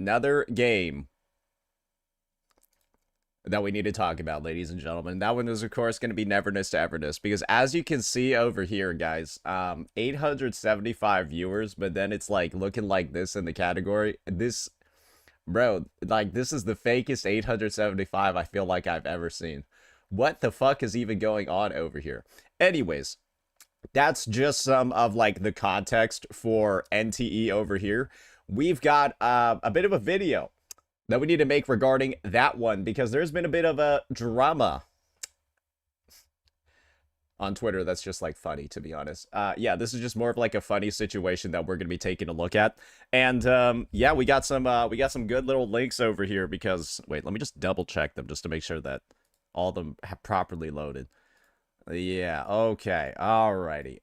another game that we need to talk about, ladies and gentlemen. That one is, of course, going to be Neverness to Everness, because as you can see over here, guys, 875 viewers, but then it's like looking like this in the category. This, bro, like this is the fakest 875 I feel like I've ever seen. What the fuck is even going on over here? Anyways, that's just some of like the context for NTE over here. We've got a bit of a video that we need to make regarding that one, because there's been a bit of a drama on Twitter that's just like funny, to be honest. Yeah, this is just more of like a funny situation that we're gonna be taking a look at. And yeah, we got some good little links over here, because wait, let me just double check them just to make sure that all of them have properly loaded. Yeah, okay, alrighty.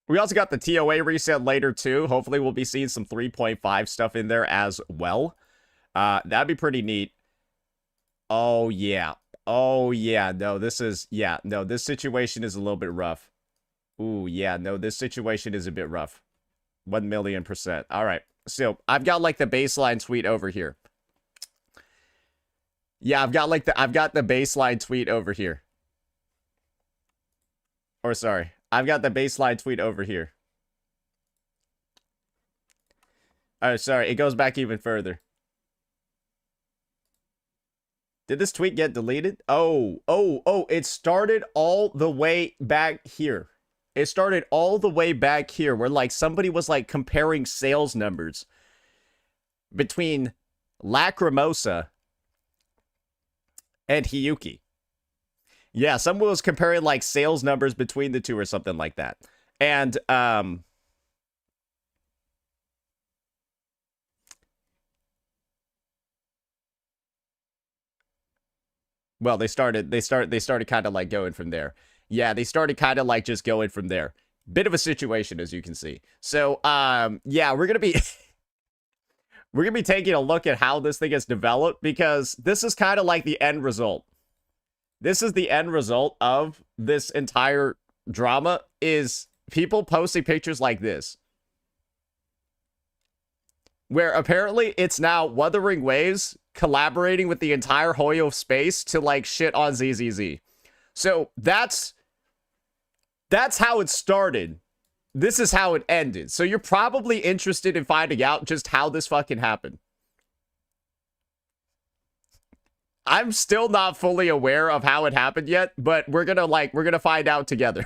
We also got the TOA reset later, too. Hopefully, we'll be seeing some 3.5 stuff in there as well. That'd be pretty neat. Oh, yeah. Oh, yeah. No, this is... Yeah, no, this situation is a little bit rough. Ooh, yeah. No, this situation is a bit rough. 1,000,000%. All right. So, I've got, like, the baseline tweet over here. Yeah, I've got the baseline tweet over here. Or, sorry. I've got the baseline tweet over here. Oh, sorry. It goes back even further. Did this tweet get deleted? Oh. It started all the way back here. It started all the way back here where, like, somebody was, like, comparing sales numbers between Lacrimosa and Hiyuki. Yeah, someone was comparing, like, sales numbers between the two or something like that. And, well, they started kind of, like, going from there. Yeah, they started kind of, like, just going from there. Bit of a situation, as you can see. So, yeah, we're gonna be... we're gonna be taking a look at how this thing has developed, because this is kind of like the end result. This is the end result of this entire drama, is people posting pictures like this. Where apparently it's now Wuthering Waves collaborating with the entire Hoyo of space to, like, shit on ZZZ. So that's how it started. This is how it ended. So you're probably interested in finding out just how this fucking happened. I'm still not fully aware of how it happened yet, but we're gonna find out together.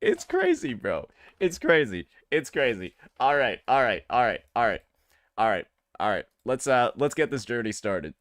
It's crazy, bro. It's crazy. It's crazy. All right. Let's get this journey started.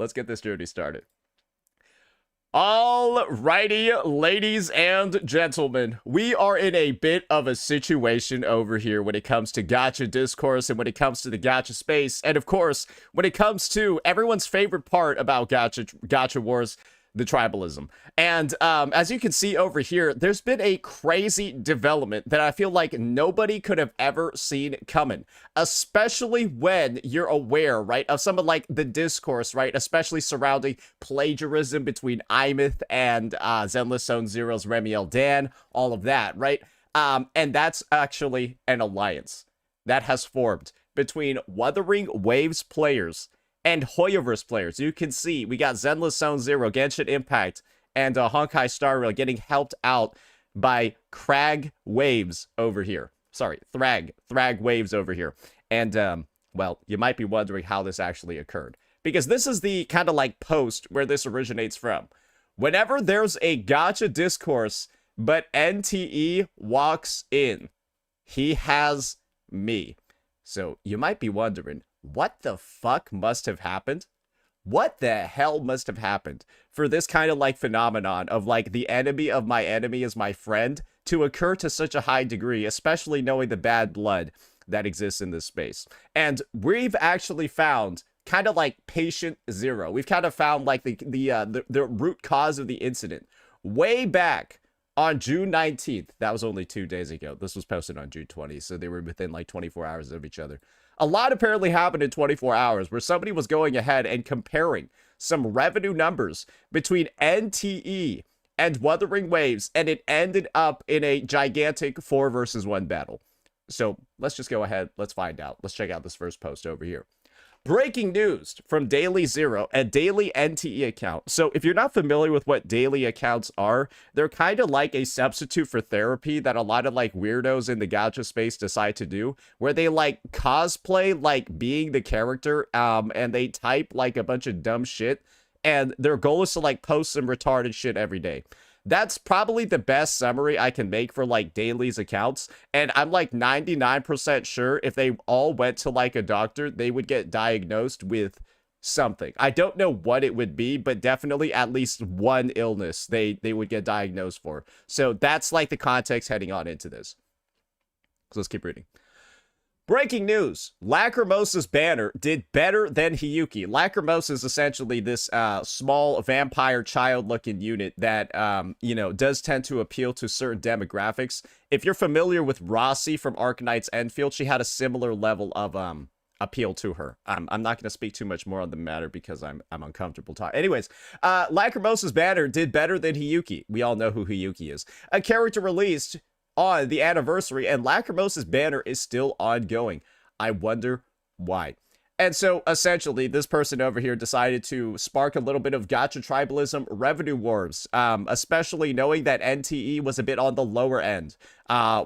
Alrighty, ladies and gentlemen, we are in a bit of a situation over here when it comes to gacha discourse and when it comes to the gacha space, and of course, when it comes to everyone's favorite part about gacha wars, the tribalism. And as you can see over here, there's been a crazy development that I feel like nobody could have ever seen coming, especially when you're aware, right, of some of, like, the discourse, right, especially surrounding plagiarism between Imith and Zenless Zone Zero's Remiel Dan, all of that, right? And that's actually an alliance that has formed between Wuthering Waves players and Hoyoverse players. You can see we got Zenless Zone Zero, Genshin Impact, and Honkai Star Rail getting helped out by Thrag Waves over here. Sorry, Thrag Waves over here. And, well, you might be wondering how this actually occurred, because this is the kind of like post where this originates from. Whenever there's a gacha discourse, but NTE walks in, he has me. So you might be wondering, what the fuck must have happened? What the hell must have happened for this kind of like phenomenon of like the enemy of my enemy is my friend to occur to such a high degree, especially knowing the bad blood that exists in this space? And we've actually found kind of like patient zero. We've kind of found like the root cause of the incident way back on June 19th. That was only 2 days ago. This was posted on June 20th, so they were within like 24 hours of each other. A lot apparently happened in 24 hours where somebody was going ahead and comparing some revenue numbers between NTE and Wuthering Waves, and it ended up in a gigantic 4 versus 1 battle. So let's just go ahead. Let's find out. Let's check out this first post over here. Breaking news from Daily Zero, a daily NTE account. So if you're not familiar with what daily accounts are, they're kind of like a substitute for therapy that a lot of like weirdos in the gacha space decide to do, where they like cosplay like being the character, and they type like a bunch of dumb shit, and their goal is to like post some retarded shit every day. That's probably the best summary I can make for like Daily's accounts. And I'm like 99% sure if they all went to like a doctor, they would get diagnosed with something. I don't know what it would be, but definitely at least one illness they would get diagnosed for. So that's like the context heading on into this. So let's keep reading. Breaking news, Lacrimosa's banner did better than Hiyuki. Lacrimosa is essentially this small vampire child-looking unit that, you know, does tend to appeal to certain demographics. If you're familiar with Rossi from Arknight's Enfield, she had a similar level of appeal to her. I'm not going to speak too much more on the matter because I'm uncomfortable talking. Anyways, Lacrimosa's banner did better than Hiyuki. We all know who Hiyuki is. A character released on the anniversary, and Lacrimosa's banner is still ongoing. I wonder why. And so essentially this person over here decided to spark a little bit of gacha tribalism revenue wars, especially knowing that NTE was a bit on the lower end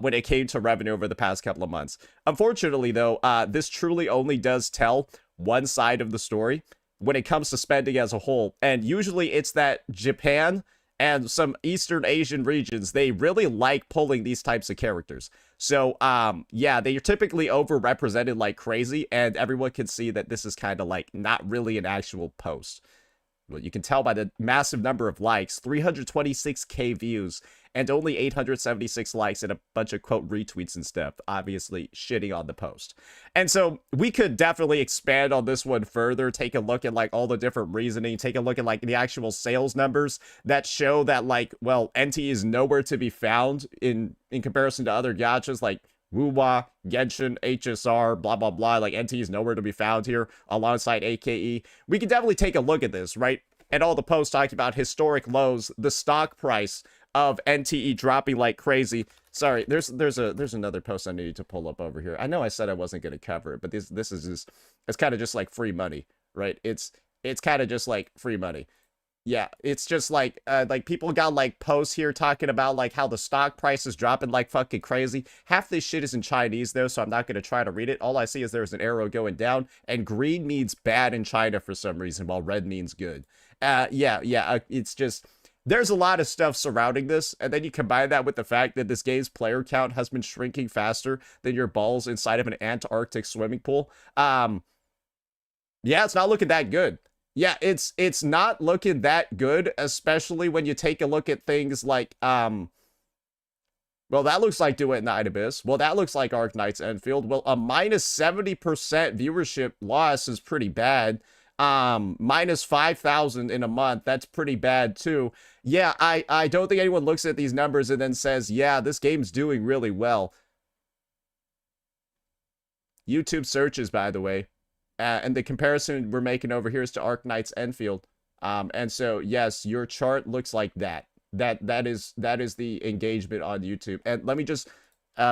when it came to revenue over the past couple of months. Unfortunately though, this truly only does tell one side of the story when it comes to spending as a whole, and usually it's that Japan and some Eastern Asian regions, they really like pulling these types of characters. So, yeah, they're typically overrepresented like crazy, and everyone can see that this is kind of like not really an actual post. Well, you can tell by the massive number of likes, 326k views, and only 876 likes and a bunch of quote retweets and stuff, obviously shitting on the post. And so we could definitely expand on this one further, take a look at like all the different reasoning, take a look at like the actual sales numbers that show that like, well, NT is nowhere to be found in comparison to other gachas like Wuwa, Genshin, HSR, blah, blah, blah. Like NT is nowhere to be found here alongside AKE. We can definitely take a look at this, right? And all the posts talking about historic lows, the stock price of NTE dropping like crazy. Sorry, there's another post I needed to pull up over here. I know I said I wasn't going to cover it, but this is just, it's kind of just like free money, right? It's kind of just like free money. Yeah, it's just like people got like posts here talking about like how the stock price is dropping like fucking crazy. Half this shit is in Chinese though, so I'm not going to try to read it. All I see is there's an arrow going down, and green means bad in China for some reason, while red means good. It's just, there's a lot of stuff surrounding this, and then you combine that with the fact that this game's player count has been shrinking faster than your balls inside of an Antarctic swimming pool. Yeah, it's not looking that good. Yeah, it's not looking that good, especially when you take a look at things like, well, that looks like Do It Night Abyss. Well, that looks like Arknight's Enfield. Well, a minus 70% viewership loss is pretty bad. Minus 5,000 in a month, that's pretty bad too. Yeah, I don't think anyone looks at these numbers and then says, yeah, this game's doing really well. YouTube searches, by the way. And the comparison we're making over here is to Arknight's Enfield. And so, yes, your chart looks like that. That is the engagement on YouTube. And let me just,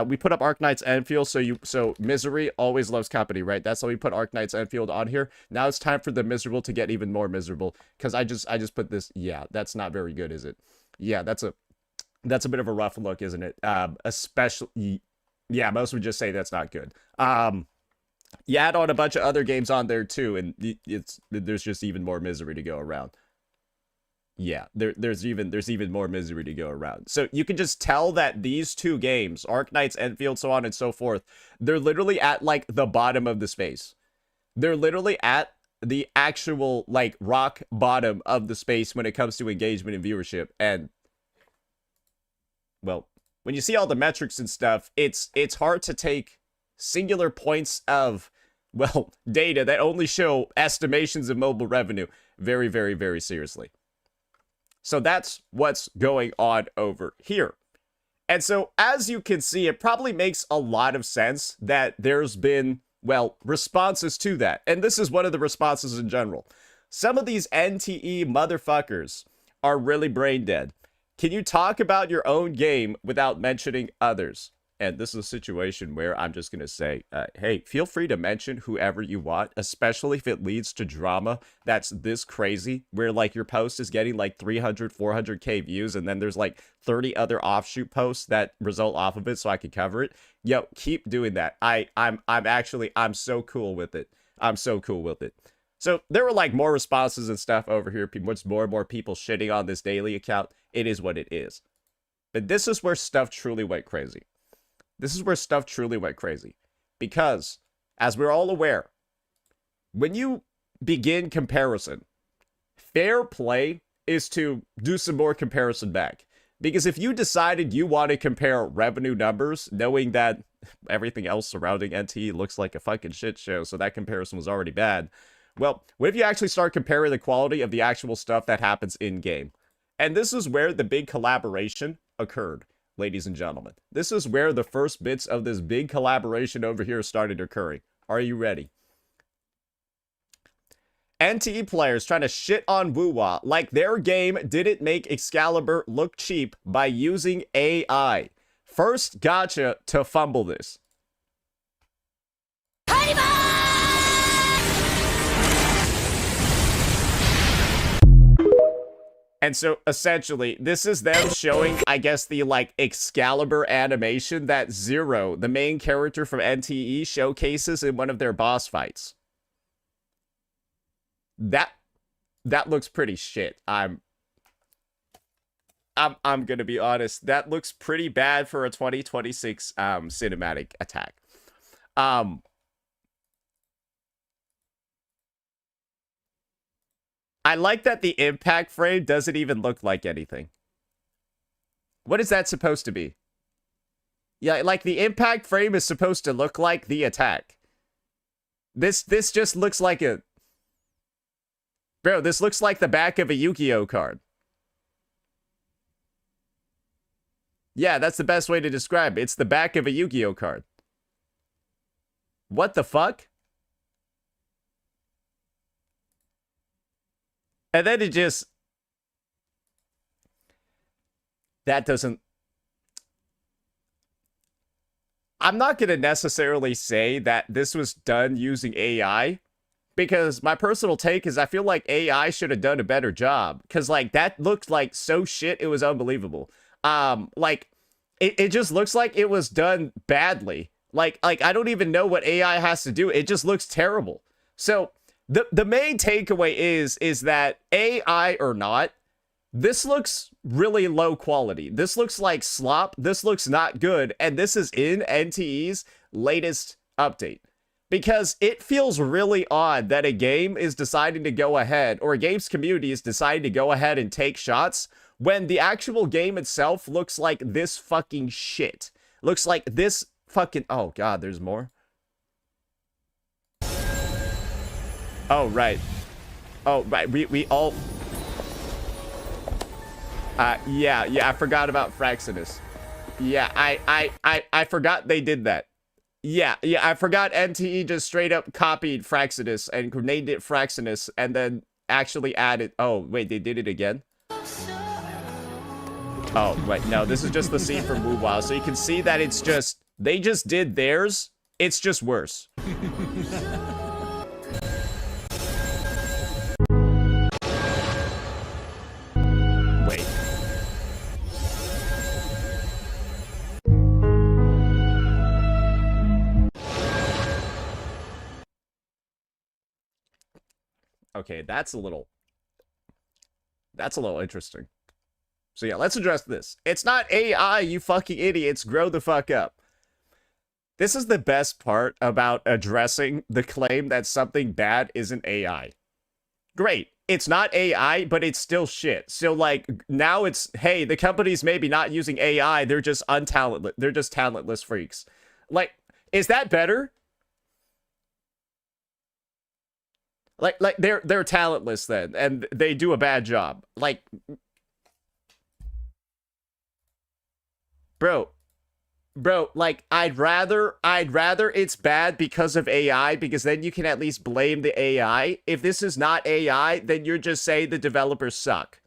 we put up Arknight's Enfield, so misery always loves company, right? That's why we put Arknight's Enfield on here. Now it's time for the miserable to get even more miserable, because I just put this. Yeah, that's not very good, is it? Yeah, that's a bit of a rough look, isn't it? Especially, yeah, most would just say that's not good. You add on a bunch of other games on there too, and there's just even more misery to go around. Yeah, there's even more misery to go around. So you can just tell that these two games, Arknight's Enfield, so on and so forth, they're literally at like the bottom of the space. They're literally at the actual like rock bottom of the space when it comes to engagement and viewership. And well, when you see all the metrics and stuff, it's hard to take singular points of, well, data that only show estimations of mobile revenue very, very, very seriously. So that's what's going on over here. And so, as you can see, it probably makes a lot of sense that there's been, well, responses to that. And this is one of the responses in general. Some of these NTE motherfuckers are really brain dead. Can you talk about your own game without mentioning others? And this is a situation where I'm just going to say, hey, feel free to mention whoever you want, especially if it leads to drama that's this crazy, where like your post is getting like 300, 400K views, and then there's like 30 other offshoot posts that result off of it so I can cover it. Yo, keep doing that. I'm so cool with it. I'm so cool with it. So there were like more responses and stuff over here. Much more and more people shitting on this daily account. It is what it is. But this is where stuff truly went crazy. This is where stuff truly went crazy. Because, as we're all aware, when you begin comparison, fair play is to do some more comparison back. Because if you decided you want to compare revenue numbers, knowing that everything else surrounding NTE looks like a fucking shit show, so that comparison was already bad, well, what if you actually start comparing the quality of the actual stuff that happens in-game? And this is where the big collaboration occurred, ladies and gentlemen. This is where the first bits of this big collaboration over here started occurring. Are you ready? NTE players trying to shit on Wuwa like their game didn't make Excalibur look cheap by using AI. First gacha to fumble this. And so, essentially, this is them showing, I guess, the, like, Excalibur animation that Zero, the main character from NTE, showcases in one of their boss fights. That looks pretty shit. I'm gonna be honest. That looks pretty bad for a 2026 cinematic attack. I like that the impact frame doesn't even look like anything. What is that supposed to be? Yeah, like the impact frame is supposed to look like the attack. This just looks like a... Bro, this looks like the back of a Yu-Gi-Oh card. Yeah, that's the best way to describe it. It's the back of a Yu-Gi-Oh card. What the fuck? And then it just... That doesn't... I'm not going to necessarily say that this was done using AI, because my personal take is I feel like AI should have done a better job. Because, like, that looked like so shit, it was unbelievable. Like, it just looks like it was done badly. Like, I don't even know what AI has to do. It just looks terrible. So... The main takeaway is that AI or not, this looks really low quality. This looks like slop. This looks not good. And this is in NTE's latest update. Because it feels really odd that a game is deciding to go ahead, or a game's community is deciding to go ahead and take shots when the actual game itself looks like this fucking shit. Looks like this fucking... Oh, God, there's more. Oh, right. Oh, right. We all... yeah, I forgot about Fraxinus. Yeah, I forgot they did that. Yeah, I forgot NTE just straight up copied Fraxinus and named it Fraxinus and then actually added... Oh, wait, they did it again? Oh, wait, no, this is just the scene from Wuwa. So you can see that it's just... They just did theirs. It's just worse. Okay, that's a little interesting. So yeah, let's address this. It's not AI, you fucking idiots. Grow the fuck up. This is the best part about addressing the claim that something bad isn't AI. Great. It's not AI, but it's still shit. So like now it's, hey, the company's maybe not using AI, they're just untalented. They're just talentless freaks. Like, is that better? Like they're talentless then, and they do a bad job. Like, bro, like I'd rather it's bad because of AI, because then you can at least blame the AI. If this is not AI, then you're just saying the developers suck.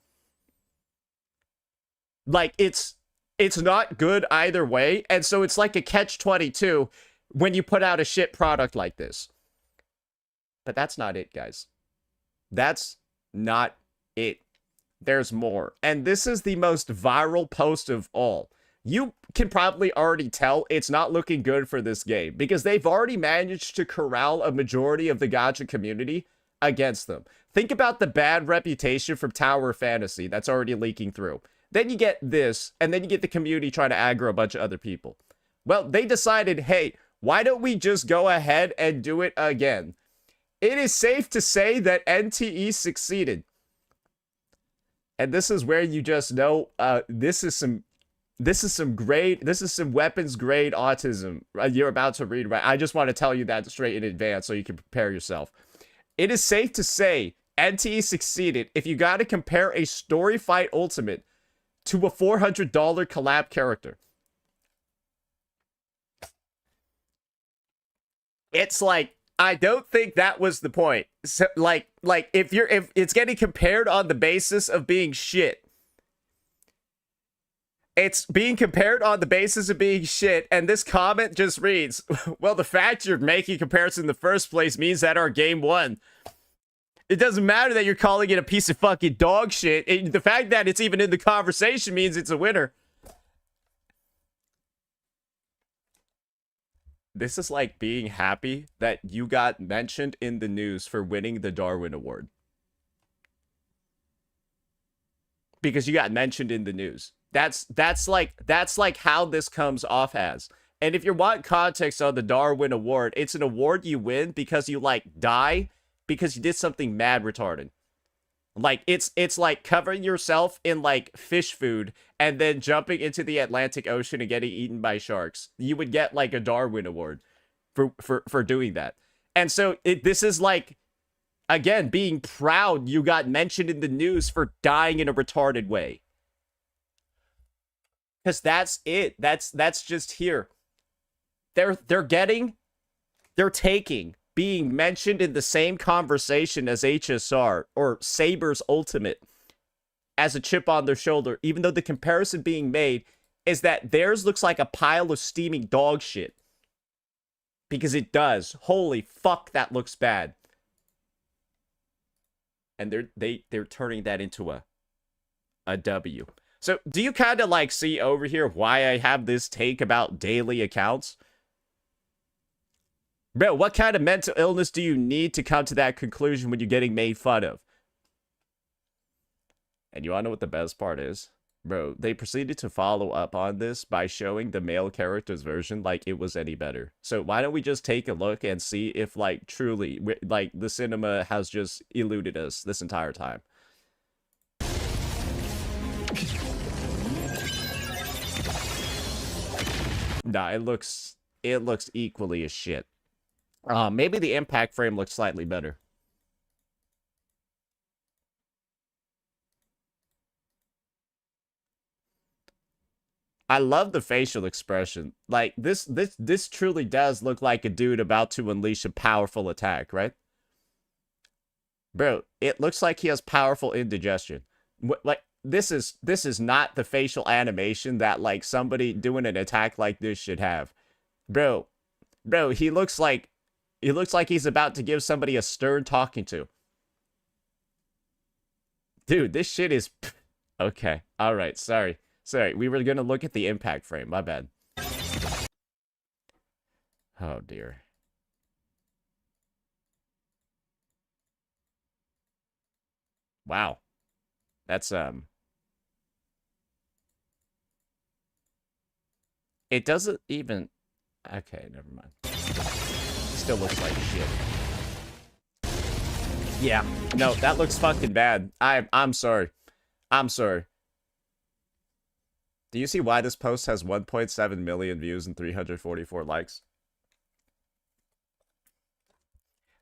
Like it's not good either way, and so it's like a catch-22 when you put out a shit product like this. But that's not it, guys. That's not it. There's more. And this is the most viral post of all. You can probably already tell it's not looking good for this game because they've already managed to corral a majority of the gacha community against them. Think about the bad reputation from Tower Fantasy that's already leaking through. Then you get this, and then you get the community trying to aggro a bunch of other people. Well, they decided, hey, why don't we just go ahead and do it again? It is safe to say that NTE succeeded. And this is where you just know this is some weapons grade autism you're about to read, right? I just want to tell you that straight in advance so you can prepare yourself. It is safe to say NTE succeeded if you got to compare a story fight ultimate to a $400 collab character. It's like, I don't think that was the point. So, like if it's getting compared on the basis of being shit. It's being compared on the basis of being shit, and this comment just reads, well, the fact you're making comparison in the first place means that our game won. It doesn't matter that you're calling it a piece of fucking dog shit. The fact that it's even in the conversation means it's a winner. This is like being happy that you got mentioned in the news for winning the Darwin Award. Because you got mentioned in the news. That's like how this comes off as. And if you want context on the Darwin Award, it's an award you win because you like die because you did something mad retarded. Like it's like covering yourself in like fish food and then jumping into the Atlantic Ocean and getting eaten by sharks. You would get like a Darwin Award for doing that. And so this is like, again, being proud you got mentioned in the news for dying in a retarded way. Because that's it. That's just here. They're taking being mentioned in the same conversation as HSR or Saber's Ultimate as a chip on their shoulder, even though the comparison being made is that theirs looks like a pile of steaming dog shit. Because it does. Holy fuck, that looks bad. And they're turning that into a W. So, do you kind of like see over here why I have this take about daily accounts? Bro, what kind of mental illness do you need to come to that conclusion when you're getting made fun of? And you want to know what the best part is? Bro, they proceeded to follow up on this by showing the male character's version like it was any better. So why don't we just take a look and see if, like, truly, like, the cinema has just eluded us this entire time. Nah, it looks equally as shit. Maybe the impact frame looks slightly better. I love the facial expression. Like, this truly does look like a dude about to unleash a powerful attack, right? Bro, it looks like he has powerful indigestion. Like, this is not the facial animation that, like, somebody doing an attack like this should have. Bro, he looks like he's about to give somebody a stern talking to. Dude, this shit is... Okay, alright, sorry. Sorry, we were gonna look at the impact frame, my bad. Oh, dear. Wow. That's, It doesn't even... Okay, never mind. Still looks like shit. Yeah, no, that looks fucking bad. I'm sorry. I'm sorry. Do you see why this post has 1.7 million views and 344 likes?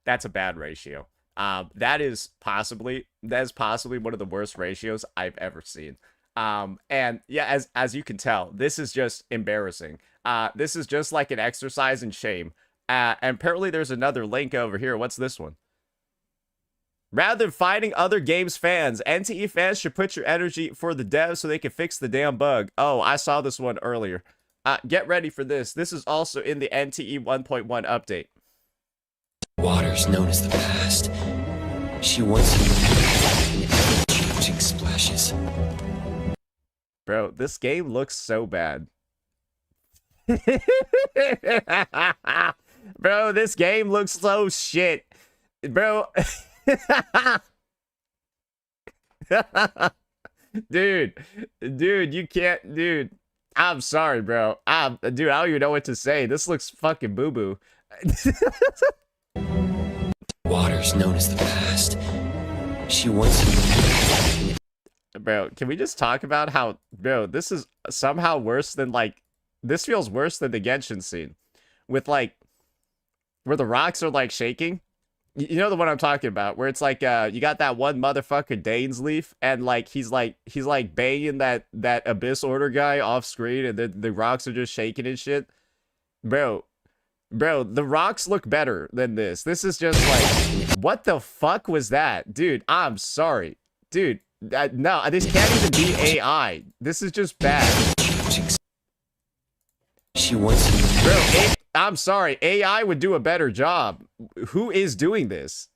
That's a bad ratio. That is possibly one of the worst ratios I've ever seen. And yeah, as you can tell, this is just embarrassing. This is just like an exercise in shame. And apparently there's another link over here. What's this one? Rather than fighting other games fans, NTE fans should put your energy for the devs so they can fix the damn bug. Oh, I saw this one earlier. Get ready for this. This is also in the NTE 1.1 update. Water's known as the past. She wants changing splashes. Bro, this game looks so bad. Bro, this game looks so shit. Bro. Dude, you can't, dude. I'm sorry, bro. Dude, I don't even know what to say. This looks fucking boo-boo. Water's known as the past. She wants. Bro, can we just talk about how, bro, this is somehow worse than, like, this feels worse than the Genshin scene. With, like, where the rocks are, like, shaking. You know the one I'm talking about, where it's like, you got that one motherfucker Dane's Leaf, and, like, he's banging that Abyss Order guy off screen, and the rocks are just shaking and shit. Bro, the rocks look better than this. This is just, like, what the fuck was that? Dude, I'm sorry. Dude. No, this can't even be AI. This is just bad. She wants. Bro, I'm sorry. AI would do a better job. Who is doing this?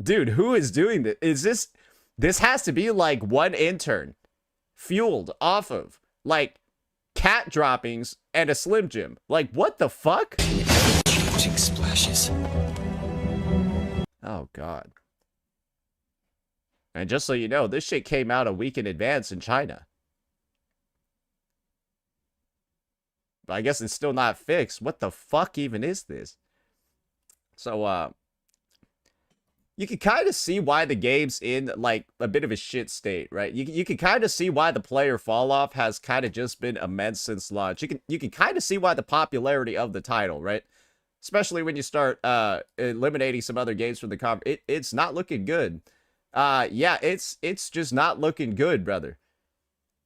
Dude, who is doing this? Is this... This has to be, like, one intern. Fueled off of, like, cat droppings and a Slim Jim. Like, what the fuck? Changing splashes. Oh, God. And just so you know, this shit came out a week in advance in China. But I guess it's still not fixed. What the fuck even is this? So, you can kind of see why the game's in, like, a bit of a shit state, right? You can kind of see why the player fall-off has kind of just been immense since launch. You can kind of see why the popularity of the title, right? Especially when you start eliminating some other games from the it's not looking good. Yeah, it's just not looking good, brother.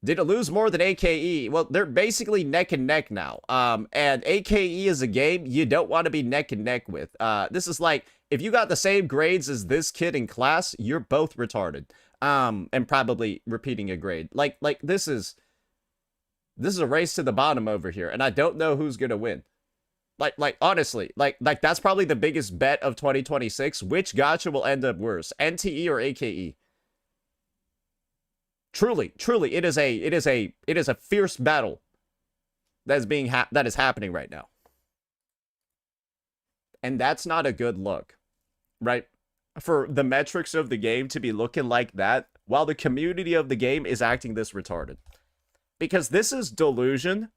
Did it lose more than AKE? Well, they're basically neck and neck now. And AKE is a game you don't want to be neck and neck with. This is like, if you got the same grades as this kid in class, you're both retarded. And probably repeating a grade. Like this is a race to the bottom over here, and I don't know who's gonna win. Like honestly, like that's probably the biggest bet of 2026. Which gacha will end up worse, NTE or AKE? Truly, it is a fierce battle that is happening right now, and that's not a good look, right? For the metrics of the game to be looking like that, while the community of the game is acting this retarded, because this is delusion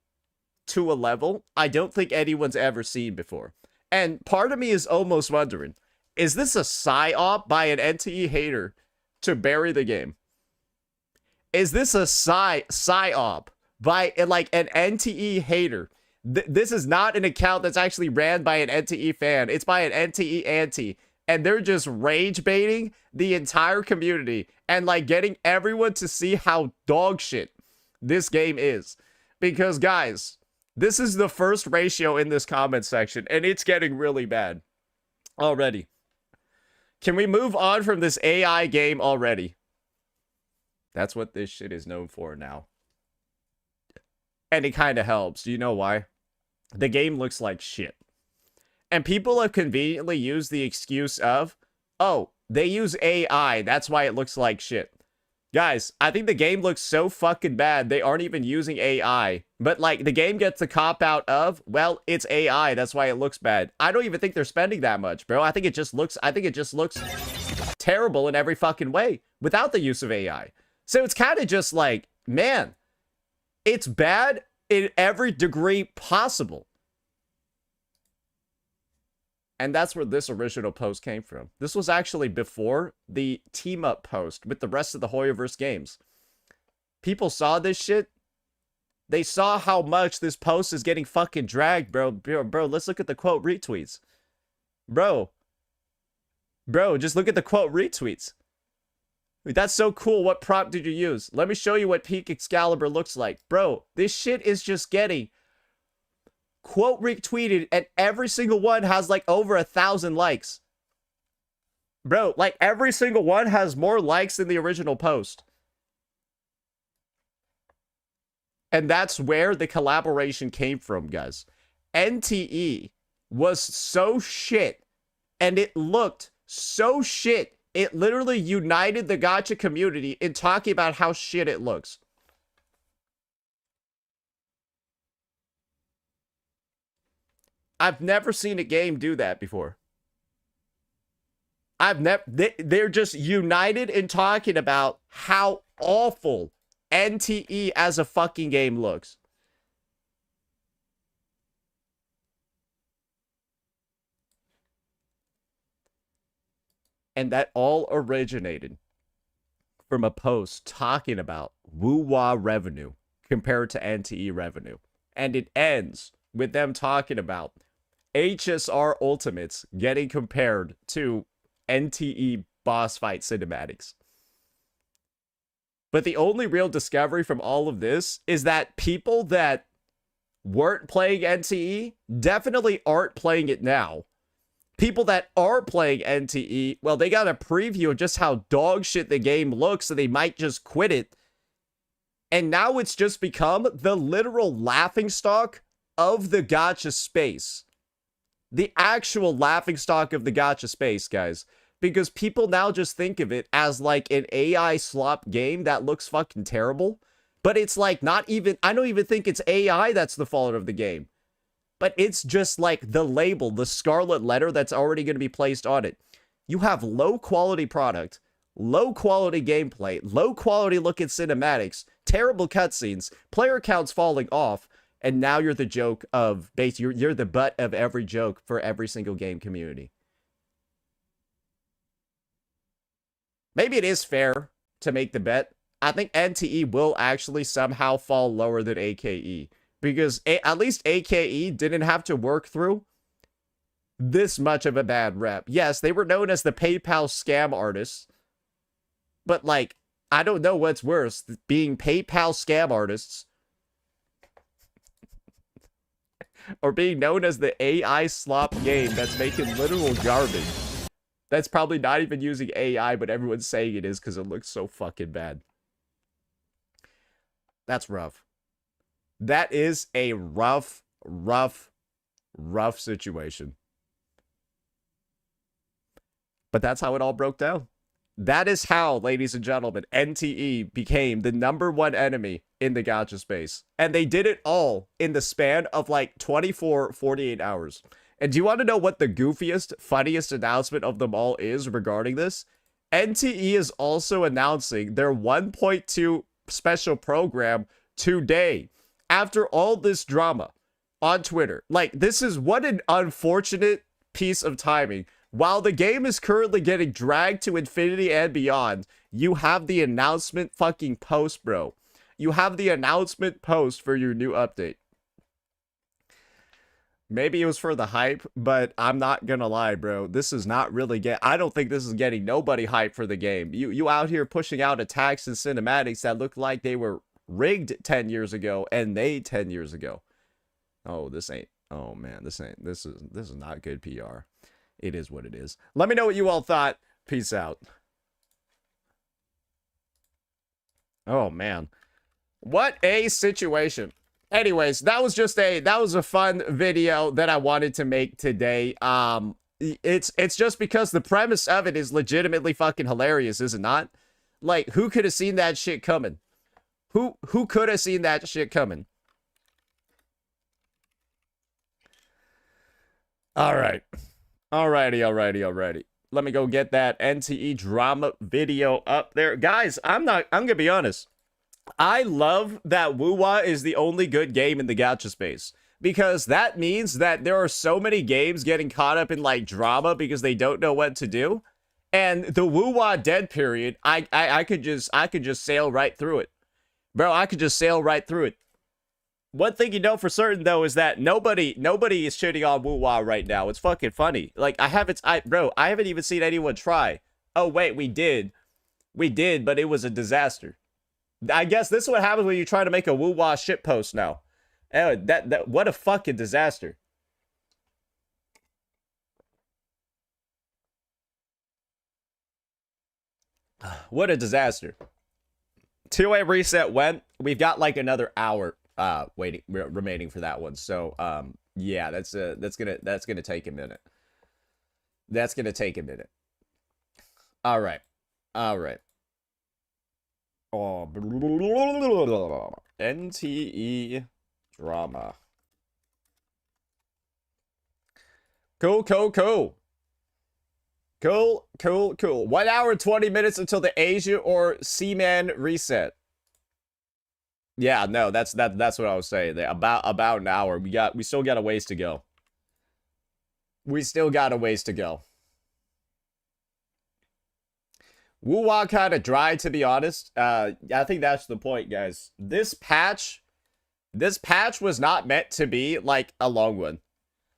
to a level I don't think anyone's ever seen before. And part of me is almost wondering, is this a psyop by an NTE hater to bury the game? Is this a psyop by, like, an NTE hater? This is not an account that's actually ran by an NTE fan. It's by an NTE anti. And they're just rage baiting the entire community and, like, getting everyone to see how dog shit this game is. Because, guys, this is the first ratio in this comment section, and it's getting really bad already. Can we move on from this AI game already? That's what this shit is known for now. And it kind of helps. Do you know why? The game looks like shit. And people have conveniently used the excuse of, oh, they use AI, that's why it looks like shit. Guys, I think the game looks so fucking bad, they aren't even using AI. But, like, the game gets the cop-out of, well, it's AI, that's why it looks bad. I don't even think they're spending that much, bro. I think it just looks terrible in every fucking way without the use of AI. So it's kind of just like, man, it's bad in every degree possible. And that's where this original post came from. This was actually before the team-up post with the rest of the Hoyoverse games. People saw this shit. They saw how much this post is getting fucking dragged, bro. Bro, let's look at the quote retweets. Bro, just look at the quote retweets. That's so cool. What prompt did you use? Let me show you what Peak Excalibur looks like. Bro, this shit is just getting quote retweeted, and every single one has like over 1,000 likes. Bro, like every single one has more likes than the original post. And that's where the collaboration came from, guys. NTE was so shit, and it looked so shit. It literally united the gacha community in talking about how shit it looks. I've never seen a game do that before. They're just united in talking about how awful NTE as a fucking game looks. And that all originated from a post talking about woo-wah revenue compared to NTE revenue. And it ends with them talking about HSR Ultimates getting compared to NTE boss fight cinematics. But the only real discovery from all of this is that people that weren't playing NTE definitely aren't playing it now. People that are playing NTE, well, they got a preview of just how dog shit the game looks, so they might just quit it. And now it's just become the literal laughingstock of the gacha space. The actual laughingstock of the gacha space, guys. Because people now just think of it as like an AI slop game that looks fucking terrible. But it's like not even, I don't even think it's AI that's the fault of the game. But it's just like the label, the scarlet letter that's already going to be placed on it. You have low quality product, low quality gameplay, low quality looking cinematics, terrible cutscenes, player counts falling off, and now you're the joke of, you're the butt of every joke for every single game community. Maybe it is fair to make the bet. I think NTE will actually somehow fall lower than AKE. Because at least AKE didn't have to work through this much of a bad rep. Yes, they were known as the PayPal scam artists. But, like, I don't know what's worse, being PayPal scam artists or being known as the AI slop game that's making literal garbage. That's probably not even using AI, but everyone's saying it is because it looks so fucking bad. That's rough. That is a rough situation. But that's how it all broke down. That is how, ladies and gentlemen, NTE became the #1 enemy in the gacha space. And they did it all in the span of like 24, 48 hours. And do you want to know what the goofiest, funniest announcement of them all is regarding this? NTE is also announcing their 1.2 special program today. After all this drama on Twitter. Like, this is what an unfortunate piece of timing. While the game is currently getting dragged to infinity and beyond, you have the announcement fucking post, bro. You have the announcement post for your new update. Maybe it was for the hype, but I'm not gonna lie, bro. This is not really I don't think this is getting nobody hype for the game. You out here pushing out attacks and cinematics that look like they were rigged 10 years ago and made 10 years ago. Oh, this ain't, oh man, this is not good PR. It is what it is. Let me know what you all thought. Peace out. Oh man, what a situation. Anyways, that was a fun video that I wanted to make today. It's just because the premise of it is legitimately fucking hilarious, is it not? Like, who could have seen that shit coming? Who could have seen that shit coming? All right. Alrighty. Let me go get that NTE drama video up there. Guys, I'm gonna be honest. I love that Woo-Wah is the only good game in the gacha space. Because that means that there are so many games getting caught up in, like, drama because they don't know what to do. And the Woo-Wah dead period, I could just sail right through it. Bro, I could just sail right through it. One thing you know for certain, though, is that nobody is shitting on Woo-Wah right now. It's fucking funny. Like, I haven't even seen anyone try. Oh, wait, we did, but it was a disaster. I guess this is what happens when you try to make a Woo-Wah shitpost now. Oh, what a fucking disaster. What a disaster. 2A reset went. We've got like another hour remaining for that one. So yeah, that's gonna take a minute. That's gonna take a minute. All right. All right. Oh, NTE drama. Cool. Cool. 1 hour and 20 minutes until the Asia or Seaman reset. Yeah, no, that's what I was saying. About an hour. We still got a ways to go. We still got a ways to go. Woo-wah kind of dry, to be honest. I think that's the point, guys. This patch was not meant to be like a long one.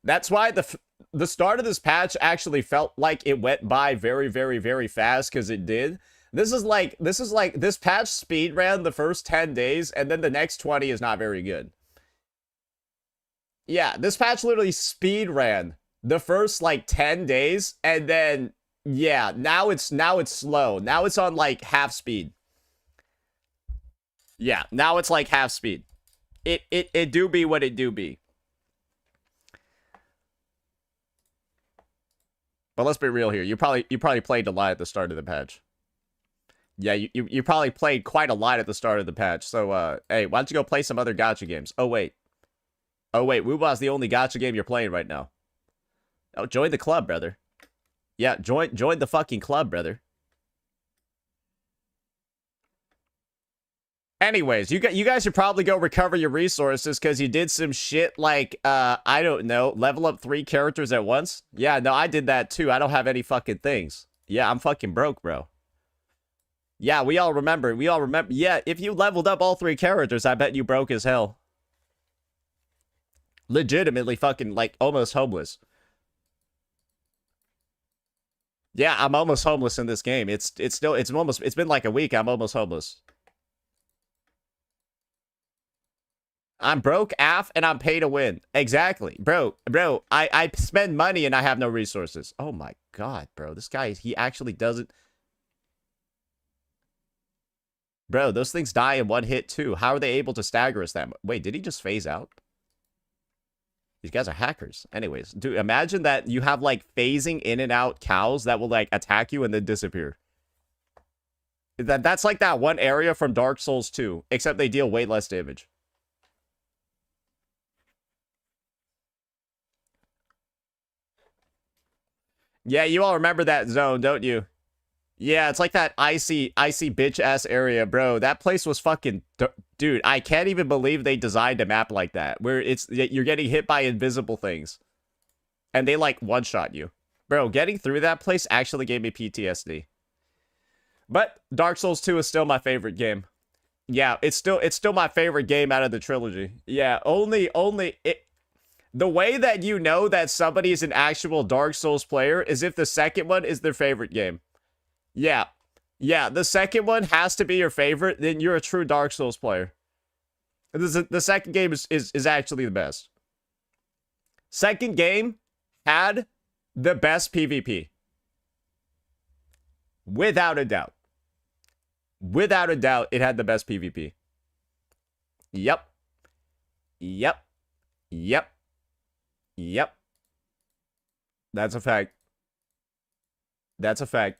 That's why the start of this patch actually felt like it went by very, very, very fast, because it did. This patch speed ran the first 10 days, and then the next 20 is not very good. Yeah, this patch literally speed ran the first like 10 days, and then yeah, now it's slow. Now it's on like half speed. Yeah, now it's like half speed. It do be what it do be. But let's be real here. You probably played a lot at the start of the patch. Yeah, you probably played quite a lot at the start of the patch. So hey, why don't you go play some other gacha games? Oh wait, Wooba's the only gacha game you're playing right now. Oh, join the club, brother. Yeah, join the fucking club, brother. Anyways, you guys should probably go recover your resources, because you did some shit like, I don't know, level up 3 characters at once. Yeah, no, I did that too. I don't have any fucking things. Yeah, I'm fucking broke, bro. Yeah, we all remember. Yeah, if you leveled up all 3 characters, I bet you broke as hell. Legitimately fucking, like, almost homeless. Yeah, I'm almost homeless in this game. It's been like a week. I'm almost homeless. I'm broke, and I'm pay to win. Exactly. Bro, I spend money and I have no resources. Oh my god, bro. This guy, he actually doesn't. Bro, those things die in one hit too. How are they able to stagger us that much? Wait, did he just phase out? These guys are hackers. Anyways, dude, imagine that you have like phasing in and out cows that will like attack you and then disappear. That's like that one area from Dark Souls 2, except they deal way less damage. Yeah, you all remember that zone, don't you? Yeah, it's like that icy bitch-ass area, bro. That place was fucking... Dude, I can't even believe they designed a map like that, where you're getting hit by invisible things. And they, like, one-shot you. Bro, getting through that place actually gave me PTSD. But Dark Souls 2 is still my favorite game. Yeah, it's still my favorite game out of the trilogy. Yeah, the way that you know that somebody is an actual Dark Souls player is if the second one is their favorite game. Yeah. Yeah, the second one has to be your favorite, then you're a true Dark Souls player. The second game is actually the best. Second game had the best PvP. Without a doubt. Without a doubt, it had the best PvP. Yep. Yep. Yep. Yep. That's a fact. That's a fact.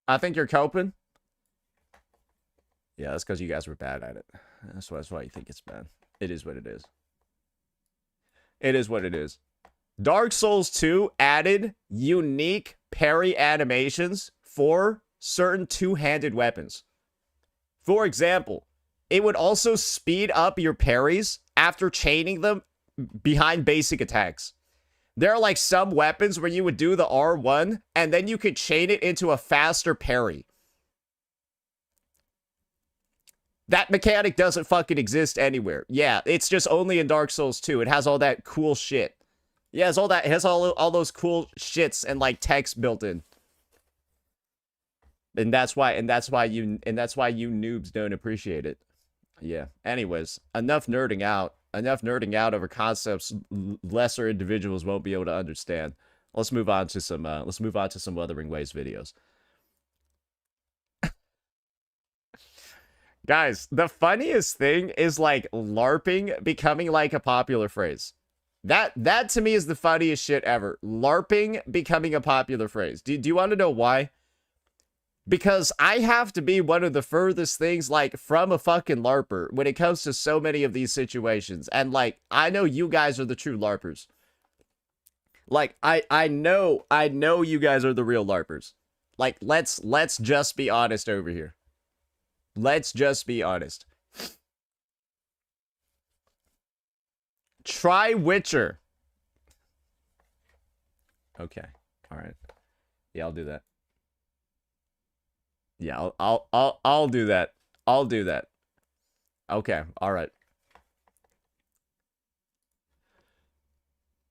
I think you're coping. Yeah, that's because you guys were bad at it. That's why you think it's bad. It is what it is. It is what it is. Dark Souls 2 added unique parry animations for certain two-handed weapons. For example, it would also speed up your parries after chaining them behind basic attacks. There are like some weapons where you would do the R1 and then you could chain it into a faster parry. That mechanic doesn't fucking exist anywhere. Yeah, it's just only in Dark Souls 2. It has all that cool shit. Yeah, it has all those cool shits and like text built in. And that's why you noobs don't appreciate it. Yeah. Anyways, enough nerding out. Enough nerding out over concepts lesser individuals won't be able to understand. let's move on to some Wuthering Waves videos. Guys, the funniest thing is like LARPing becoming like a popular phrase. That to me is the funniest shit ever. LARPing becoming a popular phrase. Do you want to know why? Because I have to be one of the furthest things like from a fucking LARPer when it comes to so many of these situations. And like, I know you guys are the true LARPers. Like, I know you guys are the real LARPers. Like, let's just be honest over here. Let's just be honest. Try Witcher. Okay. All right. Yeah, I'll do that. Yeah, I'll do that. I'll do that. Okay. All right.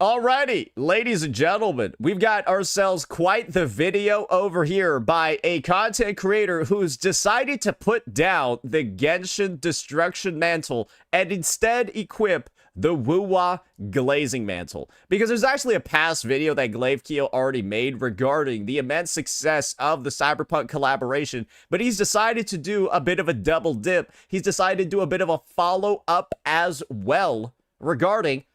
Alrighty, ladies and gentlemen, we've got ourselves quite the video over here by a content creator who's decided to put down the Genshin Destruction Mantle and instead equip the Wuwa Glazing Mantle. Because there's actually a past video that GlaveKeo already made regarding the immense success of the Cyberpunk collaboration, but he's decided to do a bit of a double dip. He's decided to do a bit of a follow-up as well regarding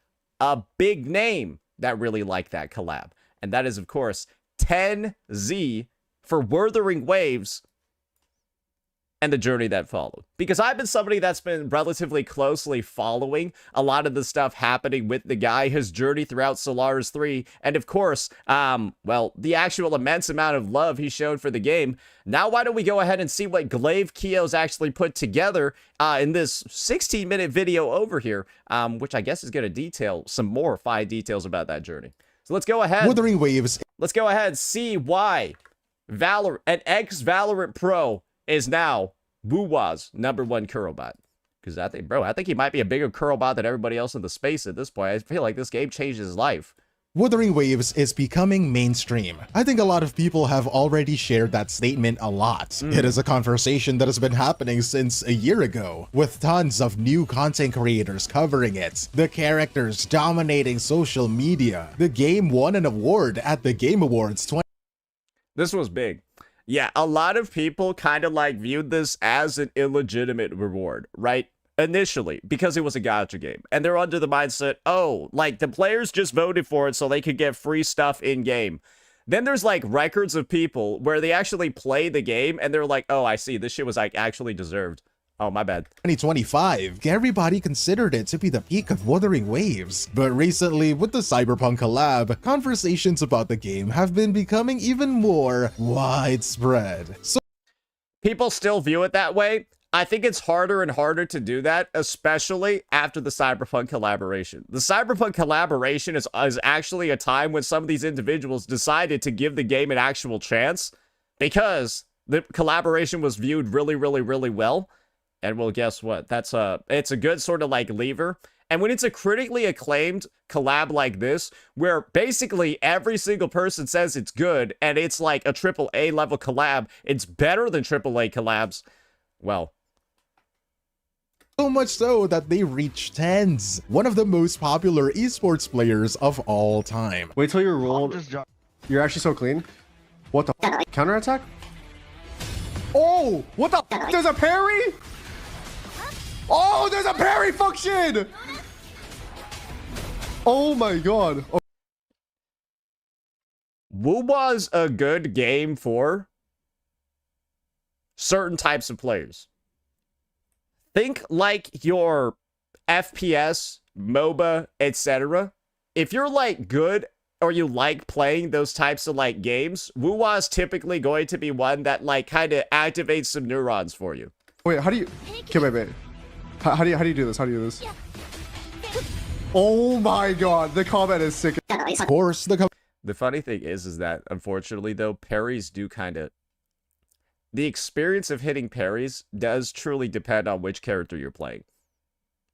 a big name that really liked that collab. And that is, of course, 10Z for Wuthering Waves and the journey that followed. Because I've been somebody that's been relatively closely following a lot of the stuff happening with the guy, his journey throughout Solaris 3, and of course, well, the actual immense amount of love he showed for the game. Now, why don't we go ahead and see what GlaveKeo's actually put together in this 16-minute video over here, which I guess is going to detail some more fine details about that journey. So let's go ahead. Wuthering Waves. Let's go ahead and see why an ex-Valorant pro is now Wuwa's #1 Kurobot. Because I think he might be a bigger Kurobot than everybody else in the space at this point. I feel like this game changed his life. Wuthering Waves is becoming mainstream. I think a lot of people have already shared that statement a lot. It is a conversation that has been happening since a year ago, with tons of new content creators covering it, the characters dominating social media. The game won an award at the Game Awards 20. This was big. Yeah, a lot of people kind of like viewed this as an illegitimate reward, right? Initially, because it was a gacha game. And they're under the mindset, oh, like the players just voted for it so they could get free stuff in game. Then there's like records of people where they actually play the game and they're like, oh, I see, this shit was like actually deserved. Oh, my bad. 2025, everybody considered it to be the peak of Wuthering Waves. But recently, with the Cyberpunk collab, conversations about the game have been becoming even more widespread. So people still view it that way. I think it's harder and harder to do that, especially after the Cyberpunk collaboration. The Cyberpunk collaboration is actually a time when some of these individuals decided to give the game an actual chance because the collaboration was viewed really, really, really well. And well, guess what? It's a good sort of like lever. And when it's a critically acclaimed collab like this, where basically every single person says it's good, and it's like a AAA level collab, it's better than AAA collabs, well. So much so that they reached tens. One of the most popular esports players of all time. Wait till you're rolled. You're actually so clean. What the f? Counterattack? Oh, what the f? There's a parry? Oh, there's a parry function! Oh my god. Oh. Wuwa's a good game for certain types of players. Think like your FPS, MOBA, etc. If you're like good or you like playing those types of like games, Wuwa is typically going to be one that like kind of activates some neurons for you. Wait, how do you... Okay, wait. How do you do this? How do you do this? Oh my god, the combat is sick. Of course, the funny thing is that unfortunately though, parries do kind of... The experience of hitting parries does truly depend on which character you're playing.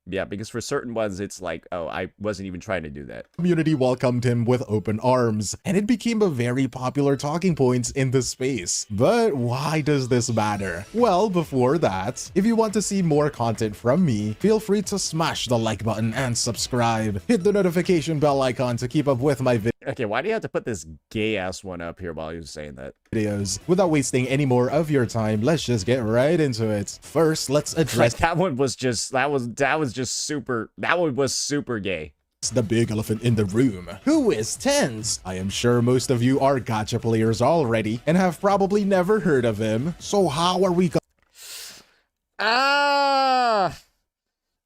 Yeah, because for certain ones, it's like, oh, I wasn't even trying to do that. Community welcomed him with open arms, and it became a very popular talking point in the space. But why does this matter? Well, before that, if you want to see more content from me, feel free to smash the like button and subscribe. Hit the notification bell icon to keep up with my videos. Okay, why do you have to put this gay-ass one up here while he was saying that? videos. Without wasting any more of your time, let's just get right into it. First, let's Like, address that one was just, that was just super, that one was super gay. the big elephant in the room. Who is Tens? I am sure most of you are Gacha players already and have probably never heard of him. So how are we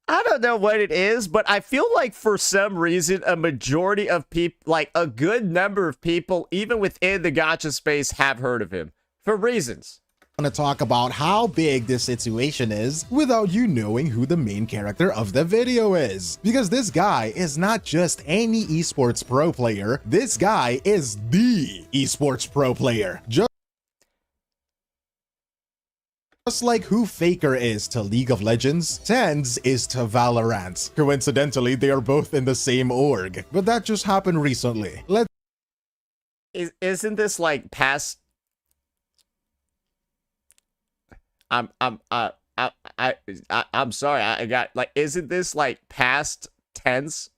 I don't know what it is, but I feel like for some reason, a majority of people, like a good number of people, even within the gacha space, have heard of him for reasons. going to talk about how big this situation is without you knowing who the main character of the video is. Because this guy is not just any esports pro player, this guy is the esports pro player. Just like who Faker is to League of Legends, Tens is to Valorant. Coincidentally, they are both in the same org, but that just happened recently. Isn't this like past? I'm sorry. I got like. Isn't this like past tense?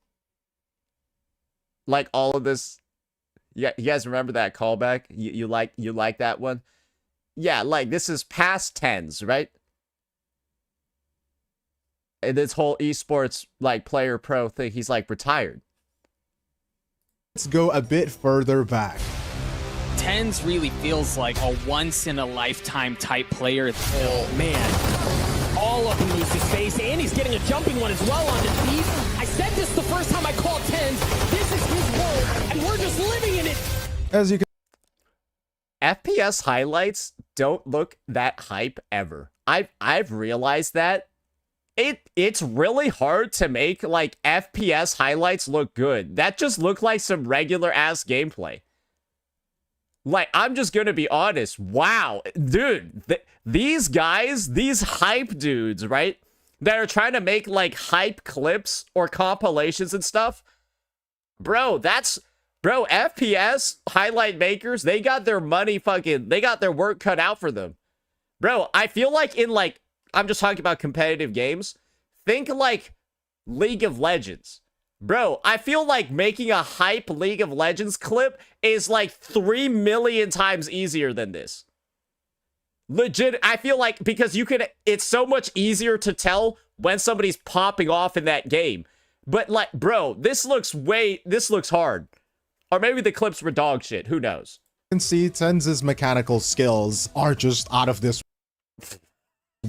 Like all of this. Yeah, you guys remember that callback? You like that one? Yeah, like this is past tens, right? And this whole esports like player pro thing, he's like retired. Let's go a bit further back. Tens really feels like a once-in-a-lifetime type player. Oh, man. All of him loses face, and he's getting a jumping one as well on defeat. I said this the first time I called Tens. This is his world, and we're just living in it. As you can FPS highlights don't look that hype ever. I've realized that. It's really hard to make like FPS highlights look good. That just looked like some regular ass gameplay. Like, I'm just gonna be honest. Wow, dude, these guys, these hype dudes, right? That are trying to make like hype clips or compilations and stuff. Bro, FPS highlight makers, they got their money they got their work cut out for them. Bro, I feel like in like, I'm just talking about competitive games. Think like League of Legends. Bro, I feel like making a hype League of Legends clip is like 3 million times easier than this. Legit, I feel like because it's so much easier to tell when somebody's popping off in that game. But like, bro, this looks hard. Or maybe the clips were dog shit, who knows? You can see Tens' mechanical skills are just out of this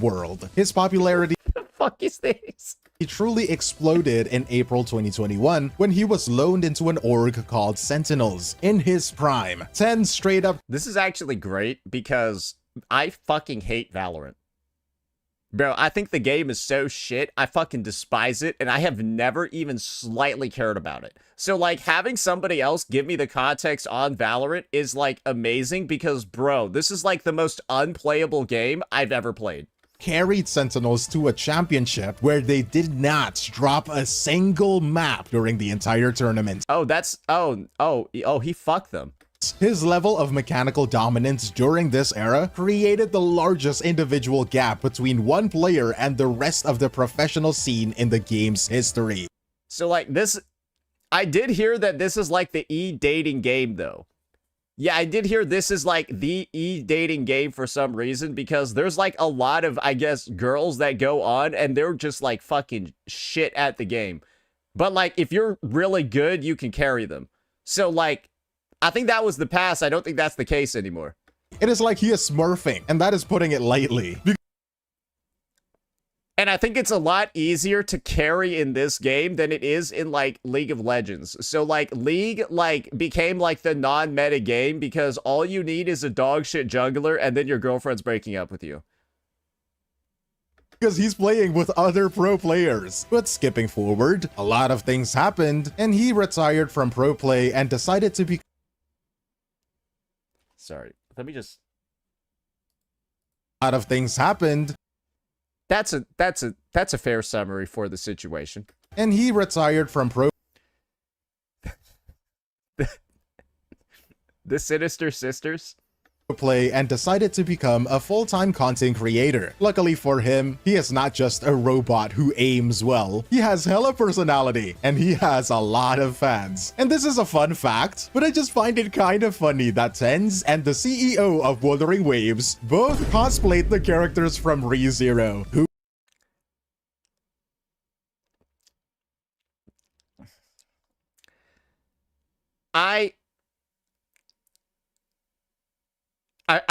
world. His popularity The fuck is this? He truly exploded in April 2021 when he was loaned into an org called Sentinels in his prime. Tens straight up This is actually great because I fucking hate Valorant. Bro, I think the game is so shit, I fucking despise it, and I have never even slightly cared about it. So, like, having somebody else give me the context on Valorant is, like, amazing because, bro, this is, like, the most unplayable game I've ever played. carried Sentinels to a championship where they did not drop a single map during the entire tournament. Oh, he fucked them. His level of mechanical dominance during this era created the largest individual gap between one player and the rest of the professional scene in the game's history. So, like, this... I did hear that this is, like, the e-dating game, though. Yeah, I did hear this is, like, the e-dating game for some reason, because there's, like, a lot of, I guess, girls that go on, and they're just, like, fucking shit at the game. But, like, if you're really good, you can carry them. So, like... I think that was the past. I don't think that's the case anymore. It is like he is smurfing, and that is putting it lightly. And I think it's a lot easier to carry in this game than it is in, like, League of Legends. So, like, League, like, became, like, the non-meta game because all you need is a dog shit jungler and then your girlfriend's breaking up with you. Because he's playing with other pro players. But skipping forward, a lot of things happened, and he retired from pro play and decided to be Sorry, let me just... A lot of things happened. That's a fair summary for the situation. And he retired from pro. The Sinister Sisters? play and decided to become a full-time content creator. Luckily for him, he is not just a robot who aims well. He has hella personality and he has a lot of fans. And this is a fun fact, but I just find it kind of funny that Tens and the CEO of Wuthering Waves both cosplayed the characters from ReZero, who I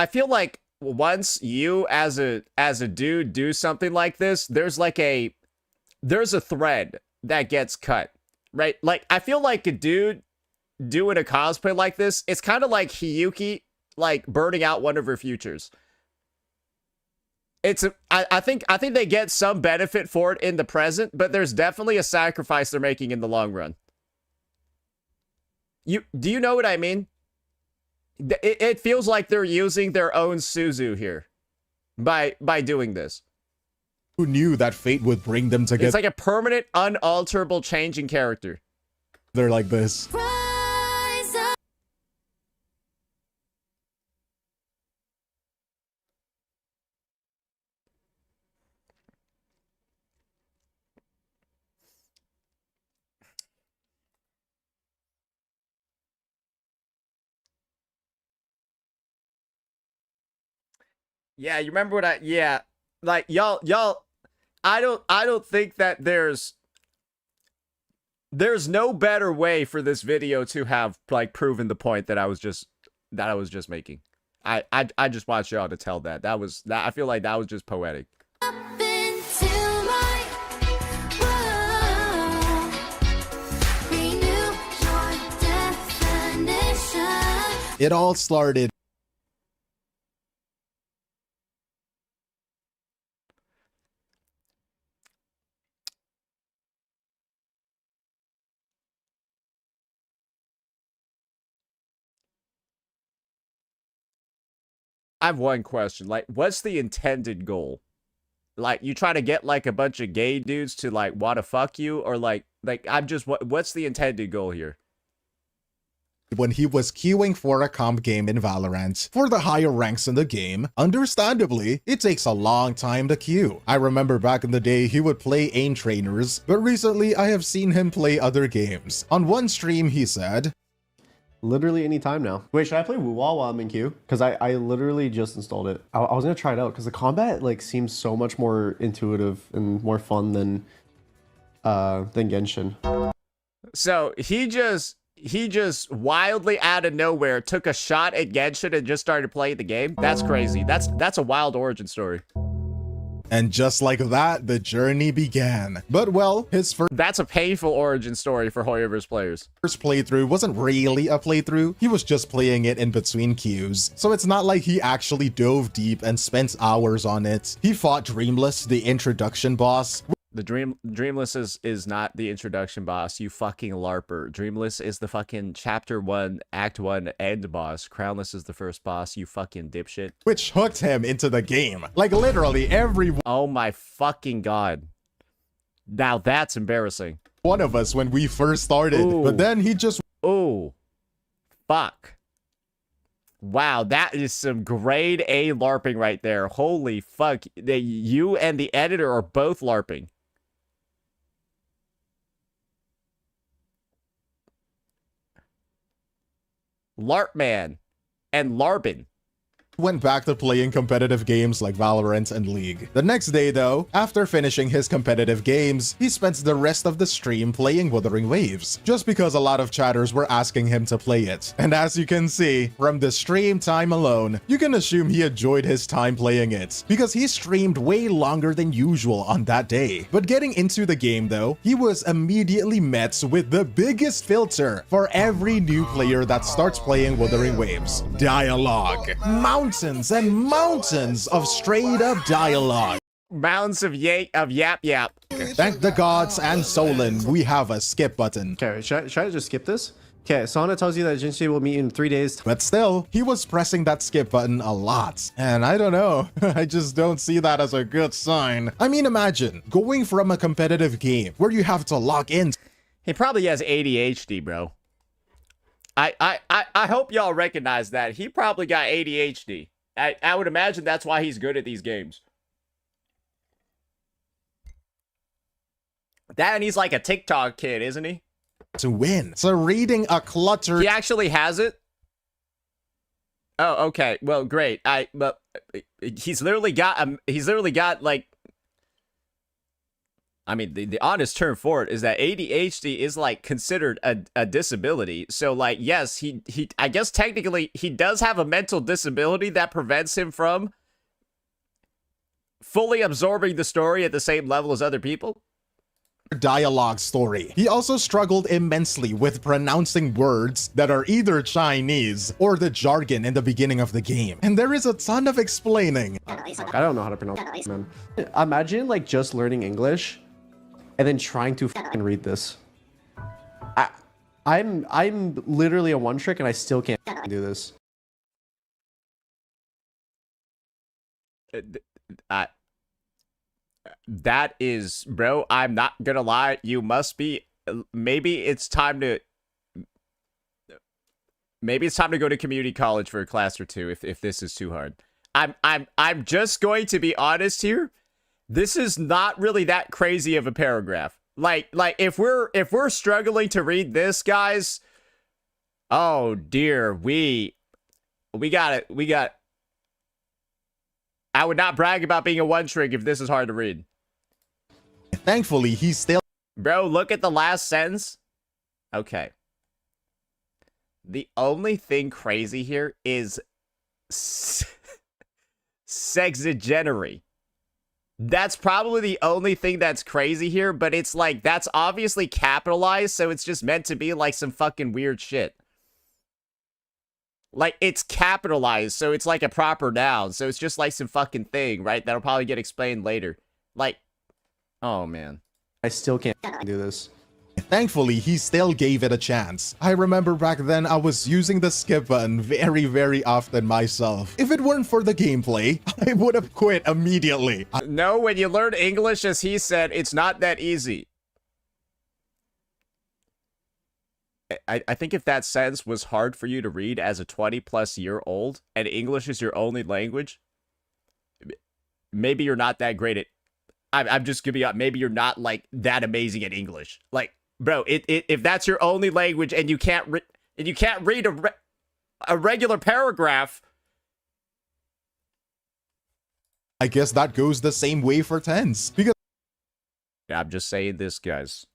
feel like once you as a dude do something like this, there's a thread that gets cut, right? Like I feel like a dude doing a cosplay like this, it's kind of like Hiyuki like burning out one of her futures. I think they get some benefit for it in the present, but there's definitely a sacrifice they're making in the long run. Do you know what I mean? It feels like they're using their own Suzu here by doing this. who knew that fate would bring them together. It's like a permanent, unalterable change in character. They're like this. Yeah, you remember what yeah, like y'all, I don't think that there's no better way for this video to have like proven the point that I was just making. I just want y'all to tell that. I feel like that was just poetic. It all started I have one question. Like, what's the intended goal? Like, you try to get like a bunch of gay dudes to like want to fuck you, or like I'm just what's the intended goal here? when he was queuing for a comp game in Valorant for the higher ranks in the game. Understandably, it takes a long time to queue. I remember back in the day he would play aim trainers, but recently I have seen him play other games. On one stream he said, Literally any time now. Wait, should I play Woo-Wah while I'm in queue? Because I literally just installed it. I was gonna try it out because the combat like seems so much more intuitive and more fun than Genshin. So he just wildly out of nowhere took a shot at Genshin and just started playing the game. That's crazy. That's a wild origin story. and just like that, the journey began. But well, his That's a painful origin story for Hoyoverse players. first playthrough wasn't really a playthrough, he was just playing it in between queues. So it's not like he actually dove deep and spent hours on it. He fought Dreamless, the introduction boss. The Dreamless is not the introduction boss, you fucking LARPer. Dreamless is the fucking chapter 1, act 1 end boss. Crownless is the first boss, you fucking dipshit. Which hooked him into the game. Like literally every Oh my fucking god. Now that's embarrassing. one of us when we first started. Ooh. But then he just Oh, fuck. Wow, that is some grade A LARPing right there. Holy fuck. You and the editor are both LARPing. LARP man and LARPin. went back to playing competitive games like Valorant and League. The next day though, after finishing his competitive games, he spent the rest of the stream playing Wuthering Waves, just because a lot of chatters were asking him to play it. And as you can see, from the stream time alone, you can assume he enjoyed his time playing it, because he streamed way longer than usual on that day. But getting into the game though, he was immediately met with the biggest filter for every new player that starts playing Wuthering Waves: dialogue. Mountains and mountains of straight up dialogue. Mounds of yap yap. Thank the gods and Solon, we have a skip button. Okay, should I just skip this? Okay, Sana tells you that Jinshi will meet in 3 days. But still, he was pressing that skip button a lot. And I don't know, I just don't see that as a good sign. I mean, imagine going from a competitive game where you have to log in He probably has ADHD, bro. I hope y'all recognize that. He probably got ADHD. I would imagine that's why he's good at these games. That and he's like a TikTok kid, isn't he? To win. So reading a cluttered He actually has it? Oh, okay. Well, great. But he's literally got like, I mean, the honest term for it is that ADHD is like considered a disability. So like, yes, he I guess technically he does have a mental disability that prevents him from fully absorbing the story at the same level as other people. dialogue story. He also struggled immensely with pronouncing words that are either Chinese or the jargon in the beginning of the game. And there is a ton of explaining. I don't know how to pronounce it, man. Imagine like just learning English and then trying to fucking read this. I'm literally a one trick and I still can't do this. That is, bro, I'm not gonna lie, you must be, maybe it's time to go to community college for a class or two if this is too hard. I'm just going to be honest here. This is not really that crazy of a paragraph. Like if we're struggling to read this, guys, oh dear, we got it. I would not brag about being a one trick if this is hard to read. Thankfully, he's still Bro, look at the last sentence. Okay. The only thing crazy here is sexagenary. That's probably the only thing that's crazy here, but it's like, that's obviously capitalized, so it's just meant to be like some fucking weird shit. Like, it's capitalized, so it's like a proper noun, so it's just like some fucking thing, right? That'll probably get explained later. Like, oh man. I still can't do this. Thankfully, he still gave it a chance. I remember back then I was using the skip button very, very often myself. If it weren't for the gameplay, I would have quit immediately. No, when you learn English, as he said, it's not that easy. I think if that sentence was hard for you to read as a 20-plus-year-old and English is your only language, maybe you're not that great at... I'm just gonna be honest, maybe you're not, like, that amazing at English. Like, bro, if that's your only language and you can't read a regular paragraph... I guess that goes the same way for tens. Because I'm just saying this, guys.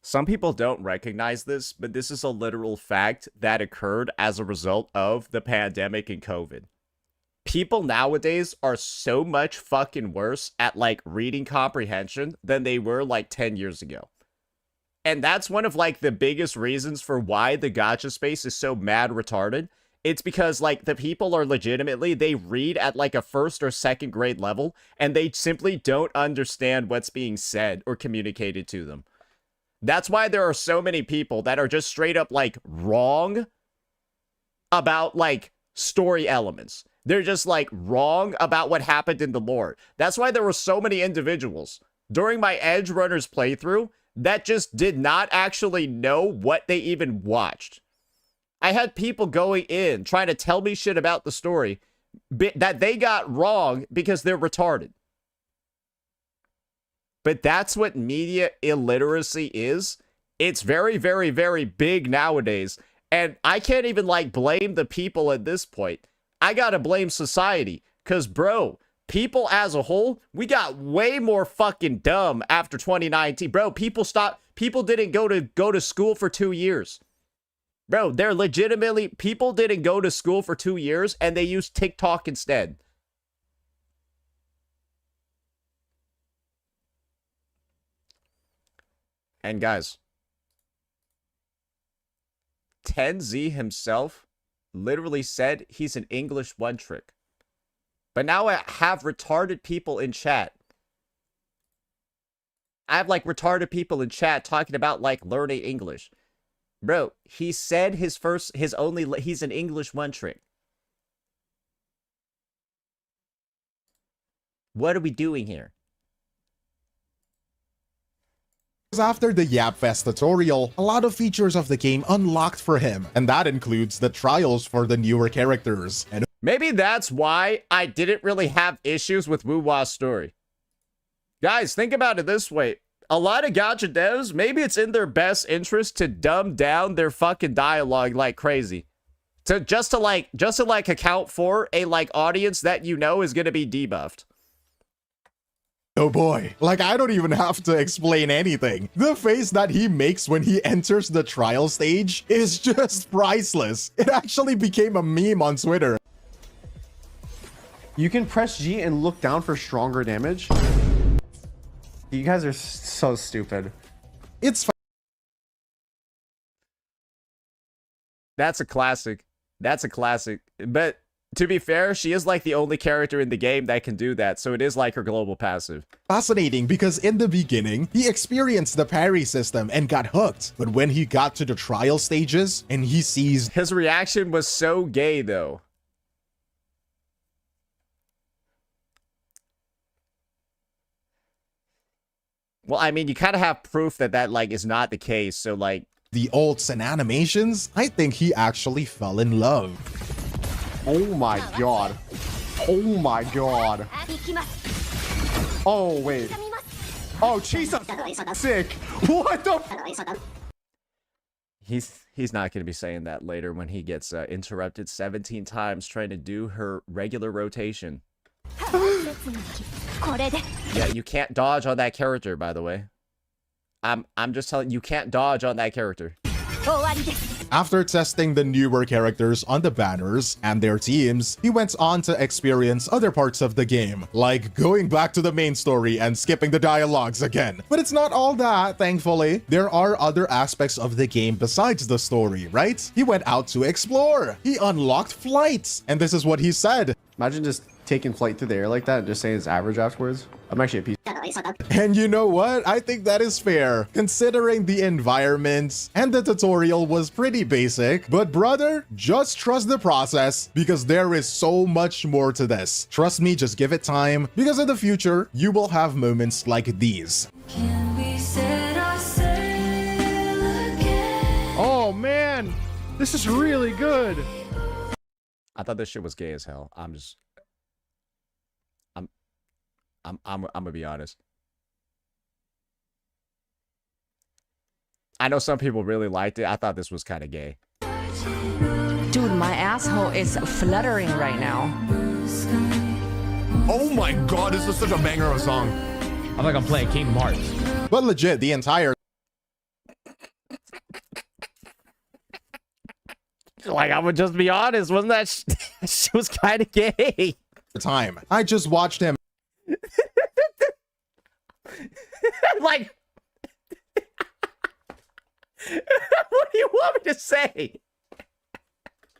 Some people don't recognize this, but this is a literal fact that occurred as a result of the pandemic and COVID. People nowadays are so much fucking worse at, like, reading comprehension than they were, like, 10 years ago. And that's one of, like, the biggest reasons for why the gacha space is so mad retarded. It's because, like, the people are legitimately, they read at, like, a first or second grade level, and they simply don't understand what's being said or communicated to them. That's why there are so many people that are just straight up, like, wrong about, like, story elements. They're just, like, wrong about what happened in the lore. That's why there were so many individuals during my Edge Runners playthrough that just did not actually know what they even watched. I had people going in trying to tell me shit about the story that they got wrong because they're retarded. But that's what media illiteracy is. It's very, very, very big nowadays. And I can't even, like, blame the people at this point. I gotta blame society. Because, bro, people as a whole, we got way more fucking dumb after 2019. Bro, people didn't go to school for 2 years. Bro, they're legitimately, people didn't go to school for 2 years and they used TikTok instead. And guys, Tenzi himself literally said he's an English one trick. But now I have retarded people in chat. I have, like, retarded people in chat talking about, like, learning English. Bro, he said he's an English one trick. What are we doing here? After the YapFest tutorial, a lot of features of the game unlocked for him, and that includes the trials for the newer characters. And maybe that's why I didn't really have issues with Woo-Wah's story. Guys, think about it this way. A lot of gacha devs, maybe it's in their best interest to dumb down their fucking dialogue like crazy. Just to account for a audience that you know is gonna be debuffed. oh boy, like I don't even have to explain anything. The face that he makes when he enters the trial stage is just priceless. It actually became a meme on Twitter. You can press G and look down for stronger damage. You guys are so stupid. It's That's a classic. That's a classic. But to be fair, she is like the only character in the game that can do that, so it is like her global passive. fascinating because in the beginning, he experienced the parry system and got hooked. But when he got to the trial stages and he sees His reaction was so gay, though. Well, I mean, you kind of have proof that is not the case, so the ults and animations, I think he actually fell in love. Oh my god. Oh my god. Oh, wait. Oh, Jesus. Sick. What the? He's not going to be saying that later when he gets interrupted 17 times trying to do her regular rotation. Yeah, you can't dodge on that character, by the way. I'm just telling you, can't dodge on that character. After testing the newer characters on the banners and their teams, he went on to experience other parts of the game, like going back to the main story and skipping the dialogues again. But it's not all that, thankfully. There are other aspects of the game besides the story, right? He went out to explore. He unlocked flights, and this is what he said. Imagine just taking flight through the air like that and just saying it's average afterwards. I'm actually a piece. And you know what? I think that is fair, considering the environment and the tutorial was pretty basic. But brother, just trust the process because there is so much more to this. Trust me, just give it time, because in the future, you will have moments like these. Oh man, this is really good. I thought this shit was gay as hell. I'm gonna be honest. I know some people really liked it. I thought this was kind of gay. Dude, my asshole is fluttering right now. Oh my god, this is such a banger of a song. I'm like I'm playing Kingdom Hearts. But legit, the entire I would just be honest, wasn't that she was kind of gay? time, I just watched him what do you want me to say?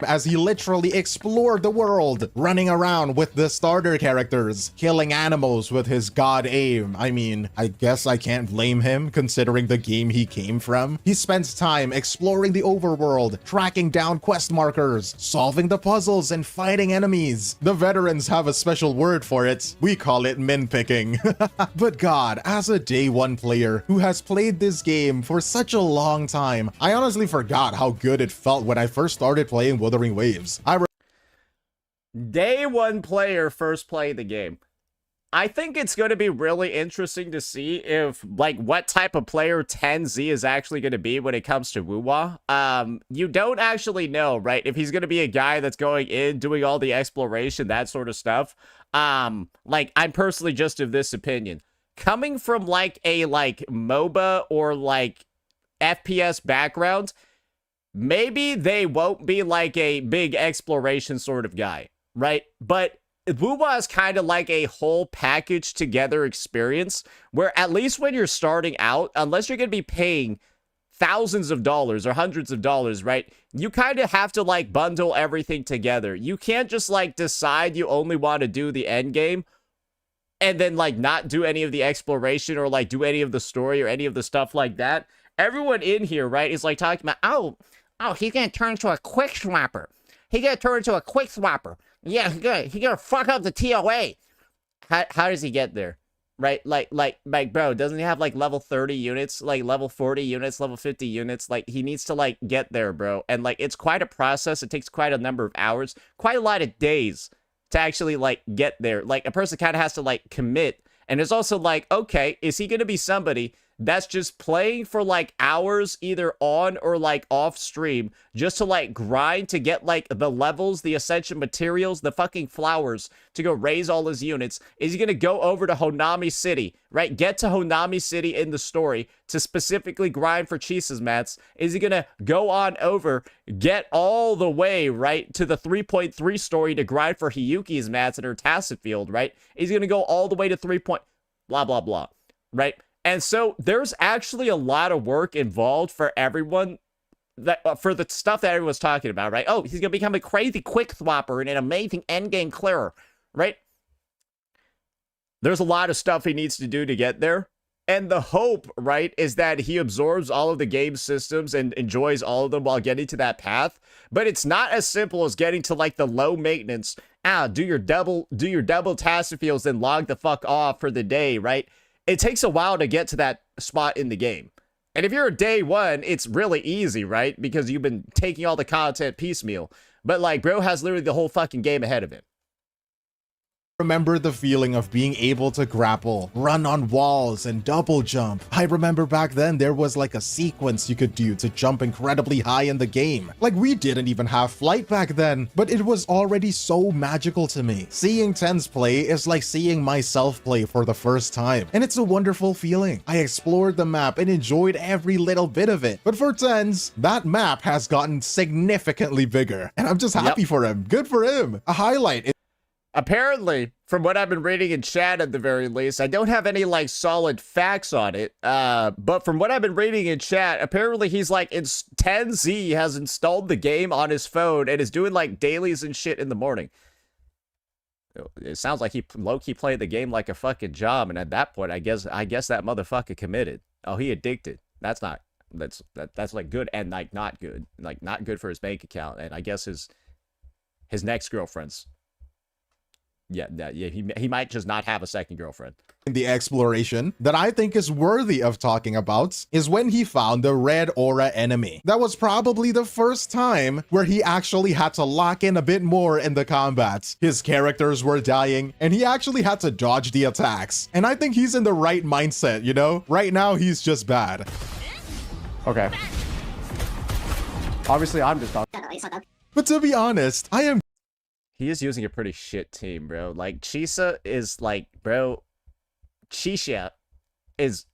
as he literally explored the world, running around with the starter characters, killing animals with his god aim. I mean, I guess I can't blame him considering the game he came from. He spends time exploring the overworld, tracking down quest markers, solving the puzzles, and fighting enemies. The veterans have a special word for it. We call it min picking. But God, as a day one player who has played this game for such a long time, I honestly forgot how good it felt when I first started playing Wuthering Waves. Day one player first play the game. I think it's going to be really interesting to see if, what type of player 10Z is actually going to be when it comes to Woo-Wah. You don't actually know, right? If he's going to be a guy that's going in, doing all the exploration, that sort of stuff. I'm personally just of this opinion. Coming from, a MOBA or, FPS background, maybe they won't be a big exploration sort of guy, right? But Woo-Wah is kind of like a whole package together experience where at least when you're starting out, unless you're going to be paying thousands of dollars or hundreds of dollars, right? You kind of have to bundle everything together. You can't just decide you only want to do the end game and then not do any of the exploration or do any of the story or any of the stuff like that. Everyone in here, right, is talking about, oh, he's gonna turn into a quick swapper. He's gonna turn into a quick swapper. Yeah, he's gonna fuck up the TOA. How does he get there? right? Like, bro, doesn't he have like level 30 units, like level 40 units, level 50 units? Like, he needs to like get there, bro. And like, it's quite a process. It takes quite a number of hours, quite a lot of days to actually like get there. Like, a person kind of has to like commit. And it's also like, okay, is he going to be somebody that's just playing for like hours either on or like off stream just to like grind to get like the levels, the ascension materials, the fucking flowers to go raise all his units? Is he going to go over to Honami City, right? Get to Honami City in the story to specifically grind for Chisa's mats? Is he going to go on over, get all the way, right, to the 3.3 story to grind for Hiyuki's mats in her tacit field, right? Is he going to go all the way to 3. Blah, blah, blah, right? And so there's actually a lot of work involved for everyone, that for the stuff that everyone's talking about, right? Oh, he's going to become a crazy quick thwapper and an amazing endgame clearer, right? There's a lot of stuff he needs to do to get there. And the hope, right, is that he absorbs all of the game systems and enjoys all of them while getting to that path. But it's not as simple as getting to like the low maintenance, do your double tacit fields and log the fuck off for the day, right? It takes a while to get to that spot in the game. And if you're a day one, it's really easy, right? Because you've been taking all the content piecemeal. But like, bro has literally the whole fucking game ahead of him. Remember the feeling of being able to grapple, run on walls, and double jump. I remember back then there was like a sequence you could do to jump incredibly high in the game. Like, we didn't even have flight back then, but it was already so magical to me. Seeing Tens play is like seeing myself play for the first time, and it's a wonderful feeling. I explored the map and enjoyed every little bit of it. But for Tens, that map has gotten significantly bigger, and I'm just happy for him. Good for him. A highlight. Apparently, from what I've been reading in chat at the very least, I don't have any like solid facts on it, but from what I've been reading in chat, apparently he's like, 10Z has installed the game on his phone and is doing like dailies and shit in the morning. It sounds like he low-key played the game like a fucking job, and at that point, I guess that motherfucker committed. Oh, he addicted. That's like good and like not good. Like, not good for his bank account, and I guess his next girlfriend's. Yeah, he might just not have a second girlfriend. In the exploration that I think is worthy of talking about is when he found the red aura enemy. That was probably the first time where he actually had to lock in a bit more in the combat. His characters were dying and he actually had to dodge the attacks. And I think he's in the right mindset, you know? Right now, he's just bad. Okay. Obviously, I'm just done. But to be honest, I am He is using a pretty shit team, bro. Like, Chisa is like, bro, Chisha is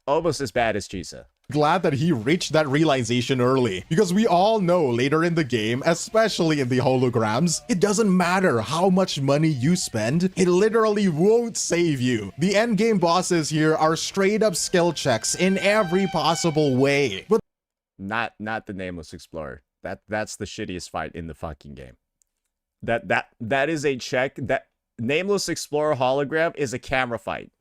almost as bad as Chisa. glad that he reached that realization early, because we all know later in the game, especially in the holograms, it doesn't matter how much money you spend, it literally won't save you. The endgame bosses here are straight up skill checks in every possible way. But not the Nameless Explorer. That's the shittiest fight in the fucking game. That is a check. That Nameless Explorer hologram is a camera fight.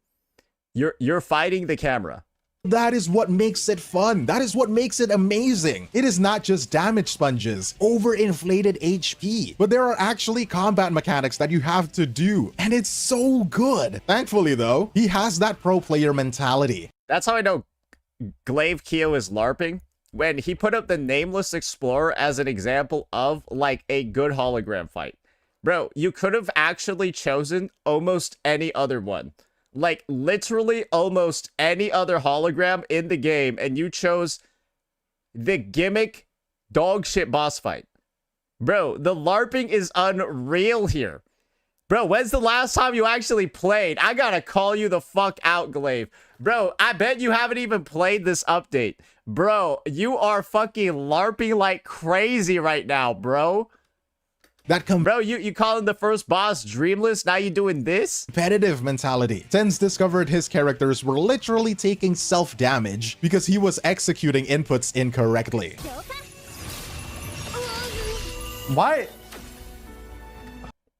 You're fighting the camera. that is what makes it fun. That is what makes it amazing. It is not just damage sponges, overinflated HP, but there are actually combat mechanics that you have to do, and it's so good. Thankfully though, he has that pro player mentality. That's how I know Glaive Keo is LARPing. When he put up the Nameless Explorer as an example of like a good hologram fight. Bro, you could have actually chosen almost any other one. Like literally almost any other hologram in the game, and you chose the gimmick dog shit boss fight. Bro, the LARPing is unreal here. Bro, when's the last time you actually played? I gotta call you the fuck out, Glaive. Bro, I bet you haven't even played this update. Bro, you are fucking LARPing like crazy right now, bro. Bro, you calling the first boss Dreamless, now you doing this? Competitive mentality. Tens discovered his characters were literally taking self-damage because he was executing inputs incorrectly. Why?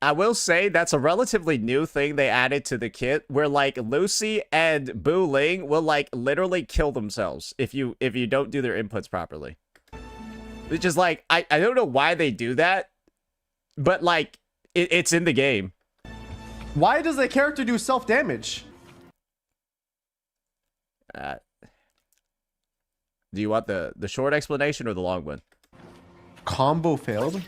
I will say that's a relatively new thing they added to the kit, where like Lucy and Bu Ling will like literally kill themselves if you don't do their inputs properly. Which is like, I don't know why they do that, but like it's in the game. Why does the character do self-damage? Uh, do you want the short explanation or the long one? Combo failed.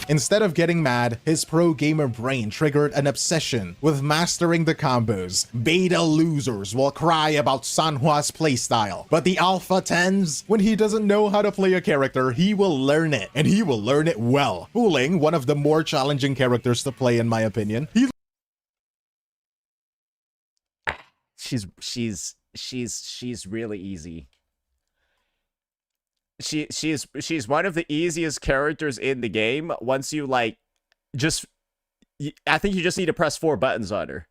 Instead of getting mad, his pro gamer brain triggered an obsession with mastering the combos. Beta losers will cry about Sanhua's playstyle, but the Alpha 10s, when he doesn't know how to play a character, he will learn it, and he will learn it well. Fooling, one of the more challenging characters to play in my opinion. She's really easy. She's one of the easiest characters in the game. Once you like, I think you just need to press 4 buttons on her.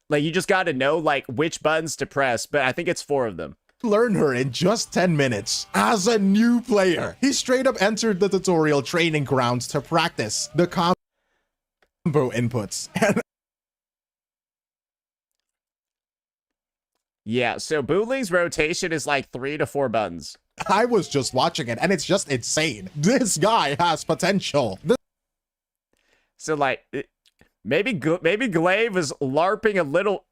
Like you just got to know like which buttons to press, but I think it's 4 of them. Learn her in just 10 minutes. As a new player, he straight up entered the tutorial training grounds to practice the combo inputs. Yeah, so Booling's rotation is like 3 to 4 buttons. I was just watching it and it's just insane. This guy has potential. So like maybe Glaive is LARPing a little.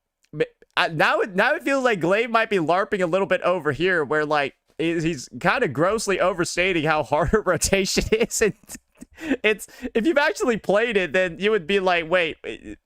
Now it feels like Glaive might be LARPing a little bit over here, where like he's kind of grossly overstating how hard her rotation is. And it's if you've actually played it, then you would be like, wait, you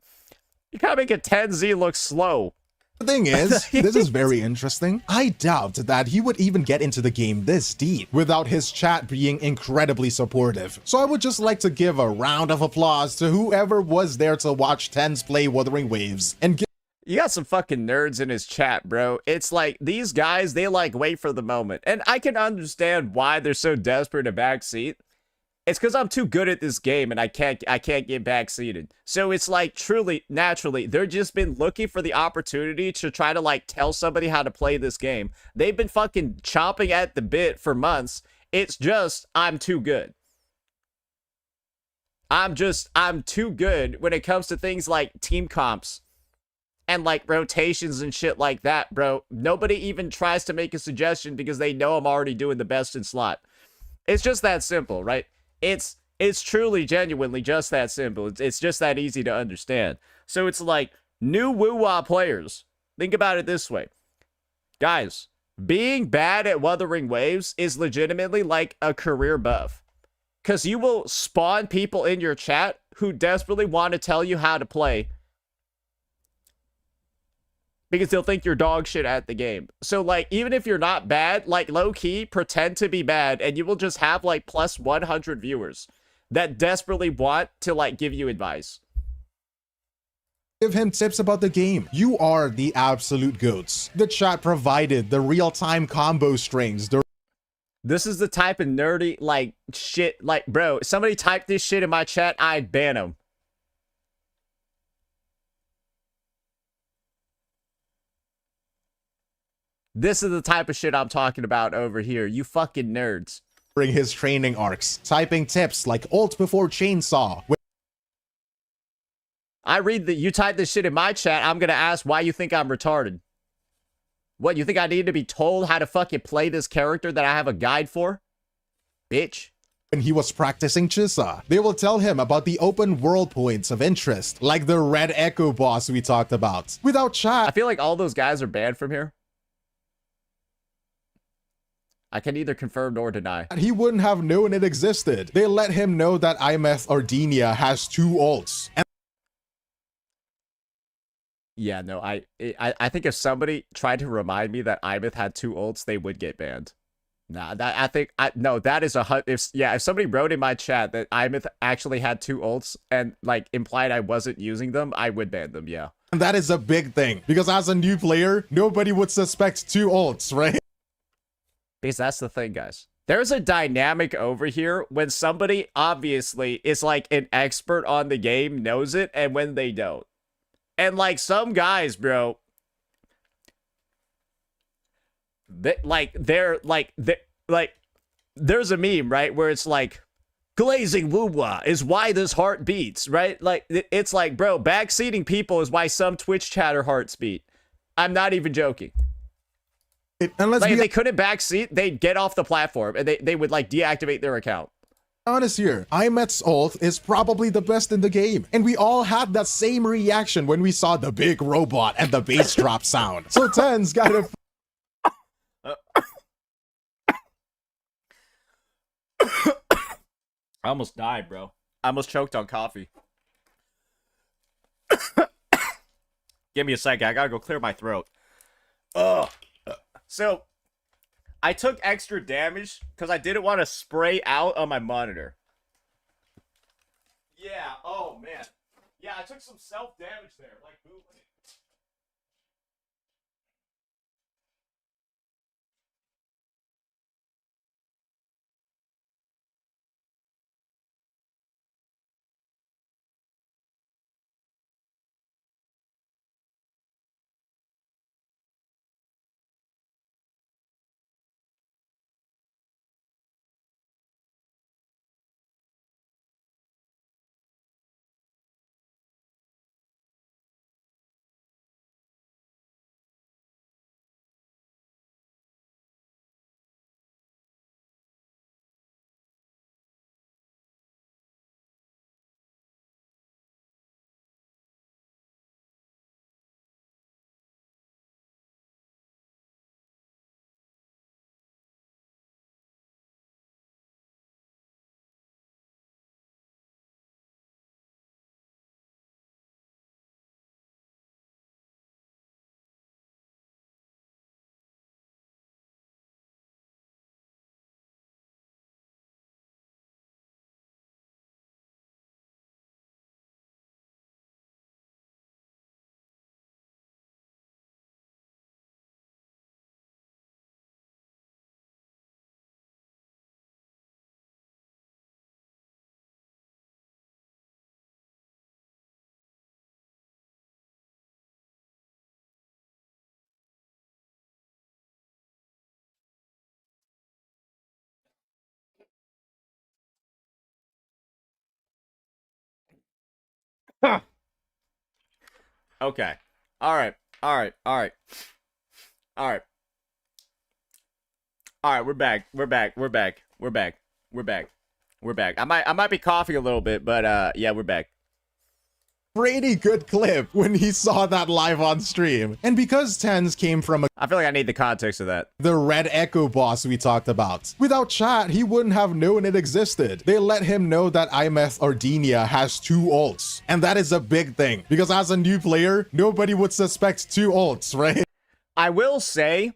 kind of make a 10Z look slow. The thing is, this is very interesting. I doubt that he would even get into the game this deep without his chat being incredibly supportive. So I would just like to give a round of applause to whoever was there to watch Tens play Wuthering Waves and You got some fucking nerds in his chat, bro. It's like these guys, they like wait for the moment. And I can understand why they're so desperate to backseat. It's because I'm too good at this game and I can't get backseated. So it's like truly, naturally, they've just been looking for the opportunity to try to like tell somebody how to play this game. They've been fucking chomping at the bit for months. It's just, I'm too good. I'm too good when it comes to things like team comps and like rotations and shit like that, bro. Nobody even tries to make a suggestion because they know I'm already doing the best in slot. It's just that simple, right? It's truly, genuinely just that simple. It's just that easy to understand. So it's like new woo-wah players. Think about it this way. Guys, being bad at Wuthering Waves is legitimately like a career buff. Because you will spawn people in your chat who desperately want to tell you how to play. Because they'll think you're dog shit at the game. So, like, even if you're not bad, like, low-key, pretend to be bad, and you will just have, like, plus 100 viewers that desperately want to, like, give you advice. give him tips about the game. You are the absolute goats. The chat provided the real-time combo strings. This is the type of nerdy, like, shit, like, bro, if somebody typed this shit in my chat, I'd ban them. This is the type of shit I'm talking about over here. You fucking nerds. During his training arcs, typing tips like ult before chainsaw. I read that you type this shit in my chat, I'm gonna ask why you think I'm retarded. What, you think I need to be told how to fucking play this character that I have a guide for? Bitch. When he was practicing Chisa, they will tell him about the open world points of interest, like the Red Echo boss we talked about. Without chat, I feel like all those guys are banned from here. I can neither confirm nor deny. He wouldn't have known it existed. They let him know that Imeth Ardinia has 2 ults. And yeah, no, I think if somebody tried to remind me that Imeth had 2 ults, they would get banned. Nah, that is if somebody wrote in my chat that Imeth actually had 2 ults and like implied I wasn't using them, I would ban them, yeah. And that is a big thing, because as a new player, nobody would suspect 2 ults, right? Because that's the thing, guys. There's a dynamic over here when somebody obviously is like an expert on the game, knows it, and when they don't. And like some guys, bro, there's a meme, right, where it's like, glazing woo-wah is why this heart beats, right? Like, it's like, bro, backseating people is why some Twitch chatter hearts beat. I'm not even joking. Unless like, if they couldn't backseat, they'd get off the platform and they would like deactivate their account. honest here, Imet's ult is probably the best in the game, and we all had that same reaction when we saw the big robot and the bass drop sound. So Ten's gotta I almost died, bro. I almost choked on coffee. Give me a second. I gotta go clear my throat. Ugh. So, I took extra damage because I didn't want to spray out on my monitor. Yeah, oh man. Yeah, I took some self-damage there. Like, boom. Okay. Alright. Alright. Alright. Alright. Alright, we're back. We're back. We're back. We're back. We're back. We're back. I might be coughing a little bit, but yeah, we're back. pretty good clip when he saw that live on stream. And because Tens came from I feel like I need the context of that. the Red Echo boss we talked about, without chat, he wouldn't have known it existed. They let him know that Imeth Ordinia has 2 ults. And that is a big thing, because as a new player, nobody would suspect 2 ults, right? I will say,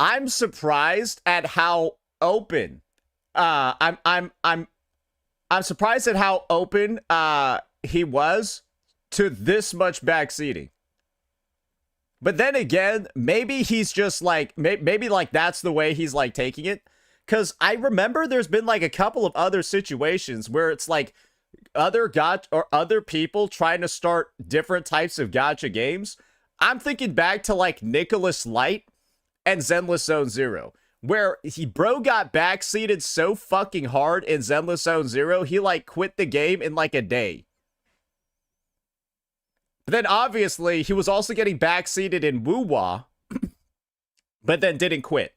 I'm surprised at how open. I'm surprised at how open he was to this much backseating. But then again, maybe he's just like, maybe like that's the way he's like taking it. Because I remember there's been like a couple of other situations where it's like other people trying to start different types of gacha games. I'm thinking back to like Nicholas Light and Zenless Zone Zero, where bro got backseated so fucking hard in Zenless Zone Zero, he like quit the game in like a day. But then obviously he was also getting backseated in Woo-Wah, but then didn't quit.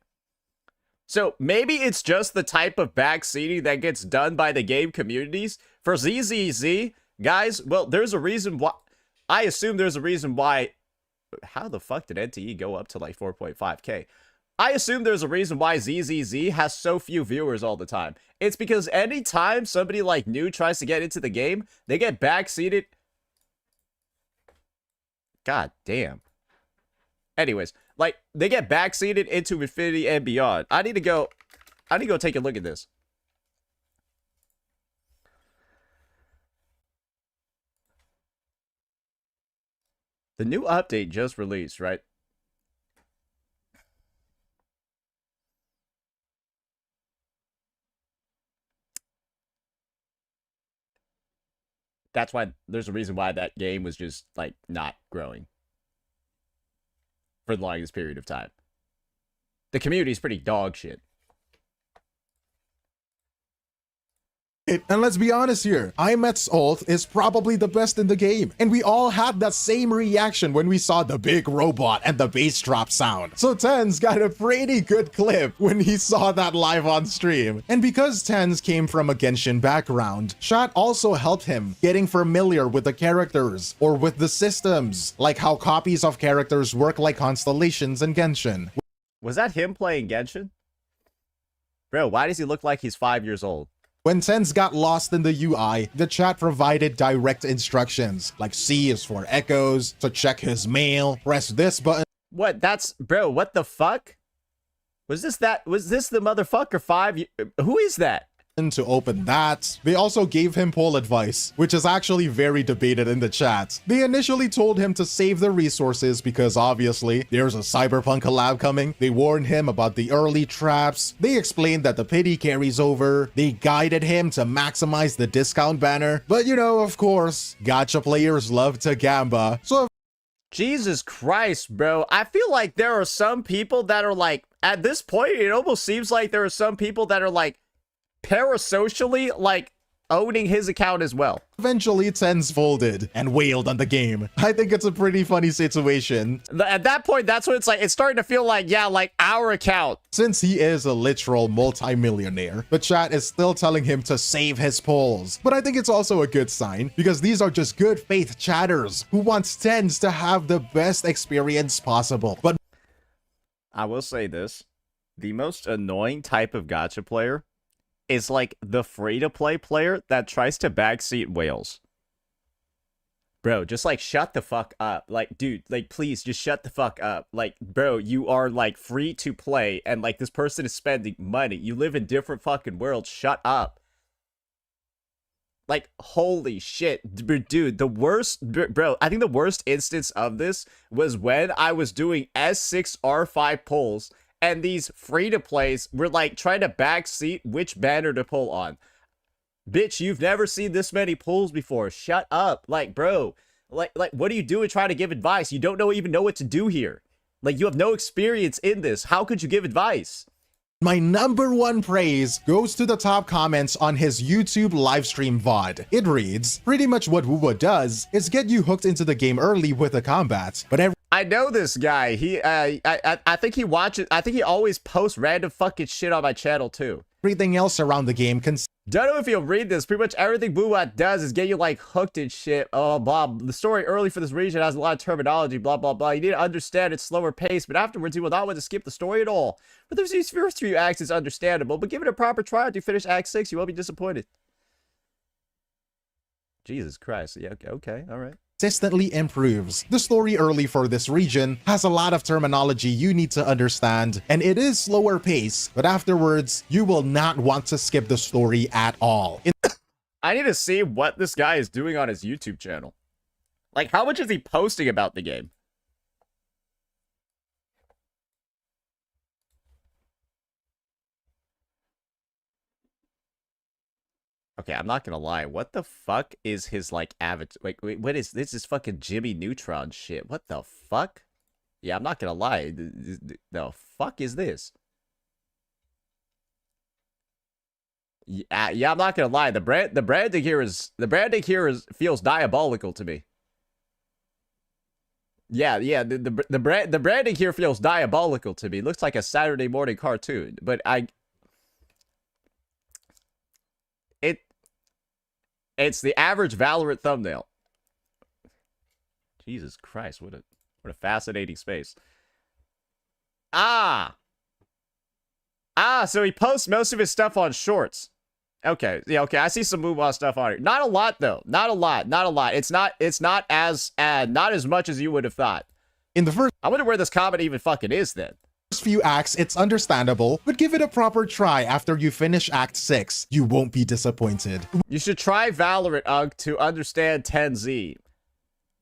So maybe it's just the type of backseating that gets done by the game communities. For ZZZ, guys, well, there's a reason why. I assume there's a reason why. How the fuck did NTE go up to like 4.5k? I assume there's a reason why ZZZ has so few viewers all the time. It's because anytime somebody like new tries to get into the game, they get backseated. God damn. Anyways, like they get backseated into Infinity and beyond. I need to go take a look at this. The new update just released, right? That's why there's a reason why that game was just like not growing for the longest period of time. The community is pretty dog shit. And let's be honest here, Imet's ult is probably the best in the game. And we all had that same reaction when we saw the big robot and the bass drop sound. So Tens got a pretty good clip when he saw that live on stream. And because Tens came from a Genshin background, chat also helped him getting familiar with the characters or with the systems, like how copies of characters work like constellations in Genshin. Was that him playing Genshin? Bro, why does he look like he's 5 years old? When Tens got lost in the UI, the chat provided direct instructions, like C is for echoes, to check his mail, press this button. What? That's... Bro, what the fuck? Was this the motherfucker 5? Who is that? To open that. They also gave him poll advice, which is actually very debated in the chat. They initially told him to save the resources because obviously there's a Cyberpunk collab coming. They warned him about the early traps. They explained that the pity carries over. They guided him to maximize the discount banner. But you know, of course, gacha players love to gamba. So Jesus Christ, bro. I feel like there are some people that are like, at this point, it almost seems like there are some people that are like, parasocially, like, owning his account as well. Eventually, Tens folded and wailed on the game. I think it's a pretty funny situation. At that point, that's when it's like, it's starting to feel like, yeah, like our account. Since he is a literal multi-millionaire, the chat is still telling him to save his polls. But I think it's also a good sign because these are just good faith chatters who wants Tens to have the best experience possible. But I will say this, the most annoying type of gacha player is like the free-to-play player that tries to backseat whales. Bro, just like shut the fuck up. Like, dude, like please just shut the fuck up. Like, bro, you are like free to play and like this person is spending money. You live in different fucking worlds. Shut up. Like, holy shit. Dude, the worst, bro, I think the worst instance of this was when I was doing S6R5 polls and these free-to-plays were like trying to backseat which banner to pull on. Bitch, you've never seen this many pulls before. Shut up. Like, bro, like what are you doing trying to give advice? You don't even know what to do here. Like, you have no experience in this. How could you give advice? my number one praise goes to the top comments on his YouTube livestream VOD. It reads, pretty much what Wuwa does is get you hooked into the game early with the combat, but I know this guy. I think he watches. I think he always posts random fucking shit on my channel too. everything else around the game can Don't know if you'll read this. Pretty much everything Wuwa does is get you like hooked and shit. Oh, blah. The story early for this region has a lot of terminology. Blah blah blah. You need to understand its slower pace, but afterwards you will not want to skip the story at all. But there's these first few acts is understandable. But give it a proper try after you finish Act 6. You won't be disappointed. Jesus Christ. Yeah. Okay. All right. consistently improves. The story early for this region has a lot of terminology you need to understand, and it is slower pace, but afterwards, you will not want to skip the story at all. I need to see what this guy is doing on his YouTube channel. Like, how much is he posting about the game? Okay, I'm not gonna lie. What the fuck is his, like, avatar? Wait, what is this? Is fucking Jimmy Neutron shit. What the fuck? Yeah, I'm not gonna lie. The fuck is this? Yeah, I'm not gonna lie. The branding here feels diabolical to me. Yeah, the branding here feels diabolical to me. It looks like a Saturday morning cartoon, but it's the average Valorant thumbnail. Jesus Christ, what a fascinating space. So he posts most of his stuff on shorts. Okay, yeah, okay, I see some Muwa stuff on it. Not a lot though. Not a lot. It's not as much as you would have thought. In the first I wonder where this comment even fucking is then. few acts, it's understandable, but give it a proper try after you finish Act 6. You won't be disappointed. You should try Valorant, to understand 10Z.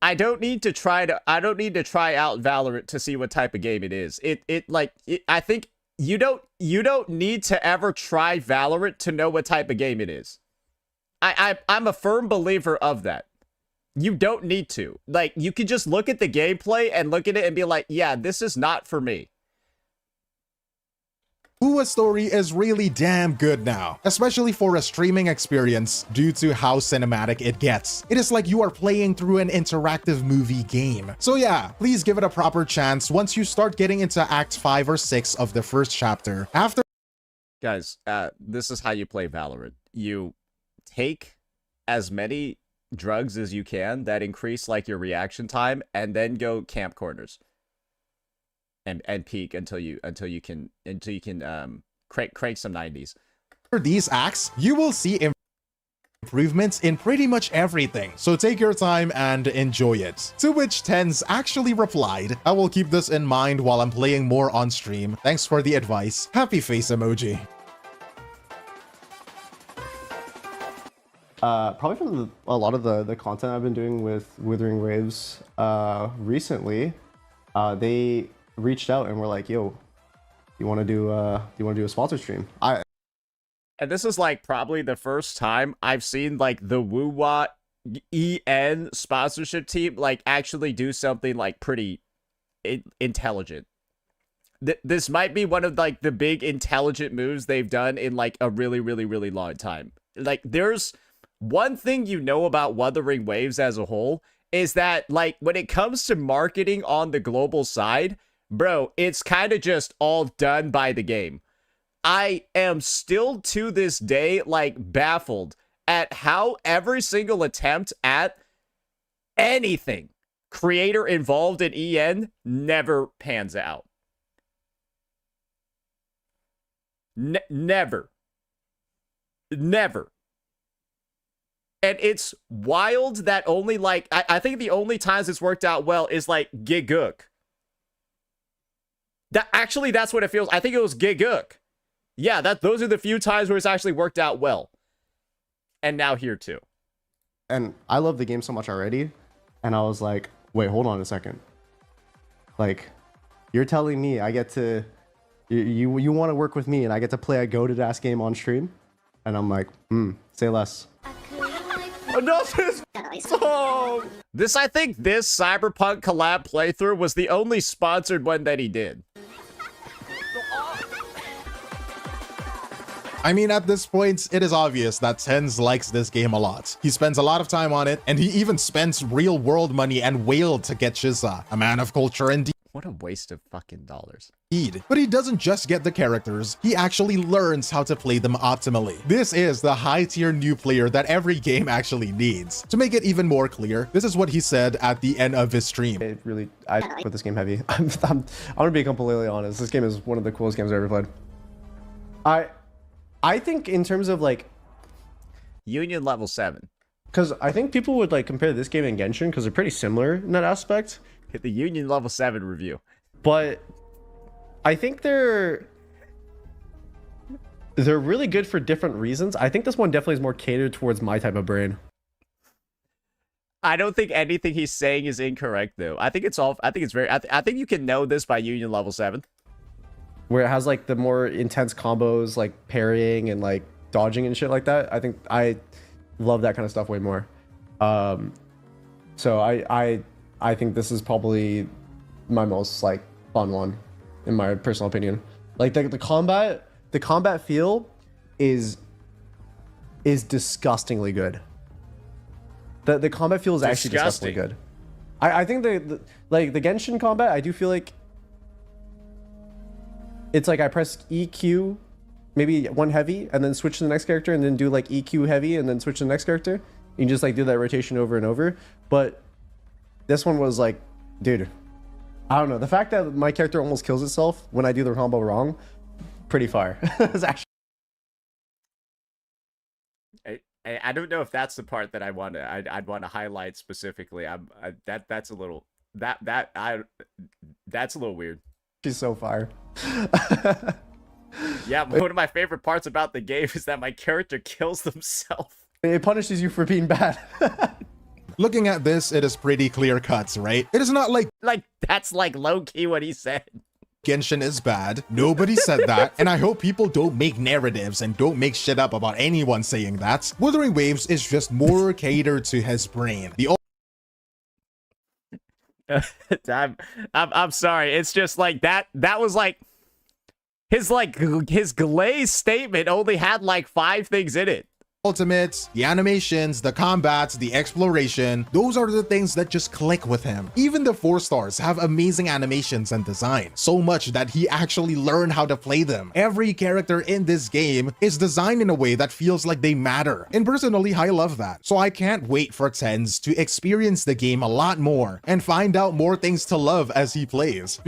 I don't need to try out Valorant to see what type of game it is. I think you don't need to ever try Valorant to know what type of game it is. I'm a firm believer of that. You don't need to. Like, you can just look at the gameplay and look at it and be like, yeah, this is not for me. Wuwa's story is really damn good now, especially for a streaming experience due to how cinematic it gets. It is like you are playing through an interactive movie game. So yeah, please give it a proper chance once you start getting into Act 5 or 6 of the first chapter. After Guys, this is how you play Valorant. You take as many drugs as you can that increase like your reaction time, and then go camp corners and peak until you can crank some 90s. these acts, you will see improvements in pretty much everything, so take your time and enjoy it. To which Tens actually replied, I will keep this in mind while I'm playing more on stream. Thanks for the advice. Happy face emoji. Probably from a lot of the content I've been doing with Withering Waves recently, they reached out and were like, yo, you want to do a sponsor stream? And this is like probably the first time I've seen like the Wuwa EN sponsorship team like actually do something like pretty intelligent. This might be one of like the big intelligent moves they've done in like a really long time. Like, there's one thing you know about Wuthering Waves as a whole is that like when it comes to marketing on the global side, bro, it's kind of just all done by the game. I am still to this day like baffled at how every single attempt at anything creator involved in EN never pans out. Never. And it's wild that only like I think the only times it's worked out well is like Giguk. That's what it feels. I think it was Giguk. Yeah, those are the few times where it's actually worked out well. And now here too. And I love the game so much already, and I was like, wait, hold on a second. Like, you're telling me I get to you want to work with me and I get to play a goated ass game on stream? And I'm like, say less. Enough song. I think this Cyberpunk collab playthrough was the only sponsored one that he did. I mean, at this point, it is obvious that Tens likes this game a lot. He spends a lot of time on it, and he even spends real world money and whale to get Shiza, a man of culture indeed. What a waste of fucking dollars. But he doesn't just get the characters, he actually learns how to play them optimally. This is the high-tier new player that every game actually needs. To make it even more clear, this is what he said at the end of his stream. I put this game heavy. I'm gonna be completely honest. This game is one of the coolest games I've ever played. I think in terms of like Union level 7. Because I think people would like compare this game and Genshin because they're pretty similar in that aspect. Hit the Union level 7 review. But I think they're really good for different reasons. I think this one definitely is more catered towards my type of brain. I don't think anything he's saying is incorrect though. I think it's very I think you can know this by Union level 7. Where it has like the more intense combos like parrying and like dodging and shit like that. I think I love that kind of stuff way more. So I think this is probably my most like fun one in my personal opinion. Like the combat feel is disgustingly good. The combat feel is actually disgustingly good. I think the Genshin combat, I do feel like it's like I press EQ, maybe one heavy, and then switch to the next character, and then do like EQ heavy, and then switch to the next character. You can just like do that rotation over and over. But this one was like, dude, I don't know. The fact that my character almost kills itself when I do the combo wrong, pretty fire. It's actually. I don't know if that's the part that I'd want to highlight specifically. That's a little weird. She's so fire. Yeah, one of my favorite parts about the game is that my character kills themselves. It punishes you for being bad. Looking at this, it is pretty clear cuts, right? It is not like that's like low-key what he said. Genshin is bad. Nobody said that. And I hope people don't make narratives and don't make shit up about anyone saying that. Wuthering Waves is just more catered to his brain. I'm sorry. It's just like that was like his glaze statement only had like 5 things in it. Ultimates, the animations, the combats, the exploration, those are the things that just click with him. Even the 4 stars have amazing animations and design, so much that he actually learned how to play them. Every character in this game is designed in a way that feels like they matter, and personally I love that. So I can't wait for Tens to experience the game a lot more and find out more things to love as he plays.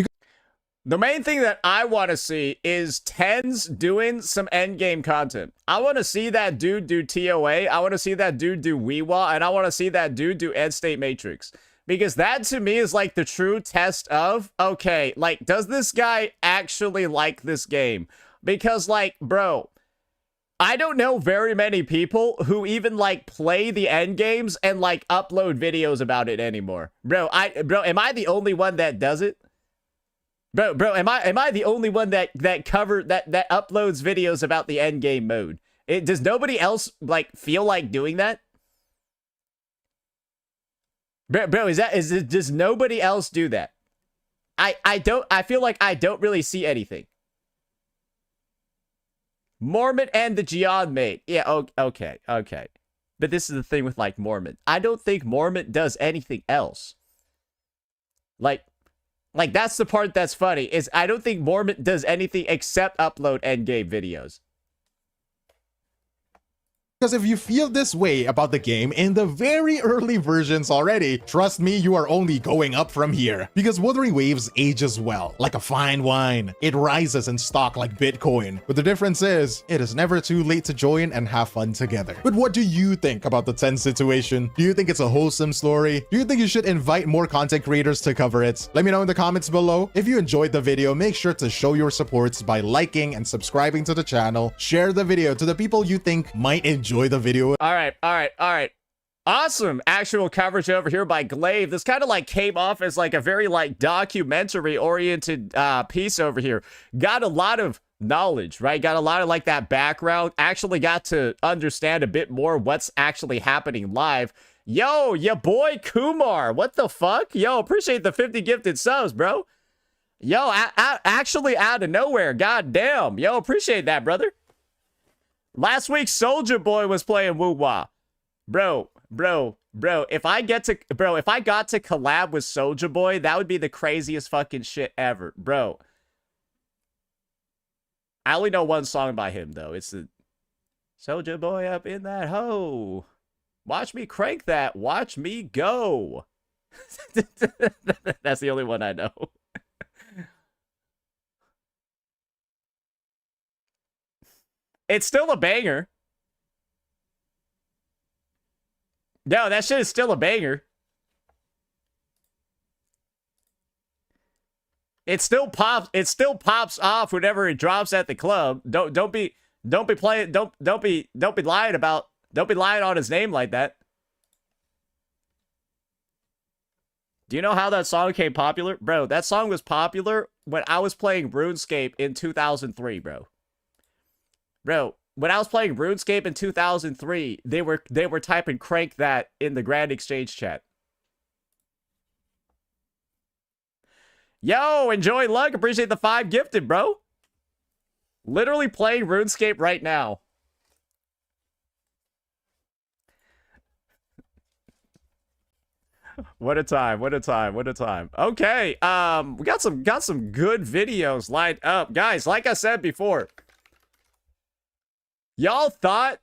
The main thing that I want to see is Tens doing some endgame content. I want to see that dude do TOA, I want to see that dude do Weewa, and I want to see that dude do End State Matrix. Because that to me is like the true test of, okay, like, does this guy actually like this game? Because, like, bro, I don't know very many people who even, like, play the end games and, like, upload videos about it anymore. Bro, am I the only one that does it? Bro, am I the only one that uploads videos about the end game mode? Does nobody else like feel like doing that? Bro, does nobody else do that? I feel like I don't really see anything. Mormon and the Geon mate. Yeah, okay. But this is the thing with like Mormon. I don't think Mormon does anything else. Like, that's the part that's funny, is I don't think Mormon does anything except upload endgame videos. Because if you feel this way about the game in the very early versions already, trust me, you are only going up from here. Because Wuthering Waves ages well, like a fine wine. It rises in stock like Bitcoin. But the difference is, it is never too late to join and have fun together. But what do you think about the Ten situation? Do you think it's a wholesome story? Do you think you should invite more content creators to cover it? Let me know in the comments below. If you enjoyed the video, make sure to show your support by liking and subscribing to the channel. Share the video to the people you think might enjoy the video. All right. Awesome actual coverage over here by Glaive. This kind of like came off as like a very like documentary oriented piece over here. Got a lot of knowledge, right? Got a lot of like that background. Actually got to understand a bit more what's actually happening live. Yo, ya boy Kumar, what the fuck? Yo, appreciate the 50 gifted subs, bro. Yo, actually out of nowhere, god damn. Yo, appreciate that, brother. Last week, Soldier Boy was playing Woo-Wah. Bro, if I got to collab with Soldier Boy, that would be the craziest fucking shit ever. Bro. I only know one song by him, though. It's the Soldier Boy up in that hoe. Watch me crank that. Watch me go. That's the only one I know. It's still a banger. No, that shit is still a banger. It still pops off whenever it drops at the club. Don't be lying on his name like that. Do you know how that song became popular? Bro, that song was popular when I was playing RuneScape in 2003, bro. Bro, when I was playing RuneScape in 2003, they were typing crank that in the Grand Exchange chat. Yo, enjoy luck. Appreciate the 5 gifted, bro. Literally playing RuneScape right now. What a time, what a time, what a time. Okay, we got some good videos lined up. Guys, like I said before, y'all thought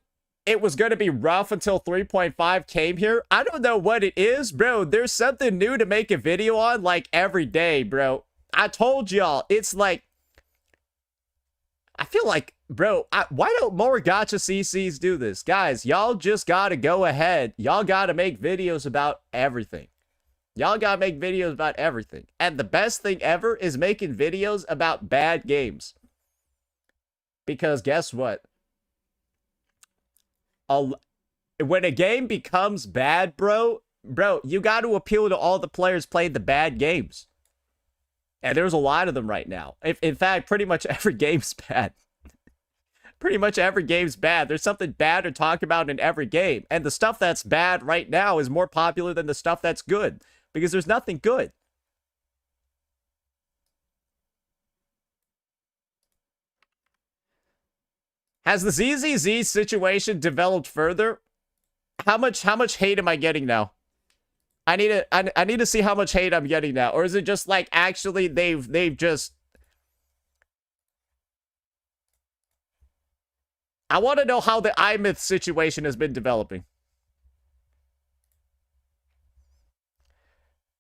it was going to be rough until 3.5 came here. I don't know what it is, bro. There's something new to make a video on, like, every day, bro. I told y'all, it's like, I feel like, bro, why don't more Gacha CCs do this? Guys, y'all just got to go ahead. Y'all got to make videos about everything. Y'all got to make videos about everything. And the best thing ever is making videos about bad games. Because guess what? When a game becomes bad, bro, you got to appeal to all the players playing the bad games. And there's a lot of them right now. In fact, pretty much every game's bad. Pretty much every game's bad. There's something bad to talk about in every game. And the stuff that's bad right now is more popular than the stuff that's good. Because there's nothing good. Has the ZZZ situation developed further? How much hate am I getting now? I need to see how much hate I'm getting now. Or is it just like actually they've just... I want to know how the iMyth situation has been developing.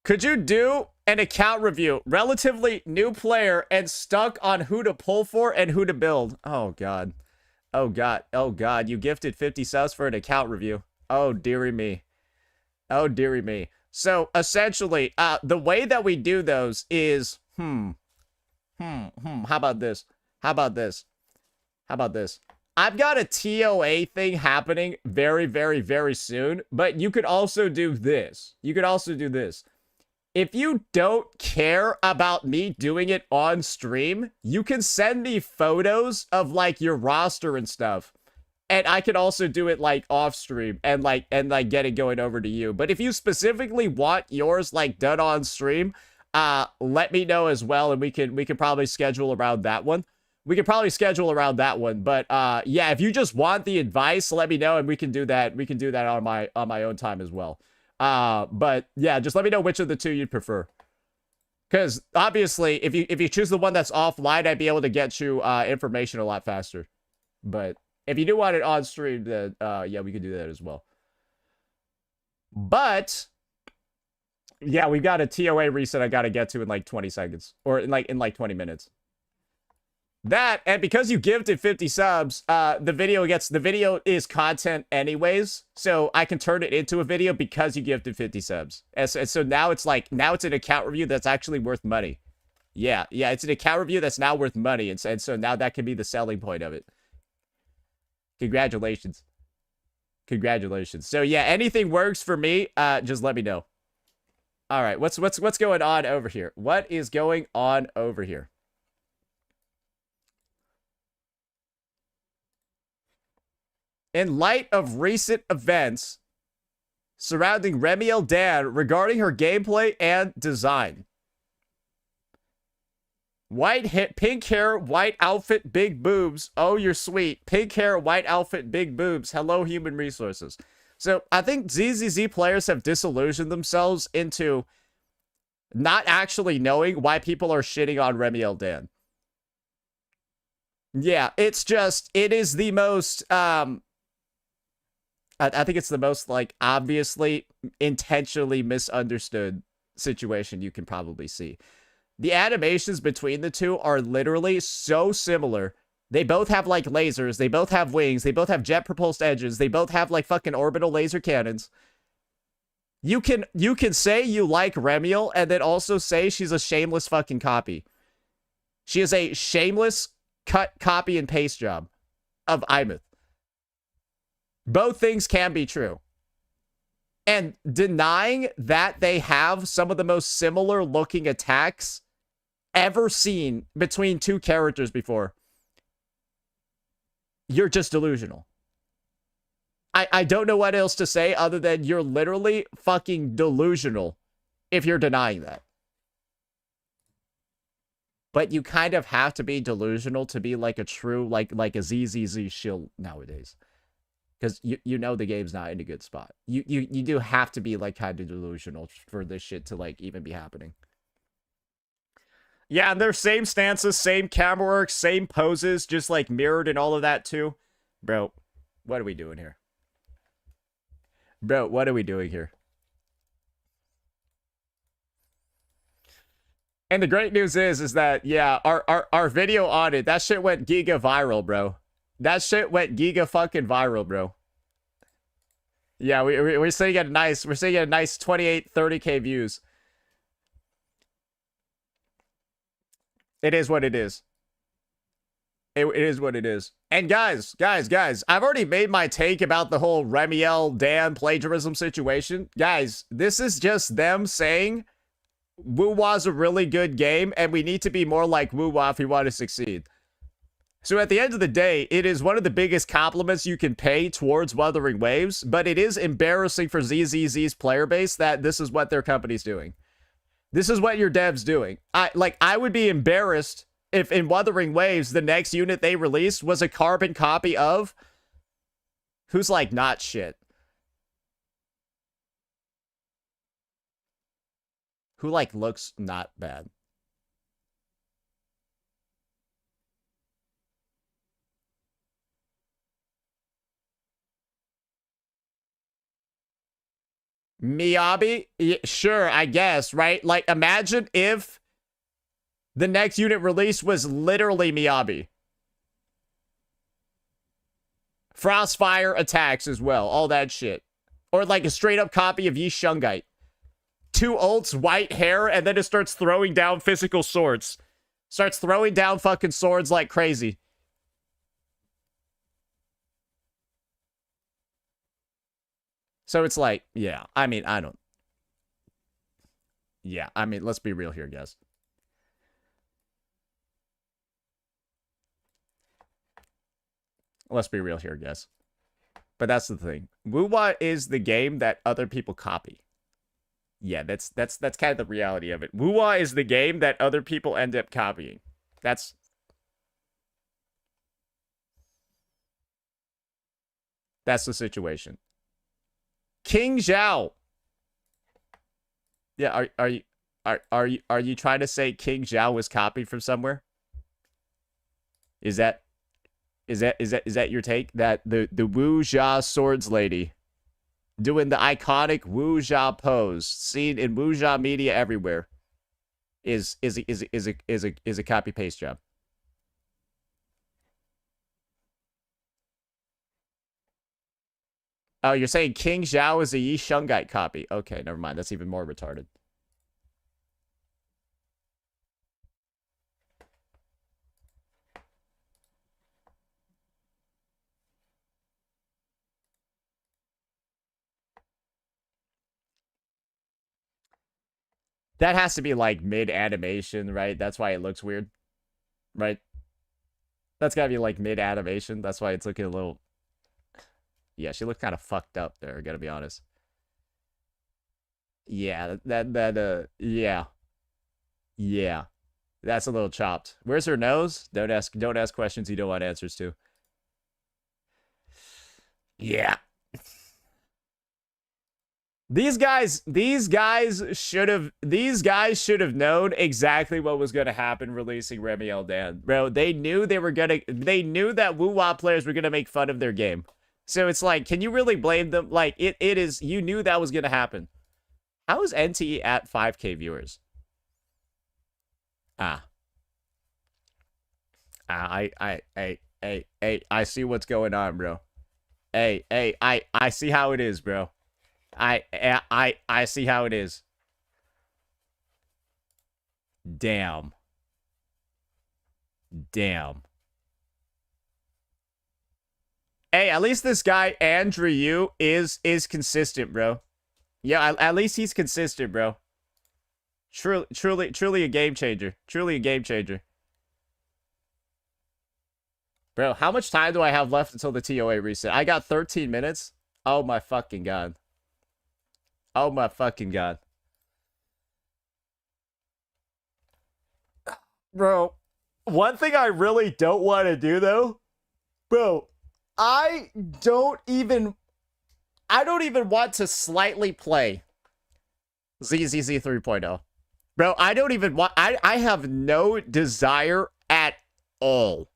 Could you do an account review? Relatively new player and stuck on who to pull for and who to build. Oh, God. Oh, God. Oh, God. You gifted 50 subs for an account review. Oh, dearie me. Oh, dearie me. So, essentially, the way that we do those is... How about this? How about this? How about this? I've got a TOA thing happening very, very, very soon. But you could also do this. You could also do this. If you don't care about me doing it on stream, you can send me photos of like your roster and stuff. And I can also do it like off stream and get it going over to you. But if you specifically want yours like done on stream, let me know as well, and we can probably schedule around that one. We can probably schedule around that one. But yeah, if you just want the advice, let me know and we can do that. We can do that on my own time as well. But yeah, just let me know which of the two you'd prefer. Because obviously, if you choose the one that's offline, I'd be able to get you information a lot faster. But if you do want it on stream, then yeah, we could do that as well. But yeah, we've got a TOA reset I gotta get to in like 20 seconds. Or in like 20 minutes. That, and because you gifted 50 subs, the video is content anyways, so I can turn it into a video because you gifted 50 subs. And so now it's an account review that's actually worth money. Yeah, it's an account review that's now worth money, and so now that can be the selling point of it. Congratulations. Congratulations. So yeah, anything works for me, just let me know. All right, what's going on over here? What is going on over here? In light of recent events surrounding Remiel Dan regarding her gameplay and design. Pink hair, white outfit, big boobs. Oh, you're sweet. Pink hair, white outfit, big boobs. Hello, human resources. So I think ZZZ players have disillusioned themselves into not actually knowing why people are shitting on Remiel Dan. Yeah, it is the most, I think it's the most, like, obviously, intentionally misunderstood situation you can probably see. The animations between the two are literally so similar. They both have, like, lasers. They both have wings. They both have jet-propulsed engines. They both have, like, fucking orbital laser cannons. You can say you like Remiel and then also say she's a shameless fucking copy. She is a shameless cut, copy, and paste job of iMyth. Both things can be true. And denying that they have some of the most similar looking attacks ever seen between two characters before, you're just delusional. I don't know what else to say other than you're literally fucking delusional if you're denying that. But you kind of have to be delusional to be like a true, like a ZZZ shill nowadays. Because you know the game's not in a good spot. You do have to be like kind of delusional for this shit to like even be happening. Yeah, and they're same stances, same camera work, same poses, just like mirrored and all of that too. Bro, what are we doing here? Bro, what are we doing here? And the great news is that, yeah, our video on it, that shit went giga viral, bro. That shit went giga fucking viral, bro. Yeah, we're seeing a nice 28, 30K views. It is what it is. It is what it is. And guys, I've already made my take about the whole Remiel Dan plagiarism situation. Guys, this is just them saying Wu-Wa's a really good game and we need to be more like Wu-Wa if we want to succeed. So at the end of the day, it is one of the biggest compliments you can pay towards Wuthering Waves, but it is embarrassing for ZZZ's player base that this is what their company's doing. This is what your dev's doing. I would be embarrassed if in Wuthering Waves, the next unit they released was a carbon copy of who's like not shit. Who like looks not bad. Miyabi? Yeah, sure, I guess, right? Like, imagine if the next unit release was literally Miyabi. Frostfire attacks as well, all that shit. Or like a straight up copy of Yi Shungite. 2 ults, white hair, and then it starts throwing down physical swords. Starts throwing down fucking swords like crazy. So it's like, yeah, I mean, I don't. Yeah, I mean, let's be real here, guys. Let's be real here, guys. But that's the thing. Wuwa is the game that other people copy. Yeah, that's kind of the reality of it. Wuwa is the game that other people end up copying. That's the situation. King Zhao. Yeah, are you trying to say King Zhao was copied from somewhere? Is that your take? That the Wu Jia swords lady doing the iconic Wu Jia pose seen in Wu Jia media everywhere is a copy paste job. Oh, you're saying King Zhao is a Yi Shungite copy. Okay, never mind. That's even more retarded. That has to be like mid-animation, right? That's why it looks weird. Right? That's gotta be like mid-animation. That's why it's looking a little... Yeah, she looked kind of fucked up there, gotta be honest. Yeah, yeah. Yeah. That's a little chopped. Where's her nose? Don't ask questions you don't want answers to. Yeah. These guys should have known exactly what was gonna happen releasing Remy Eldan. Bro, they knew that Wuwa players were gonna make fun of their game. So it's like, can you really blame them? Like, it is, you knew that was gonna happen. How is NTE at 5K viewers? I see what's going on, bro. I see how it is, bro. I see how it is. Damn. Hey, at least this guy Andrew Yu is consistent, bro. Yeah, at least he's consistent, bro. Truly a game changer. Truly a game changer. Bro, how much time do I have left until the TOA reset? I got 13 minutes. Oh my fucking god. Oh my fucking god. Bro, one thing I really don't want to do though, bro, I don't even want to slightly play ZZZ 3.0. Bro, I don't even want, I have no desire at all.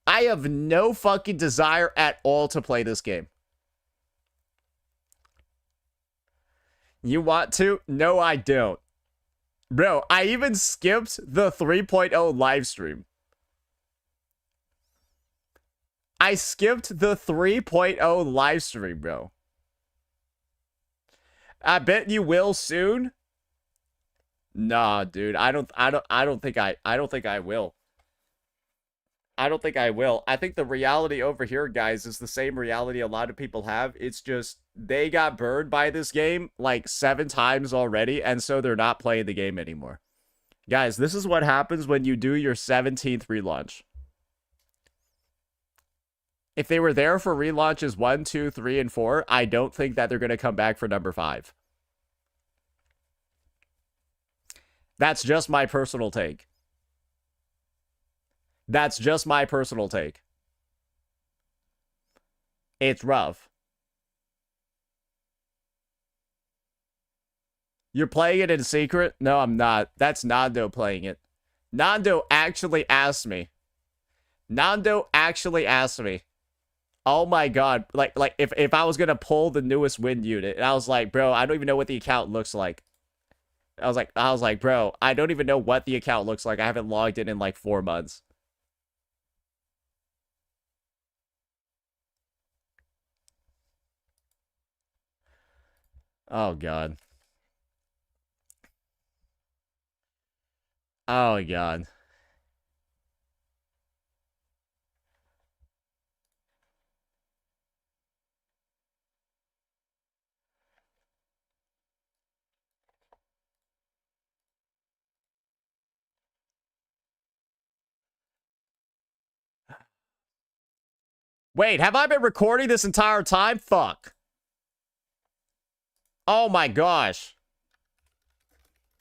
I have no fucking desire at all to play this game. You want to? No, I don't. Bro, I even skipped the 3.0 live stream. I skipped the 3.0 live stream, bro. I bet you will soon. Nah, dude. I don't think I will. I don't think I will. I think the reality over here, guys, is the same reality a lot of people have. It's just they got burned by this game like 7 times already, and so they're not playing the game anymore. Guys, this is what happens when you do your 17th relaunch. If they were there for relaunches 1, 2, 3, and 4, I don't think that they're going to come back for number 5. That's just my personal take. That's just my personal take. It's rough. You're playing it in secret? No, I'm not. That's Nando playing it. Nando actually asked me. Nando actually asked me. Oh my god. Like if I was gonna pull the newest wind unit, and I was like, bro, I don't even know what the account looks like. I was like, bro, I don't even know what the account looks like. I haven't logged in like 4 months. Oh god. Oh god. Wait, have I been recording this entire time? Fuck. Oh my gosh.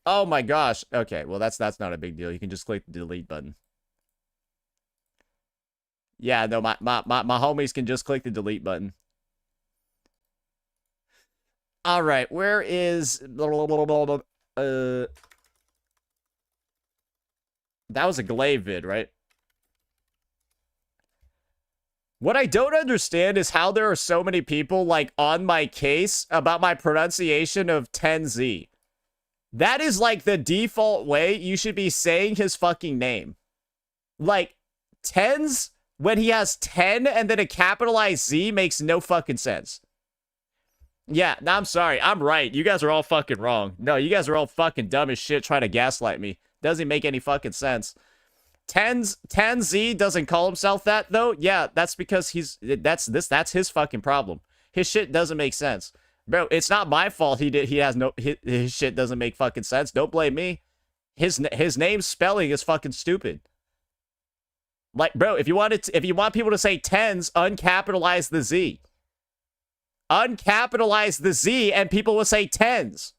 Oh my gosh. Okay, well that's not a big deal. You can just click the delete button. Yeah, no, my homies can just click the delete button. All right, where is that was a glaive vid, right? What I don't understand is how there are so many people, like, on my case about my pronunciation of 10Z. That is, like, the default way you should be saying his fucking name. Like, tens, when he has 10 and then a capitalized Z, makes no fucking sense. Yeah, no, I'm sorry. I'm right. You guys are all fucking wrong. No, you guys are all fucking dumb as shit trying to gaslight me. Doesn't make any fucking sense. 10Z doesn't call himself that though. Yeah, that's because that's his fucking problem. His shit doesn't make sense. Bro, it's not my fault his shit doesn't make fucking sense. Don't blame me. His name's spelling is fucking stupid. Like, bro, if you want people to say tens, uncapitalize the Z. Uncapitalize the Z and people will say tens.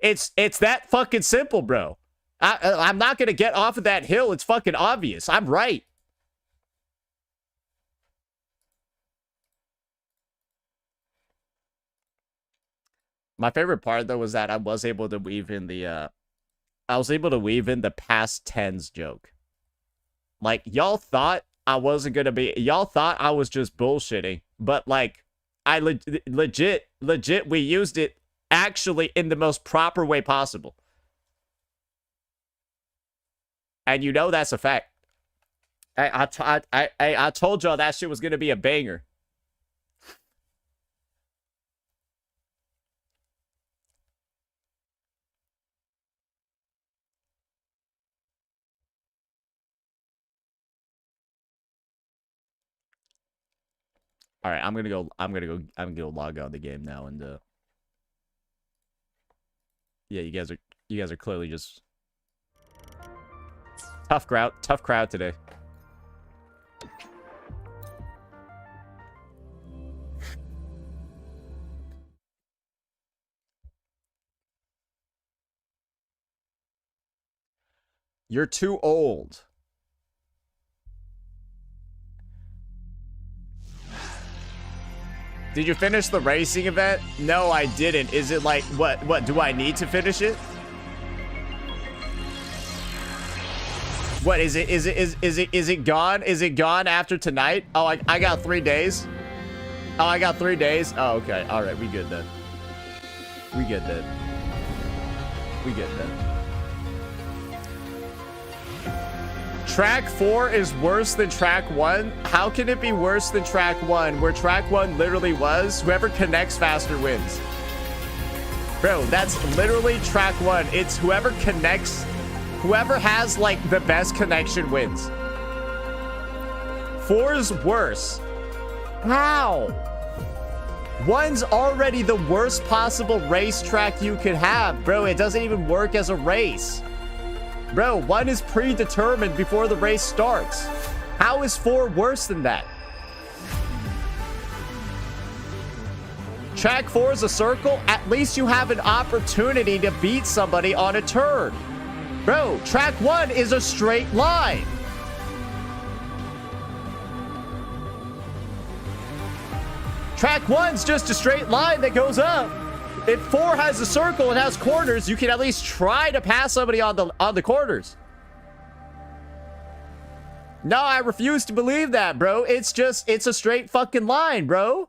It's that fucking simple, bro. I'm not going to get off of that hill. It's fucking obvious. I'm right. My favorite part, though, was that I was able to weave in the past tense joke. Like, y'all thought I wasn't going to be... Y'all thought I was just bullshitting. But, like, I legit, we used it actually in the most proper way possible. And you know that's a fact. I told y'all that shit was gonna be a banger. All right, I'm gonna go log out of the game now, and yeah, you guys are clearly just tough crowd today. You're too old. Did you finish the racing event? No, I didn't. Is it like, what, do I need to finish it? What, is it gone? Is it gone after tonight? Oh, I got 3 days? Oh, I got 3 days? Oh, okay. All right, we good then. We good then. We good then. Track 4 is worse than track 1? How can it be worse than track 1, where track 1 literally was whoever connects faster wins? Bro, that's literally track 1. It's whoever connects, whoever has like the best connection wins. 4's worse. How? 1's already the worst possible racetrack you could have. Bro, it doesn't even work as a race. Bro, 1 is predetermined before the race starts. How is 4 worse than that? Track 4 is a circle. At least you have an opportunity to beat somebody on a turn. Bro, track 1 is a straight line. Track 1's just a straight line that goes up. If 4 has a circle and has corners, you can at least try to pass somebody on the corners. No, I refuse to believe that, bro. It's a straight fucking line, bro.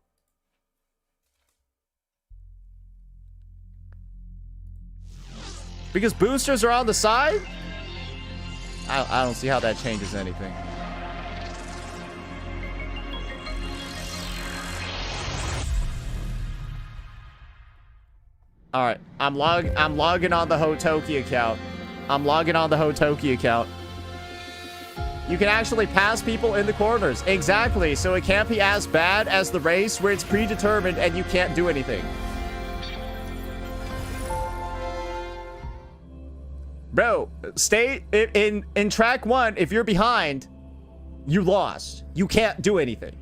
Because boosters are on the side? I don't see how that changes anything. All right, I'm logging on the Hotoki account. I'm logging on the Hotoki account. You can actually pass people in the corners. Exactly, so it can't be as bad as the race where it's predetermined and you can't do anything. Bro, stay in track 1. If you're behind, you lost. You can't do anything.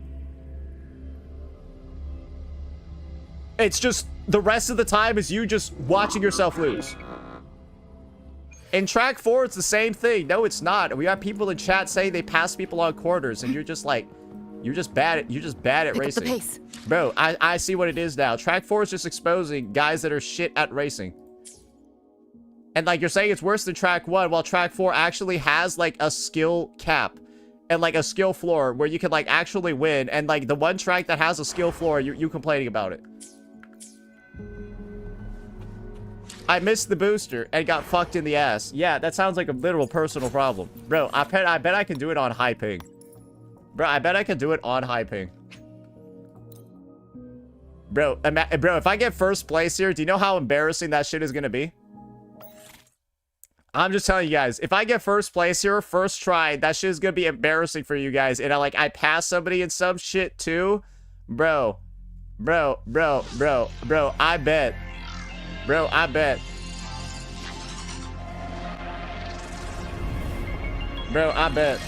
It's just the rest of the time is you just watching yourself lose. In track 4, it's the same thing. No, it's not. We have people in chat saying they pass people on corners, and you're just like, you're just bad at racing. Pick up the pace. Bro, I see what it is now. Track 4 is just exposing guys that are shit at racing. And like you're saying it's worse than track 1, while track 4 actually has like a skill cap and like a skill floor where you can like actually win. And like the one track that has a skill floor, you complaining about it. I missed the booster and got fucked in the ass. Yeah, that sounds like a literal personal problem. Bro, I bet I can do it on high ping. Bro, I bet I can do it on high ping. Bro, if I get first place here, do you know how embarrassing that shit is gonna be? I'm just telling you guys, if I get first place here, first try, that shit is gonna be embarrassing for you guys. And I pass somebody in some shit too. Bro, I bet. Bro, I bet. Bro, I bet.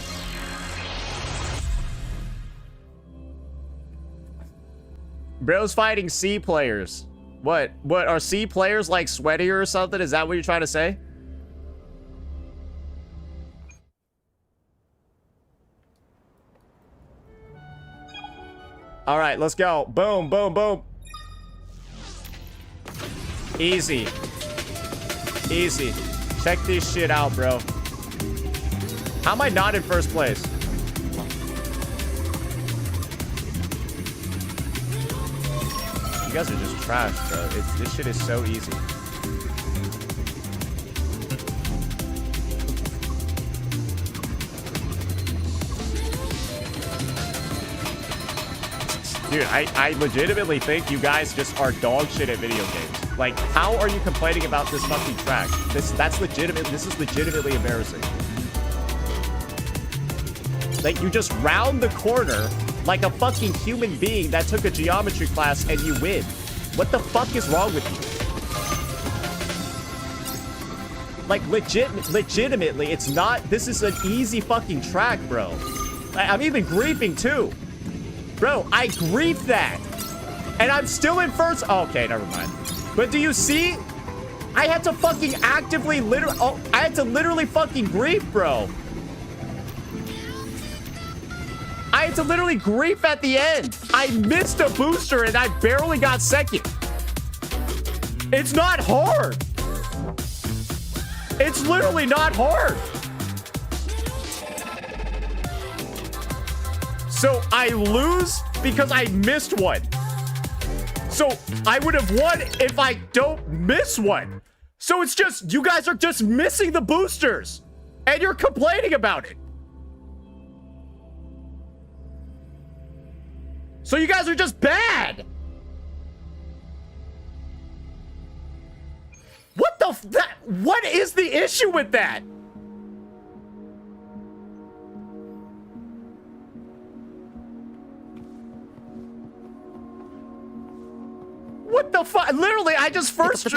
Bro's fighting C players. What are C players like sweatier or something? Is that what you're trying to say? All right, let's go. Boom, boom, boom. Easy. Easy. Check this shit out, bro. How am I not in first place? You guys are just trash, bro. This shit is so easy. Dude, I legitimately think you guys just are dog shit at video games. Like, how are you complaining about this fucking track? This is legitimately embarrassing. Like, you just round the corner like a fucking human being that took a geometry class and you win. What the fuck is wrong with you? Like, legitimately, it's not, this is an easy fucking track, bro. I'm even griefing too. Bro, I griefed that. And I'm still in first. Oh, okay, never mind. But do you see? I had to fucking actively I had to literally fucking grief, bro. I had to literally grief at the end. I missed a booster and I barely got second. It's not hard. It's literally not hard. So I lose because I missed one. So I would have won if I don't miss one. So it's just, you guys are just missing the boosters. And you're complaining about it. So you guys are just bad. What the what is the issue with that? What the fuck? Literally, I just first...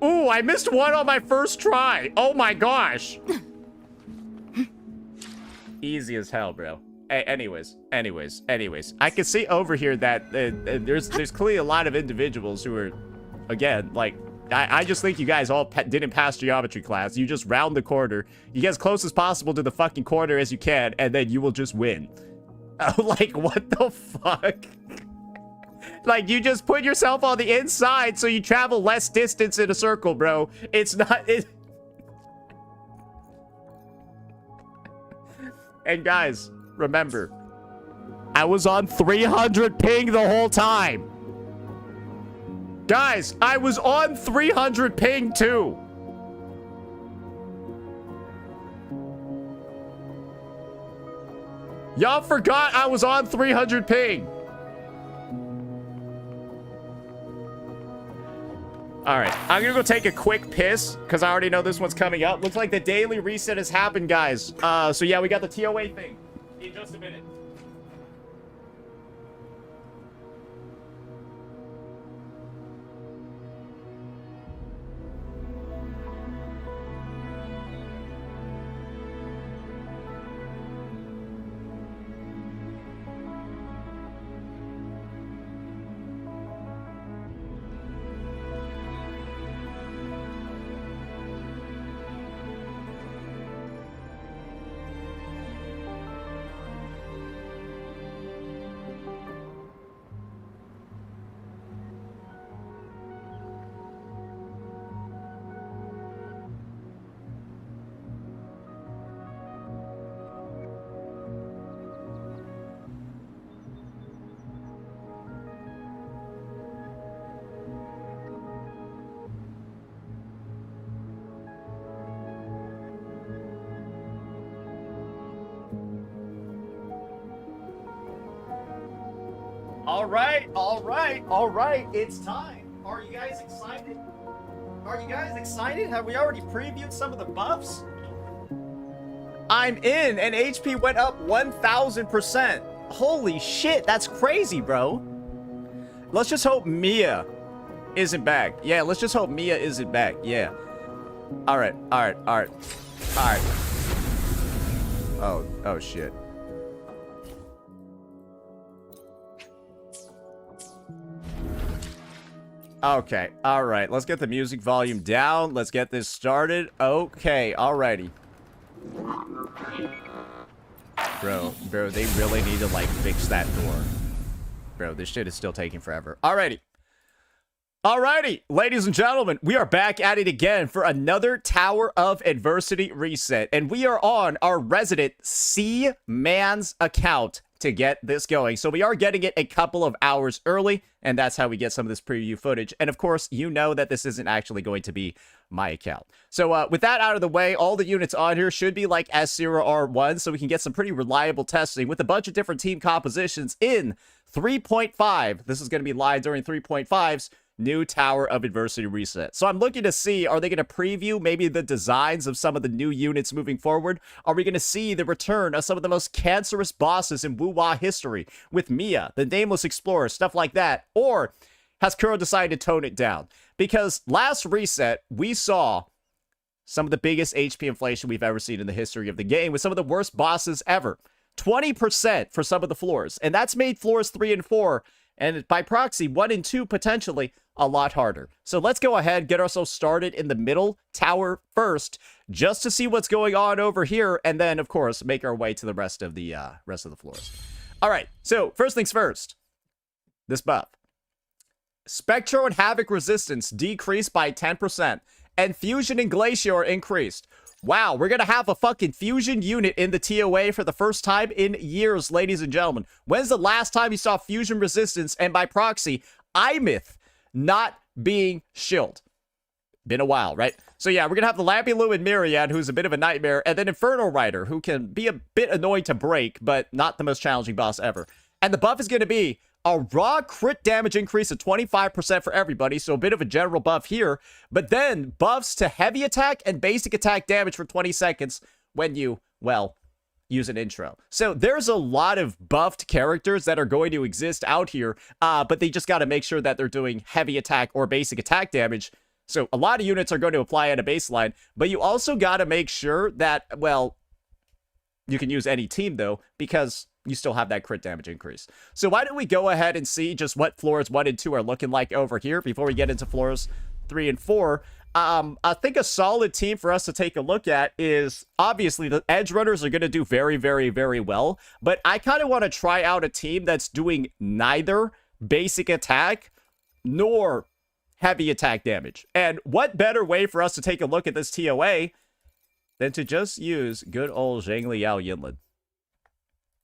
Ooh, I missed one on my first try. Oh my gosh. Easy as hell, bro. Anyways. I can see over here that there's clearly a lot of individuals who are, again, like, I just think you guys all didn't pass geometry class. You just round the corner. You get as close as possible to the fucking corner as you can, and then you will just win. Like, what the fuck? Like, you just put yourself on the inside so you travel less distance in a circle, bro. It's not... And guys, remember, I was on 300 ping the whole time. Guys, I was on 300 ping too. Y'all forgot I was on 300 ping. All right, I'm gonna go take a quick piss because I already know this one's coming up. Looks like the daily reset has happened, guys. So yeah, we got the TOA thing in just a minute. All right, it's time. Are you guys excited? Are you guys excited? Have we already previewed some of the buffs? I'm in, and HP went up 1,000%. Holy shit, that's crazy, bro. Let's just hope Mia isn't back. Yeah, let's just hope Mia isn't back. Yeah. All right. Oh shit. Okay, all right. Let's get the music volume down. Let's get this started. Okay, alrighty. Bro, they really need to, like, fix that door. Bro, this shit is still taking forever. Alrighty. Alrighty, ladies and gentlemen, we are back at it again for another Tower of Adversity reset. And we are on our resident C-Man's account to get this going. So we are getting it a couple of hours early, and that's how we get some of this preview footage. And of course, you know that this isn't actually going to be my account. So with that out of the way, all the units on here should be like S0R1, so we can get some pretty reliable testing with a bunch of different team compositions in 3.5. This is going to be live during 3.5's new Tower of Adversity reset. So I'm looking to see, are they going to preview maybe the designs of some of the new units moving forward? Are we going to see the return of some of the most cancerous bosses in Wu-Wah history with Mia, the Nameless Explorer, stuff like that? Or has Kuro decided to tone it down? Because last reset, we saw some of the biggest HP inflation we've ever seen in the history of the game with some of the worst bosses ever. 20% for some of the floors. And that's made floors 3 and 4, and by proxy, 1 and 2 potentially, a lot harder. So let's go ahead, get ourselves started in the middle tower first, just to see what's going on over here, and then, of course, make our way to the rest of the floors. All right, so first things first, this buff. Spectro and Havoc resistance decreased by 10%, and Fusion and Glacier increased. Wow, we're gonna have a fucking Fusion unit in the TOA for the first time in years, ladies and gentlemen. When's the last time you saw Fusion resistance, and by proxy, Imyth not being shilled? Been a while, right? So yeah, we're gonna have the Lampilu and Myriad, who's a bit of a nightmare, and then Inferno Rider, who can be a bit annoying to break, but not the most challenging boss ever. And the buff is gonna be a raw crit damage increase of 25% for everybody, so a bit of a general buff here, but then buffs to heavy attack and basic attack damage for 20 seconds when you, well, use an intro. So there's a lot of buffed characters that are going to exist out here, but they just got to make sure that they're doing heavy attack or basic attack damage. So a lot of units are going to apply at a baseline, but you also got to make sure that, well, you can use any team though, because you still have that crit damage increase. So why don't we go ahead and see just what floors 1 and 2 are looking like over here before we get into floors 3, and 4. I think a solid team for us to take a look at is obviously the edge runners are going to do very, very, very well. But I kind of want to try out a team that's doing neither basic attack nor heavy attack damage. And what better way for us to take a look at this TOA than to just use good old Zhang Liao Yinlin?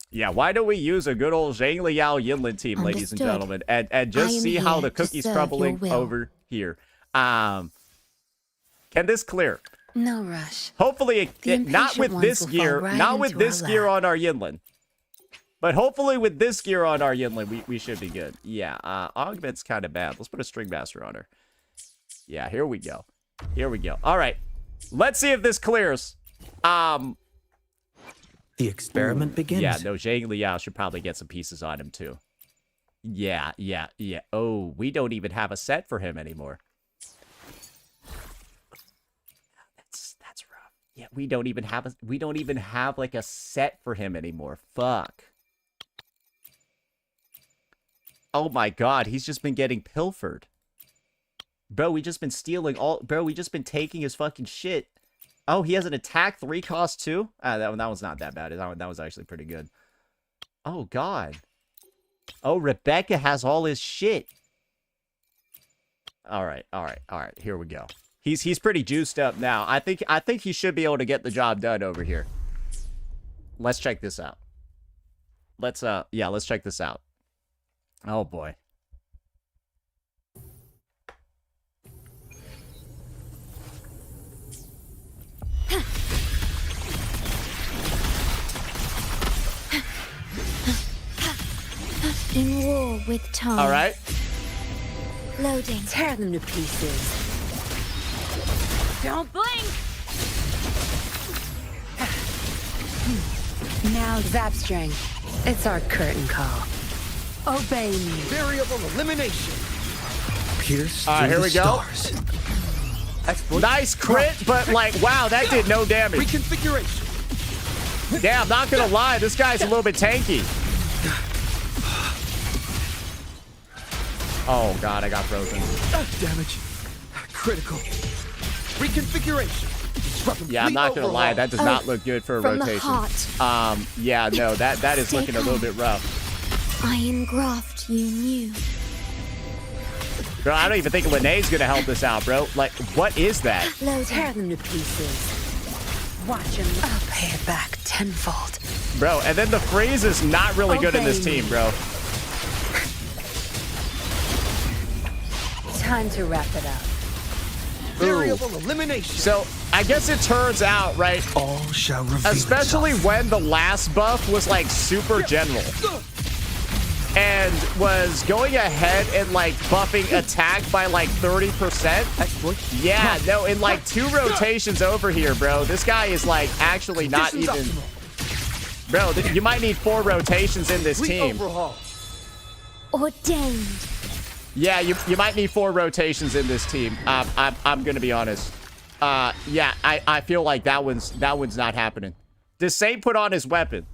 Yeah, why don't we use a good old Zhang Liao Yinlin team, ladies and gentlemen, and just see how the cookie's crumbling over here. Can this clear? No rush. Hopefully, not with this gear, not with this gear on our Yinlin. But hopefully with this gear on our Yinlin, we should be good. Yeah, Augment's kind of bad. Let's put a String Master on her. Yeah, here we go. Here we go. All right. Let's see if this clears. The experiment begins. Yeah, no, Zhang Liao should probably get some pieces on him too. Yeah. Oh, we don't even have a set for him anymore. That's rough. Yeah, we don't even have like a set for him anymore. Fuck. Oh my god, he's just been getting pilfered. Bro, we just been stealing all... Bro, we just been taking his fucking shit. Oh, he has an attack 3 cost too? That one's not that bad. That was actually pretty good. Oh, God. Oh, Rebecca has all his shit. All right. Here we go. He's pretty juiced up now. I think he should be able to get the job done over here. Let's check this out. Let's check this out. Oh, boy. In war with time. All right. Loading. Tear them to pieces. Don't blink. Now Zapstring. It's our curtain call. Obey me. Variable elimination. Pierce All right, here we go. Nice crit, but like, wow, that did no damage. Reconfiguration. Yeah, I'm not gonna lie, this guy's a little bit tanky. Oh god, I got frozen. Damage. Critical. Reconfiguration. Yeah, I'm not gonna lie, that does not look good for a From rotation. the heart. Yeah, no, that is looking a little bit rough. Iron graft you knew. Bro, I don't even think Linnea's gonna help this out, bro. Like, what is that? Loading. Tear them to pieces. Watch them. I'll pay it back tenfold. Bro, and then the freeze is not really good in this team, bro. Time to wrap it up. Variable elimination. So, I guess it turns out, right, All shall reveal especially itself. when the last buff was like super general and was going ahead and like buffing attack by like 30%. Yeah, no, in like 2 rotations over here, bro. This guy is like actually not even... Bro, you might need 4 rotations in this team. Ordained. Yeah, you might need 4 rotations in this team. I'm gonna be honest. Yeah, I feel like that one's not happening. Does Saint put on his weapon?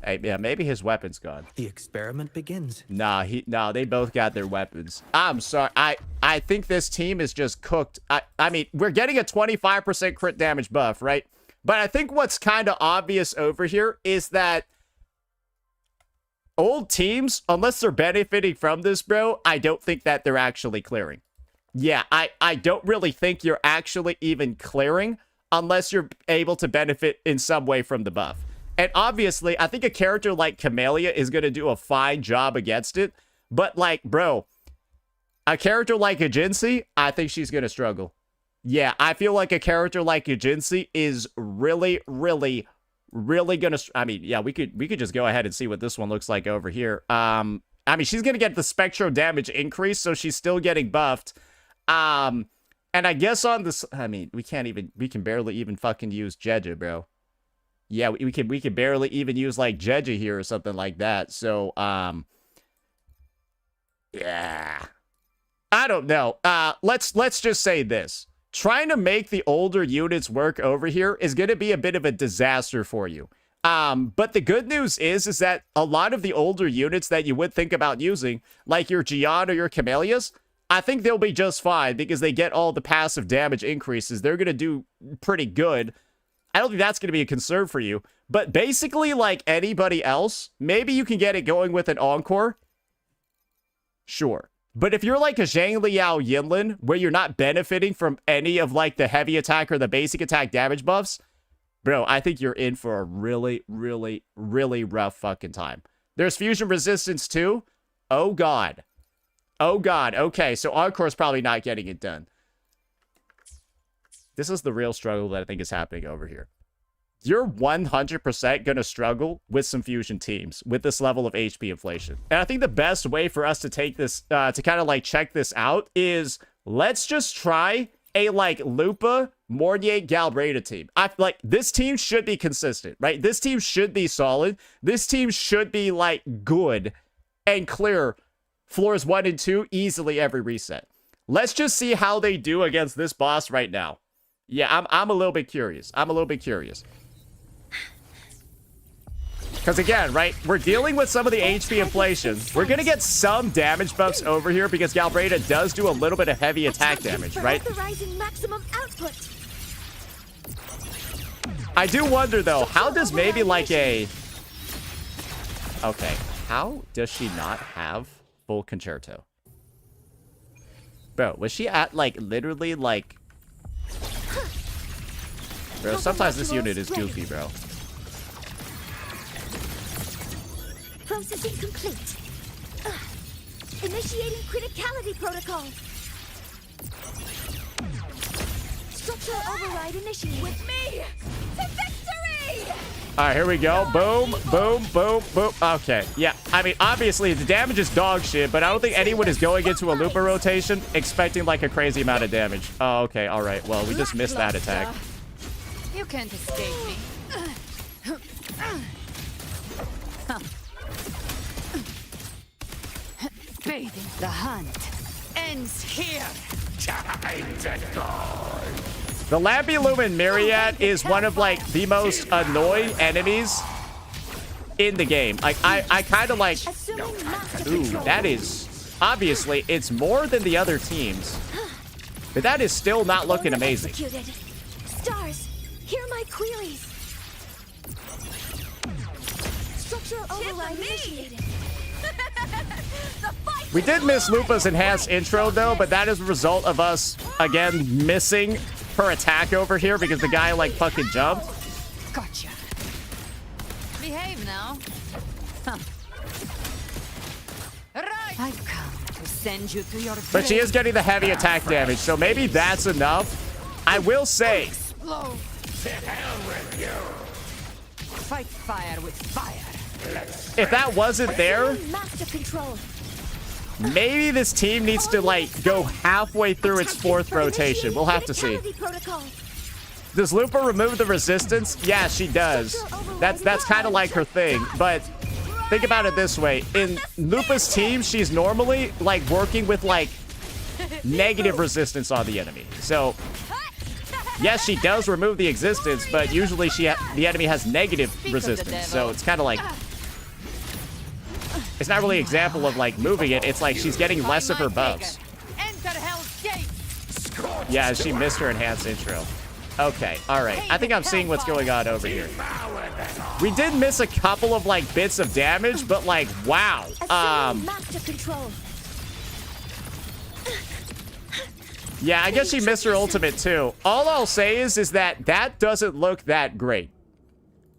Hey, yeah, maybe his weapon's gone. The experiment begins. Nah, they both got their weapons. I'm sorry. I think this team is just cooked. I mean, we're getting a 25% crit damage buff, right? But I think what's kind of obvious over here is that old teams, unless they're benefiting from this, bro, I don't think that they're actually clearing. Yeah, I don't really think you're actually even clearing unless you're able to benefit in some way from the buff. And obviously, I think a character like Camellia is going to do a fine job against it. But like, bro, a character like Agency, I think she's going to struggle. Yeah, I feel like a character like Agency is really gonna... I mean, yeah, we could just go ahead and see what this one looks like over here. I mean, she's gonna get the spectro damage increase, so she's still getting buffed. And I guess on this... I mean, we can barely even fucking use Jeja, bro. Yeah, we can barely even use, like, Jeja here or something like that. So, yeah. I don't know. Let's just say this. Trying to make the older units work over here is going to be a bit of a disaster for you. But the good news is that a lot of the older units that you would think about using, like your Gian or your Camellias, I think they'll be just fine because they get all the passive damage increases. They're going to do pretty good. I don't think that's going to be a concern for you. But basically, like anybody else, maybe you can get it going with an Encore. Sure. But if you're like a Zhang Liao Yinlin, where you're not benefiting from any of like the heavy attack or the basic attack damage buffs, bro, I think you're in for a really, really, really rough fucking time. There's fusion resistance too. Oh, God. Oh, God. Okay, so Encore's probably not getting it done. This is the real struggle that I think is happening over here. You're 100% going to struggle with some fusion teams with this level of HP inflation. And I think the best way for us to take this, to kind of like check this out is let's just try a like Lupa, Mornier, Galbreda team. I like this team should be consistent, right? This team should be solid. This team should be like good and clear floors 1 and 2 easily every reset. Let's just see how they do against this boss right now. Yeah, I'm a little bit curious. I'm a little bit curious. Because again, right, we're dealing with some of the HP inflation. We're going to get some damage buffs over here because Galbreda does do a little bit of heavy attack damage, right? I do wonder, though, how does maybe like a... Okay, how does she not have full concerto? Bro, was she at, like, literally, like... Bro, sometimes this unit is goofy, bro. Processing complete. Initiating criticality protocol. Structural override initiated. With me to victory! Alright, here we go. Boom, boom, boom, boom. Okay, yeah. I mean, obviously, the damage is dog shit, but I don't think anyone is going into a Lupa rotation expecting, like, a crazy amount of damage. Oh, okay, alright. Well, we just missed that attack. You can't escape me. The hunt ends here. The Lampy Lumen Myriad is one of, like, the most annoying enemies in the game. Like, I kind of like... Ooh, that is... Obviously, it's more than the other teams. But that is still not looking amazing. Stars, hear my queries. Structural override initiated. We did miss Lupa's enhanced intro, though, but that is a result of us, again, missing her attack over here because the guy, like, fucking jumped. Gotcha. Behave now. Right. I've come to send you to your But she is getting the heavy attack damage, so maybe that's enough. I will say... Explode. Fight fire with fire. If that wasn't there, maybe this team needs to, like, go halfway through its 4th rotation. We'll have to see. Does Lupa remove the resistance? Yeah, she does. That's kind of like her thing. But think about it this way. In Lupa's team, she's normally, like, working with, like, negative resistance on the enemy. So... yes, she does remove the existence, but usually the enemy has negative resistance. So it's kind of like... it's not really an example of, like, moving it. It's like she's getting less of her buffs. Yeah, she missed her enhanced intro. Okay, alright. I think I'm seeing what's going on over here. We did miss a couple of, like, bits of damage, but, like, wow. Yeah, I guess she missed her ultimate too. All I'll say is that doesn't look that great.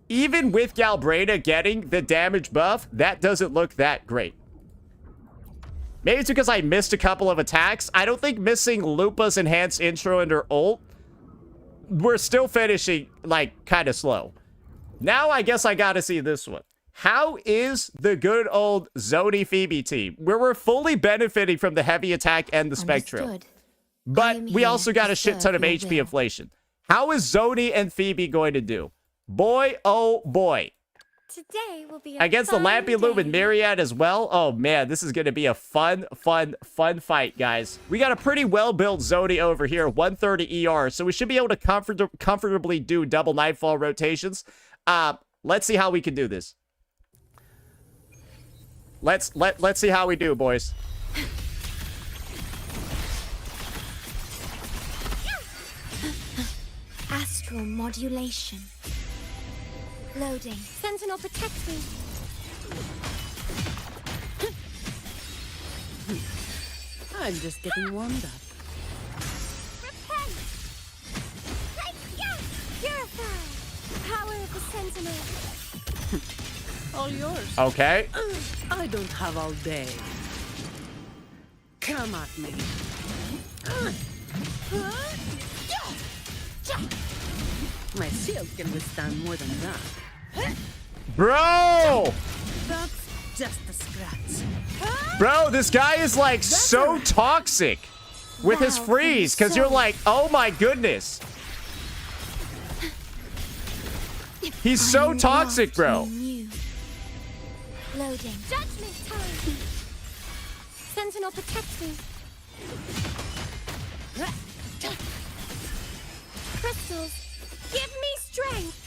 Even with Galbreda getting the damage buff, that doesn't look that great. Maybe it's because I missed a couple of attacks. I don't think missing Lupa's enhanced intro and her ult, we're still finishing, like, kind of slow. Now I guess I gotta see this one. How is the good old Zodi Phoebe team, where we're fully benefiting from the heavy attack and the Spectrum? But we also got a shit ton of HP inflation. How is Zodi and Phoebe going to do? Boy, oh boy. Today will be against the Lampy Lumen Myriad as well. Oh man, this is going to be a fun fight, guys. We got a pretty well-built Zodi over here, 130 ER, so we should be able to comfortably do double Nightfall rotations. Let's see how we can do this. Let's see how we do, boys. Structural modulation. Loading. Sentinel, protect me. I'm just getting warmed up. Repent! Purify! Power of the Sentinel. All yours. Okay. I don't have all day. Come at me. My shield can withstand more than that. Bro! That's just a scratch. Bro, this guy is like so toxic with his Wow, freeze because you're like, oh my goodness. He's so I toxic, loved bro. you. Loading. Judgment time. Sentinel, protect me. Crystals, give me strength.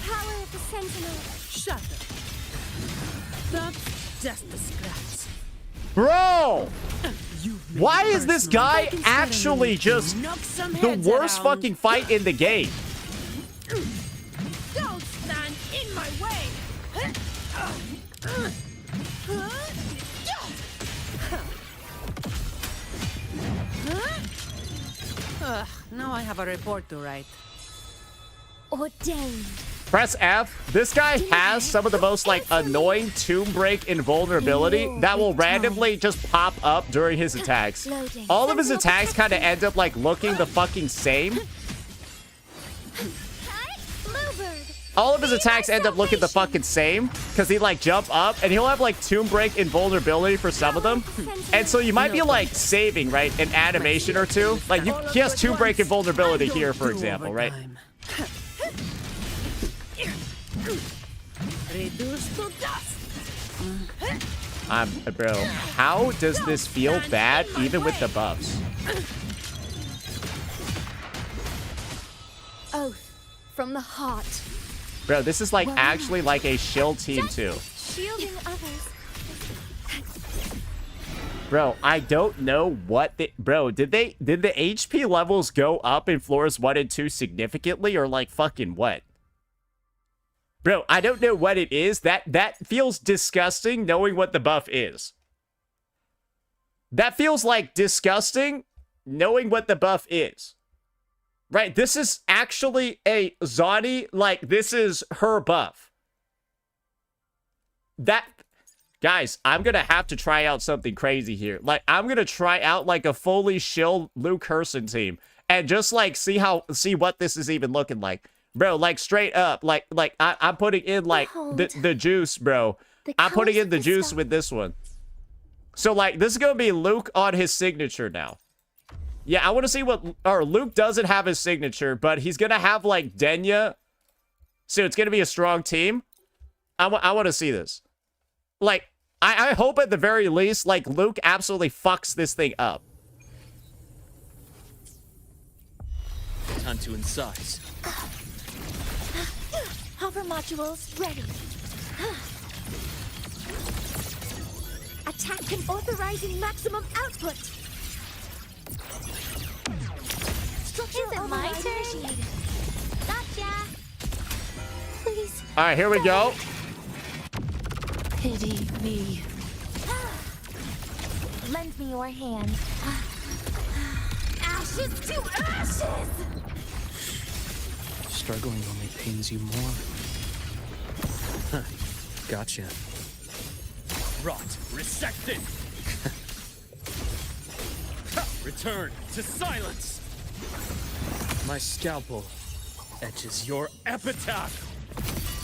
Power of the Sentinel. Shatter. That's just a scratch. Bro! You've made Why it is this personal. guy I can actually certainly just knock some the heads worst around. fucking fight in the game? Don't stand in my way. Now I have a report to write. Ordained. Press F. This guy has some of the most like annoying tomb break invulnerability that will randomly just pop up during his attacks. All of his attacks kind of end up like looking the fucking same. Bluebird. All of his attacks end up looking the fucking same because he like jump up and he'll have like tomb break invulnerability for some of them. And so you might be like saving, right, an animation or two. Like he has tomb break invulnerability here, for example, right? Reduce to dust. Bro, how does this feel bad even with the buffs? Oath from the heart. Bro, this is like actually like a shield team too. Shielding others. Bro, I don't know what the did the HP levels go up in floors 1 and 2 significantly or like fucking what? Bro, I don't know what it is. That feels disgusting knowing what the buff is. That feels like disgusting knowing what the buff is. Right, this is actually a Zani, like this is her buff. Guys, I'm gonna have to try out something crazy here. Like, I'm gonna try out like a fully shield Luke Herson team and just like see what this is even looking like. Bro, like straight up, like I'm putting in like the juice, bro. I'm putting in the juice with this one. So like this is gonna be Luke on his signature now. Yeah, I want to see or Luke doesn't have his signature, but he's gonna have like Denya. So it's gonna be a strong team. I want to see this. Like, I hope at the very least, like Luke absolutely fucks this thing up. Time to incise. Hover modules ready. Attack can authorizing maximum output. Is it my turn? Gotcha. Please. All right, here we go. Pity me. Lend me your hand. Ashes to ashes. Struggling only pains you more. Huh. Gotcha. Rot resected. Return to silence. My scalpel etches your epitaph.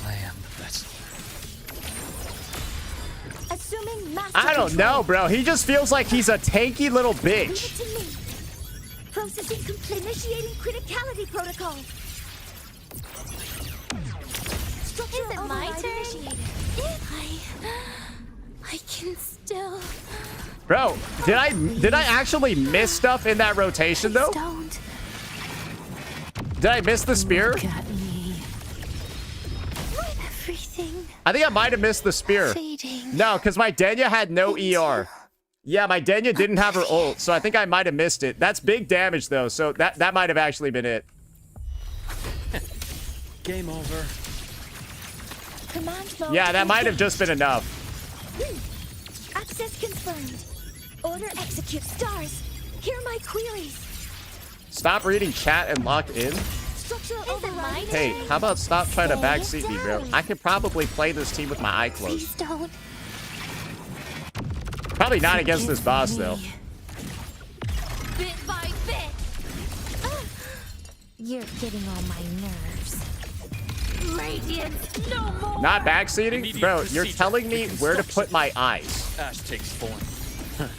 I am the vessel. Assuming master I don't control. know, bro. He just feels like he's a tanky little Leave it bitch. to me. Processing initiating criticality protocol. Is it my turn? I can still. Bro, did I actually miss stuff in that rotation though? Don't Did I miss the spear? look at me. Everything I think I might have missed the spear. fading. No, because my Denya had no ER. Yeah, my Denya didn't have her ult, so I think I might have missed it. That's big damage, though, so that might have actually been it. Game over. Command mode. Yeah, that might have just been enough. Access confirmed. Order execute stars. Hear my queries. Stop reading chat and lock in. Structural override. Hey, how about stop trying to backseat me, bro? I could probably play this team with my eye Please closed. don't. Probably not against this boss, though. Bit by bit. You're getting on my nerves. Radiance, no more. Not backseating? Bro, you're telling me where to put my eyes. Ash takes form.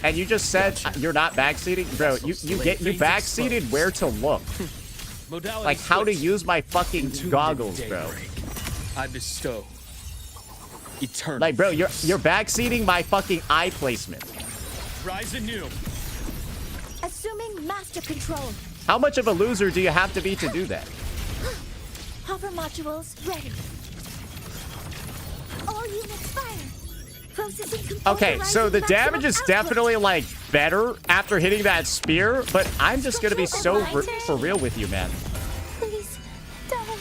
And you just said you're not backseating? Bro, you backseated where to look. Modality Like how to switch. use my fucking goggles, bro. Daybreak. I bestow eternal. Like, bro, you're backseating my fucking eye placement. Rise anew. Assuming master control. How much of a loser do you have to be to do that? Hover modules ready. All units fire. Processing. Okay, so the damage is definitely, like, better after hitting that spear, but I'm just gonna be so for real with you, man. Please don't.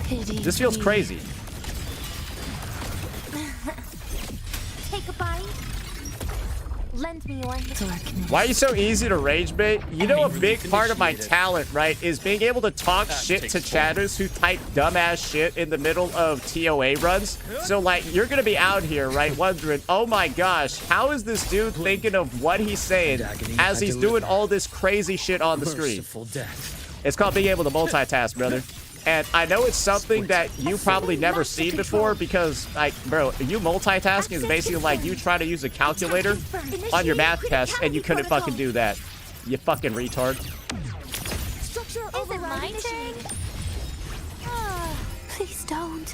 Pity This feels me. crazy. Take a bite. Lend me your darkness. Why are you so easy to rage bait? You know, a big part of my talent, right, is being able to talk shit to chatters who type dumbass shit in the middle of TOA runs. So, like, you're gonna be out here, right, wondering, oh my gosh, how is this dude thinking of what he's saying as he's doing all this crazy shit on the screen? Merciful death. It's called being able to multitask, brother. And I know it's something that you probably never seen before because, like, bro, you multitasking is basically like you try to use a calculator on your math test and you couldn't fucking do that. You fucking retard. Structure override initiated. Please don't.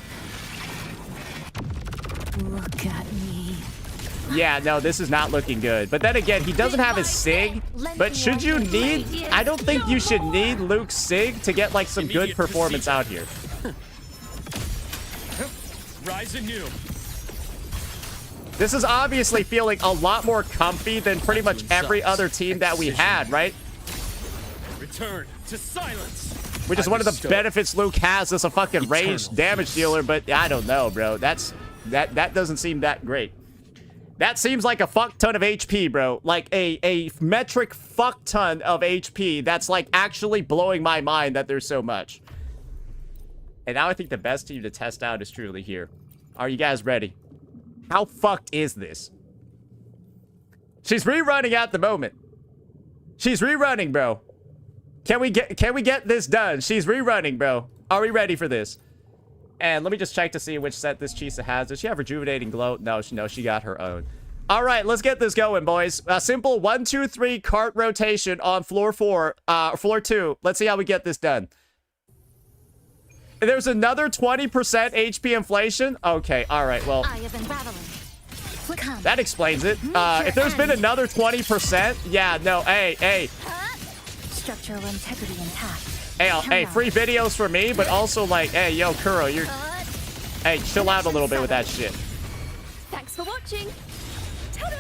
Look at me. Yeah, no, this is not looking good. But then again, he doesn't have his SIG. But should you need... I don't think you should need Luke's SIG to get, like, some good performance out here. Rise anew. This is obviously feeling a lot more comfy than pretty much every other team that we had, right? Return to silence. Which is one of the benefits Luke has as a fucking ranged damage dealer, but I don't know, bro. That doesn't seem that great. That seems like a fuck ton of HP, bro. Like a metric fuck ton of HP. That's like actually blowing my mind that there's so much. And now I think the best team to test out is truly here. Are you guys ready? How fucked is this? She's rerunning at the moment. She's rerunning, bro. Can we get this done? She's rerunning, bro. Are we ready for this? And let me just check to see which set this Chisa has. Does she have Rejuvenating Glow? No, she got her own. All right, let's get this going, boys. A simple 1, 2, 3 cart rotation on floor 2. Let's see how we get this done. There's another 20% HP inflation. Okay, all right, well, I have unraveling. that explains it. If there's been another 20%, yeah, no, hey. Structural integrity intact. Hey, free videos for me, but also like, hey, yo, Kuro, you're... Hey, chill out a little bit with that shit. Thanks for watching. Ta-da!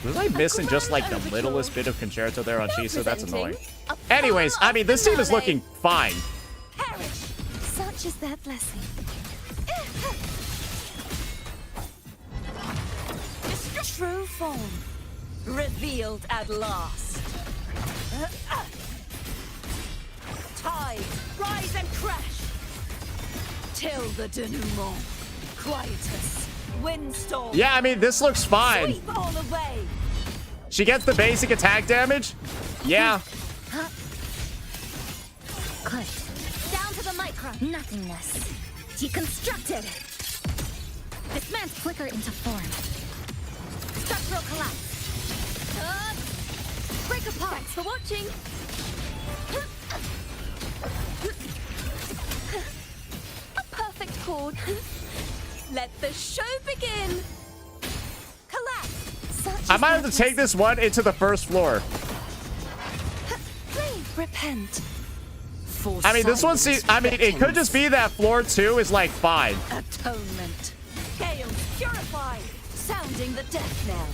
Was I missing just like the littlest bit of Concerto there on Chisa? That's annoying. Anyways, I mean, this team is looking fine. Perish. Such is their blessing. True form. Revealed at last. Tide, rise and crash. Till the denouement. Quietus, windstorm. Yeah, I mean, this looks fine. Sweep all away. She gets the basic attack damage. Yeah. Good. Down to the micro. Nothingness. Deconstructed. Dismantle flicker into form. Structural collapse. Break apart. Thanks for watching. A perfect chord. Let the show begin. Collapse. I might have to take this one into the first floor. Repent. I mean, this one seems... I mean, it could just be that floor 2 is like fine. Atonement. Chaos purified. Sounding the death knell.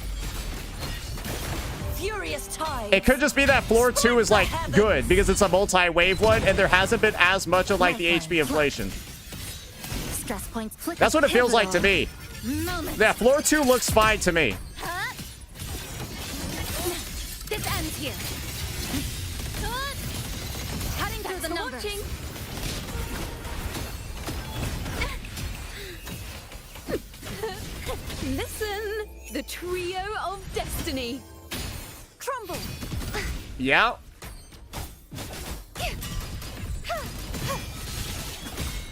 furious tide. It could just be that floor 2 is like good because it's a multi-wave one and there hasn't been as much of like the HP inflation. Stress points flicker That's what it feels like to me. Moments. Yeah, floor 2 looks fine to me. Huh? This ends here. Cutting through the numbers. Listen, the trio of destiny. Crumble. Yeah.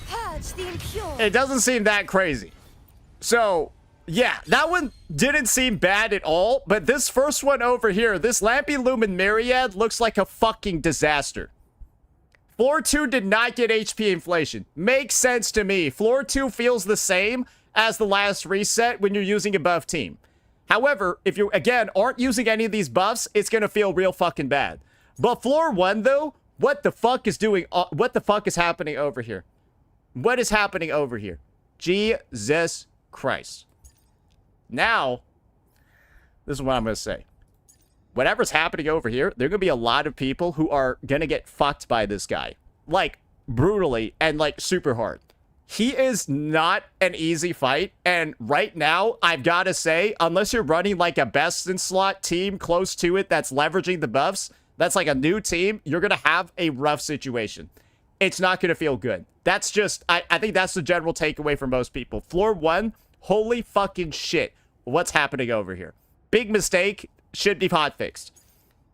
Purge the impure. It doesn't seem that crazy. So, yeah, that one didn't seem bad at all, but this first one over here, this Lampy Lumen Myriad looks like a fucking disaster. Floor 2 did not get HP inflation. Makes sense to me. Floor 2 feels the same as the last reset when you're using a buff team. However, if you, again, aren't using any of these buffs, it's going to feel real fucking bad. But floor 1, though, what the fuck is doing? What the fuck is happening over here? What is happening over here? Jesus Christ. Now, this is what I'm going to say. Whatever's happening over here, there are going to be a lot of people who are going to get fucked by this guy. Like, brutally and, like, super hard. He is not an easy fight, and right now, I've got to say, unless you're running, like, a best-in-slot team close to it that's leveraging the buffs, that's, like, a new team, you're going to have a rough situation. It's not going to feel good. That's just, I think that's the general takeaway for most people. Floor 1, holy fucking shit. What's happening over here? Big mistake. Should be hot fixed.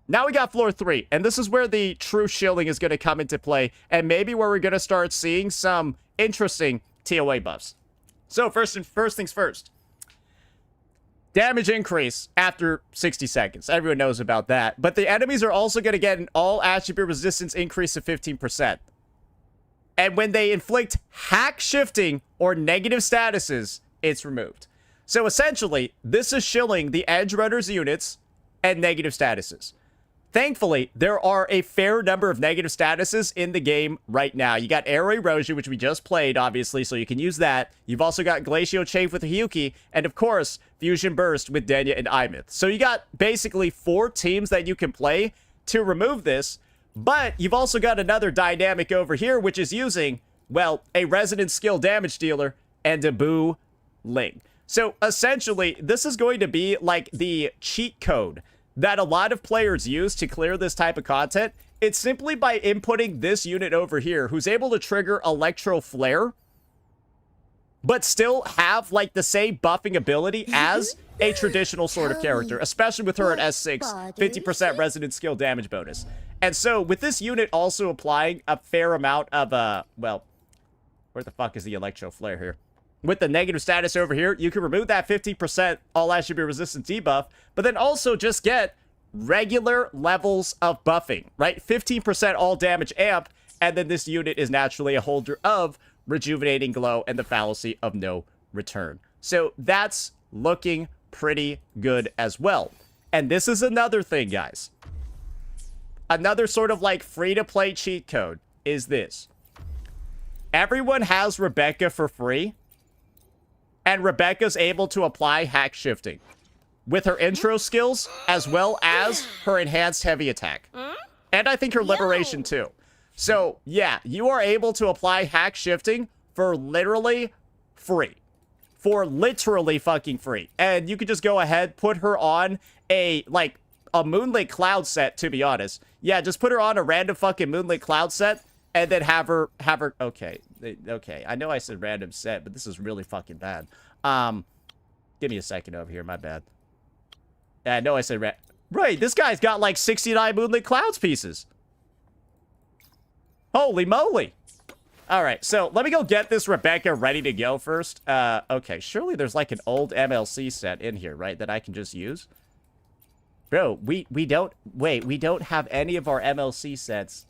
Now we got floor 3, and this is where the true shilling is going to come into play, and maybe where we're going to start seeing some interesting TOA buffs. So first things first. Damage increase after 60 seconds. Everyone knows about that. But the enemies are also going to get an all attribute resistance increase of 15%. And when they inflict hack shifting or negative statuses, it's removed. So essentially, this is shilling the Edge Runners units and negative statuses. Thankfully, there are a fair number of negative statuses in the game right now. You got Aero Erosion, which we just played, obviously, so you can use that. You've also got Glacio Chafe with Hyuki, and of course, Fusion Burst with Denya and Imyth. So you got basically 4 teams that you can play to remove this, but you've also got another dynamic over here, which is using, well, a Resonant Skill Damage Dealer and a Boo Ling. So essentially, this is going to be like the cheat code that a lot of players use to clear this type of content. It's simply by inputting this unit over here, who's able to trigger Electro Flare, but still have like the same buffing ability as a traditional sort of character, especially with her at S6, 50% Resonant Skill damage bonus. And so with this unit also applying a fair amount of, well, where the fuck is the Electro Flare here? With the negative status over here, you can remove that 50% all attribute resistance debuff, but then also just get regular levels of buffing, right? 15% all damage amp, and then this unit is naturally a holder of Rejuvenating Glow and the Fallacy of No Return. So that's looking pretty good as well. And this is another thing, guys. Another sort of like free-to-play cheat code is this. Everyone has Rebecca for free. And Rebecca's able to apply hack shifting with her intro skills as well as her enhanced heavy attack. And I think her liberation too. So yeah, you are able to apply hack shifting for literally free. For literally fucking free. And you could just go ahead, put her on a Moonlit Cloud set, to be honest. Yeah, just put her on a random fucking Moonlit Cloud set and then have her, okay, I know I said random set, but this is really fucking bad. Give me a second over here, my bad. I know I said right, this guy's got like 69 Moonlit Clouds pieces. Holy moly. All right, so let me go get this Rebecca ready to go first. Okay, surely there's like an old MLC set in here, right, that I can just use? Bro, we don't have any of our MLC sets.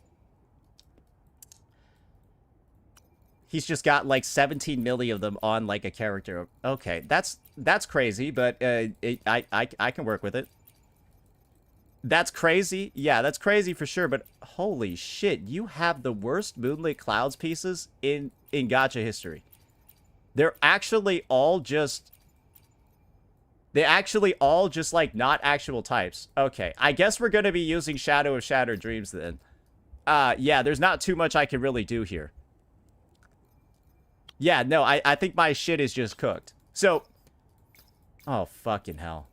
He's just got like 17 million of them on like a character. Okay, that's crazy, but I can work with it. That's crazy. Yeah, that's crazy for sure, but holy shit, you have the worst Moonlit Clouds pieces in Gacha history. They're actually all just They actually all just, like, not actual types. Okay, I guess we're going to be using Shadow of Shattered Dreams then. Yeah, there's not too much I can really do here. Yeah, no, I think my shit is just cooked. So, oh, fucking hell.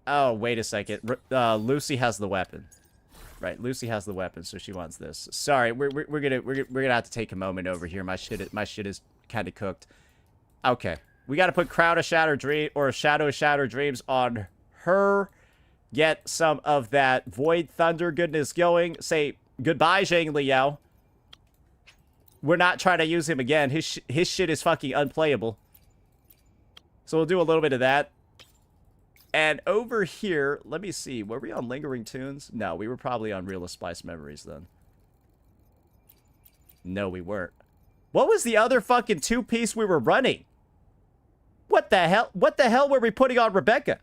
Oh, wait a second. Lucy has the weapon. Right, Lucy has the weapon, so she wants this. Sorry, we're gonna have to take a moment over here. My shit is kind of cooked. Okay, we got to put Crown of Shattered Dream or Shadow of Shattered Dreams on her. Get some of that Void Thunder goodness going. Say goodbye, Zhang Liao. We're not trying to use him again. His shit is fucking unplayable. So we'll do a little bit of that. And over here, let me see. Were we on Lingering Tunes? No, we were probably on Real Splice Memories then. No, we weren't. What was the other fucking two-piece we were running? What the hell? What the hell were we putting on Rebecca?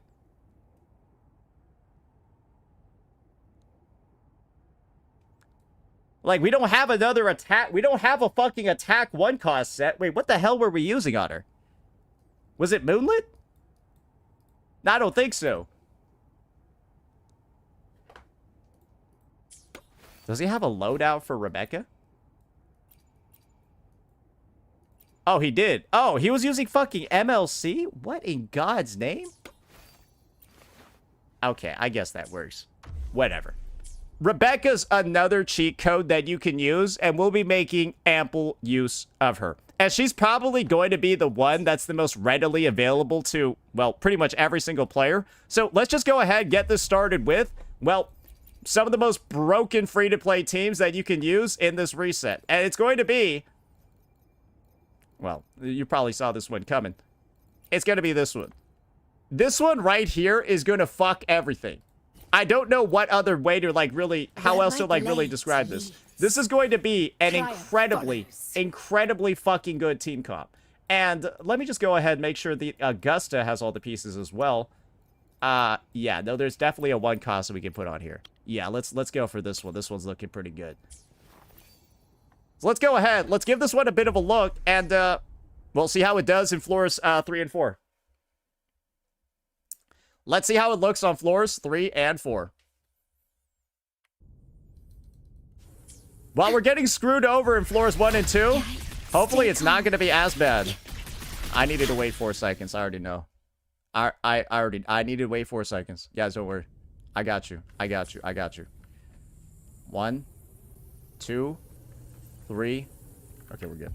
Like, we don't have another attack. We don't have a fucking attack 1 cost set. Wait, what the hell were we using on her? Was it Moonlit? No, I don't think so. Does he have a loadout for Rebecca? Oh, he did. Oh, he was using fucking MLC? What in God's name? Okay, I guess that works. Whatever. Rebecca's another cheat code that you can use, and we'll be making ample use of her. And she's probably going to be the one that's the most readily available to, well, pretty much every single player. So let's just go ahead and get this started with, well, some of the most broken free-to-play teams that you can use in this reset. And it's going to be, well, you probably saw this one coming. It's going to be this one. This one right here is going to fuck everything. I don't know what other way to, like, really, how else to, like, really describe this. This is going to be an incredibly fucking good team comp. And let me just go ahead and make sure the Augusta has all the pieces as well. Yeah, no, there's definitely a 1 cost that we can put on here. Yeah, let's go for this one. This one's looking pretty good. So let's go ahead. Let's give this one a bit of a look, and we'll see how it does in floors 3 and 4. Let's see how it looks on floors 3 and 4. While we're getting screwed over in floors 1 and 2, hopefully it's not going to be as bad. I needed to wait 4 seconds. I already know. I needed to wait 4 seconds. Guys, don't worry. I got you. I got you. I got you. 1, 2, 3. Okay, we're good.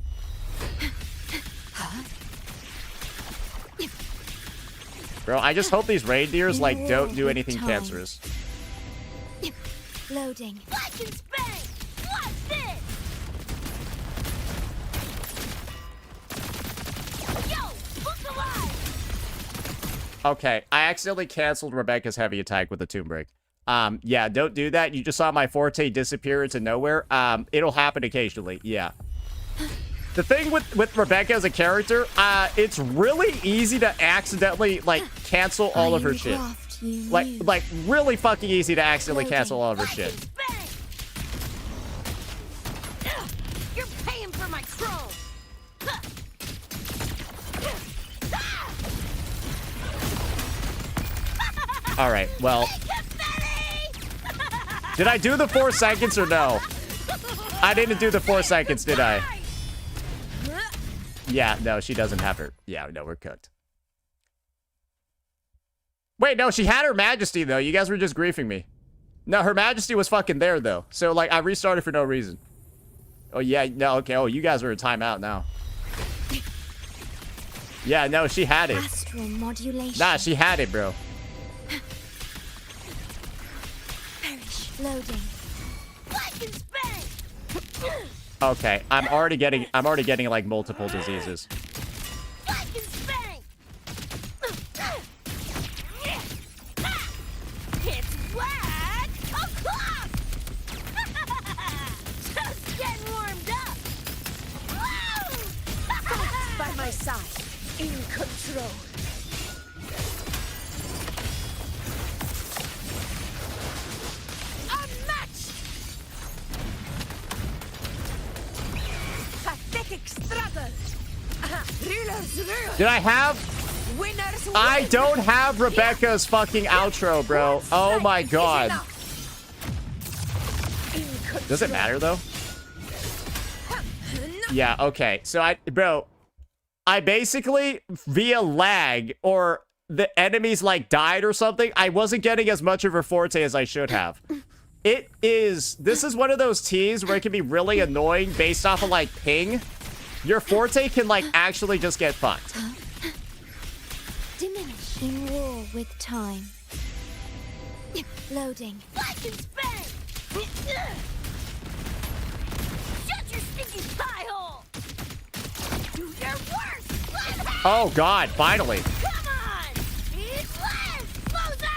Bro, I just hope these reindeers, like, don't do anything cancerous. Loading. Flash and spank! What's this? Yo! Look alive! Okay, I accidentally canceled Rebecca's heavy attack with a Tomb Break. Yeah, don't do that. You just saw my Forte disappear into nowhere. It'll happen occasionally, yeah. The thing with Rebecca as a character, it's really easy to accidentally, like, cancel all of her shit. Like, really fucking easy to accidentally cancel all of her shit. You're paying for my chrome! Alright, well. Did I do the 4 seconds or no? I didn't do the 4 seconds, did I? Yeah, no, she doesn't have her. Yeah, no, we're cooked. Wait, no, she had her Majesty, though. You guys were just griefing me. No, her Majesty was fucking there, though. So, like, I restarted for no reason. Oh, yeah, no, okay. Oh, you guys are in timeout now. Yeah, no, she had it. Astral modulation. Nah, she had it, bro. Perish. Loading. Flash and spank! Okay, I'm already getting like multiple diseases. Flash and spank! It's black o'clock! Just getting warmed up! Woo! By my side, in control. Unmatched! Pathetic struggle! Did I have... I don't have Rebecca's fucking outro, bro. Oh my god. Does it matter, though? Yeah, okay. So I basically, via lag, or the enemies, like, died or something, I wasn't getting as much of her forte as I should have. This is one of those teams where it can be really annoying based off of, like, ping. Your forte can, like, actually just get fucked. Diminish in war with time. Loading. Flash and spin! Shut your stinky pie hole! Do your worst! Oh god, finally. Come on! It's closer!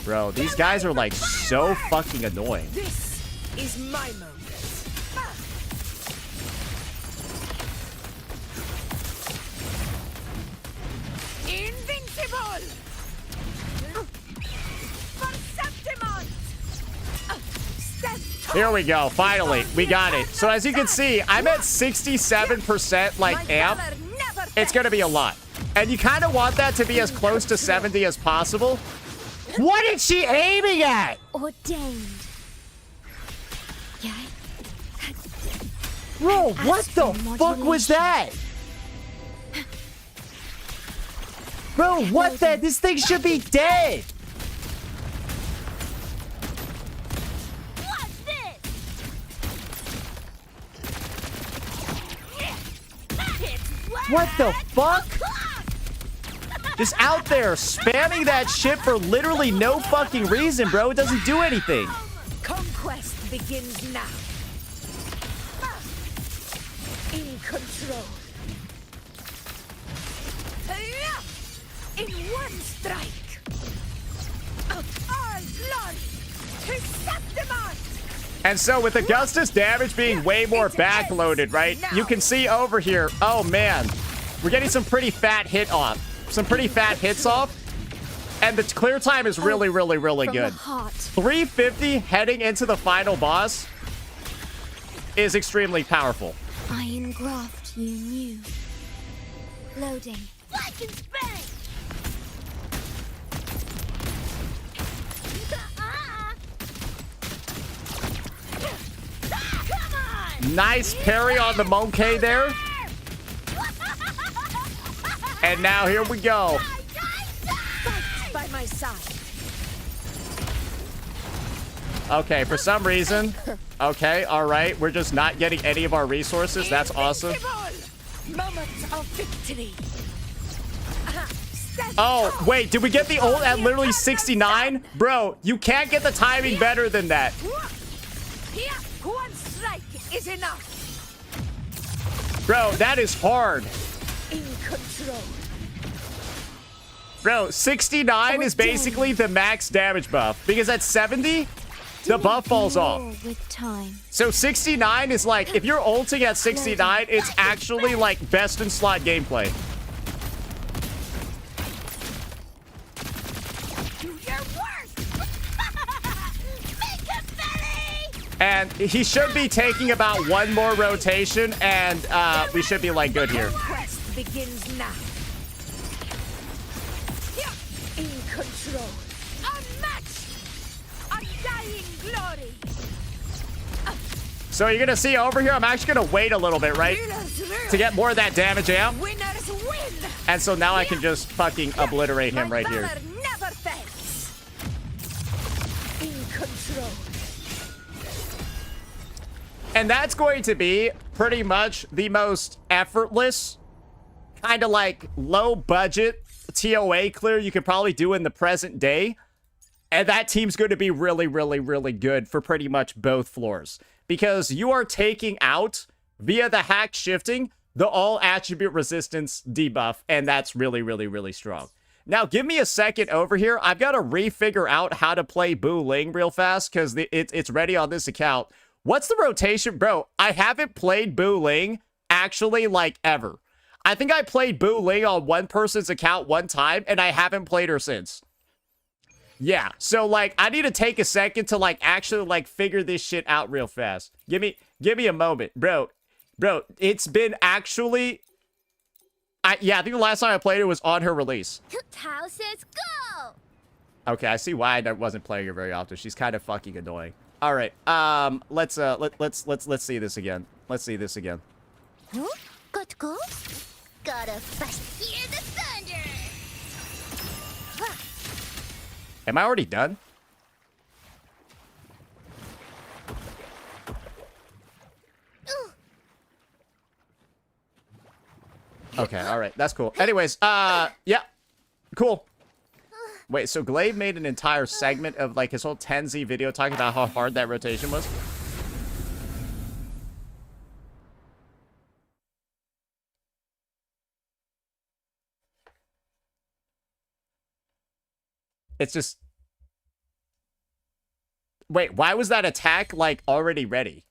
Bro, these guys are, like, so fucking annoying. This is my moment. Invincible! Here we go, finally, we got it. So as you can see, I'm at 67% like amp. It's gonna be a lot. And you kind of want that to be as close to 70 as possible. What is she aiming at? Ordained. Bro, what the fuck was that? Bro, what the? This thing should be dead. What's this? What the fuck? Just out there spamming that shit for literally no fucking reason, bro. It doesn't do anything. Conquest begins now. In control. In one strike. All glory to Septimon. And so with Augustus damage being way more backloaded, right? You can see over here, oh man, we're getting some pretty fat hits off. And the clear time is really, really, really good. 350 heading into the final boss is extremely powerful. Iron graft you knew. Loading. Flash and spin! Nice parry on the Monkey there. And now here we go. By my side. Okay, for some reason. Okay, all right. We're just not getting any of our resources. That's awesome. Moments of victory. Oh, wait. Did we get the ult at literally 69? Bro, you can't get the timing better than that. One strike is enough. Bro, that is hard. In control. Bro, 69 is basically the max damage buff. Because at 70, the buff falls off. With time. So 69 is like, if you're ulting at 69, it's actually like best in slot gameplay. And he should be taking about one more rotation, and we should be like good here. Quest begins now. In control. Unmatched. Undying glory. So you're gonna see over here, I'm actually gonna wait a little bit, right? To get more of that damage amp. Winners win. And so now I can just fucking obliterate him right here. Never fails. In control. And that's going to be pretty much the most effortless, kind of like low budget TOA clear you could probably do in the present day. And that team's going to be really, really, really good for pretty much both floors. Because you are taking out, via the hack shifting, the all attribute resistance debuff. And that's really, really, really strong. Now, give me a second over here. I've got to refigure out how to play Bu Ling real fast because it's ready on this account. What's the rotation? Bro, I haven't played Bu Ling actually like ever. I think I played Bu Ling on one person's account one time and I haven't played her since. Yeah, so like I need to take a second to like actually like figure this shit out real fast. Give me a moment, bro. Bro, it's been actually... yeah, I think the last time I played it was on her release. Tao says go. Okay, I see why I wasn't playing her very often. She's kind of fucking annoying. All right, let's see this again. Let's see this again. Huh? Got to go? Gotta first hear the thunder. Am I already done? Okay, all right, that's cool. Anyways, yeah, cool. Wait, so Glaive made an entire segment of like his whole 10Z video talking about how hard that rotation was? It's just... Wait, why was that attack, like, already ready?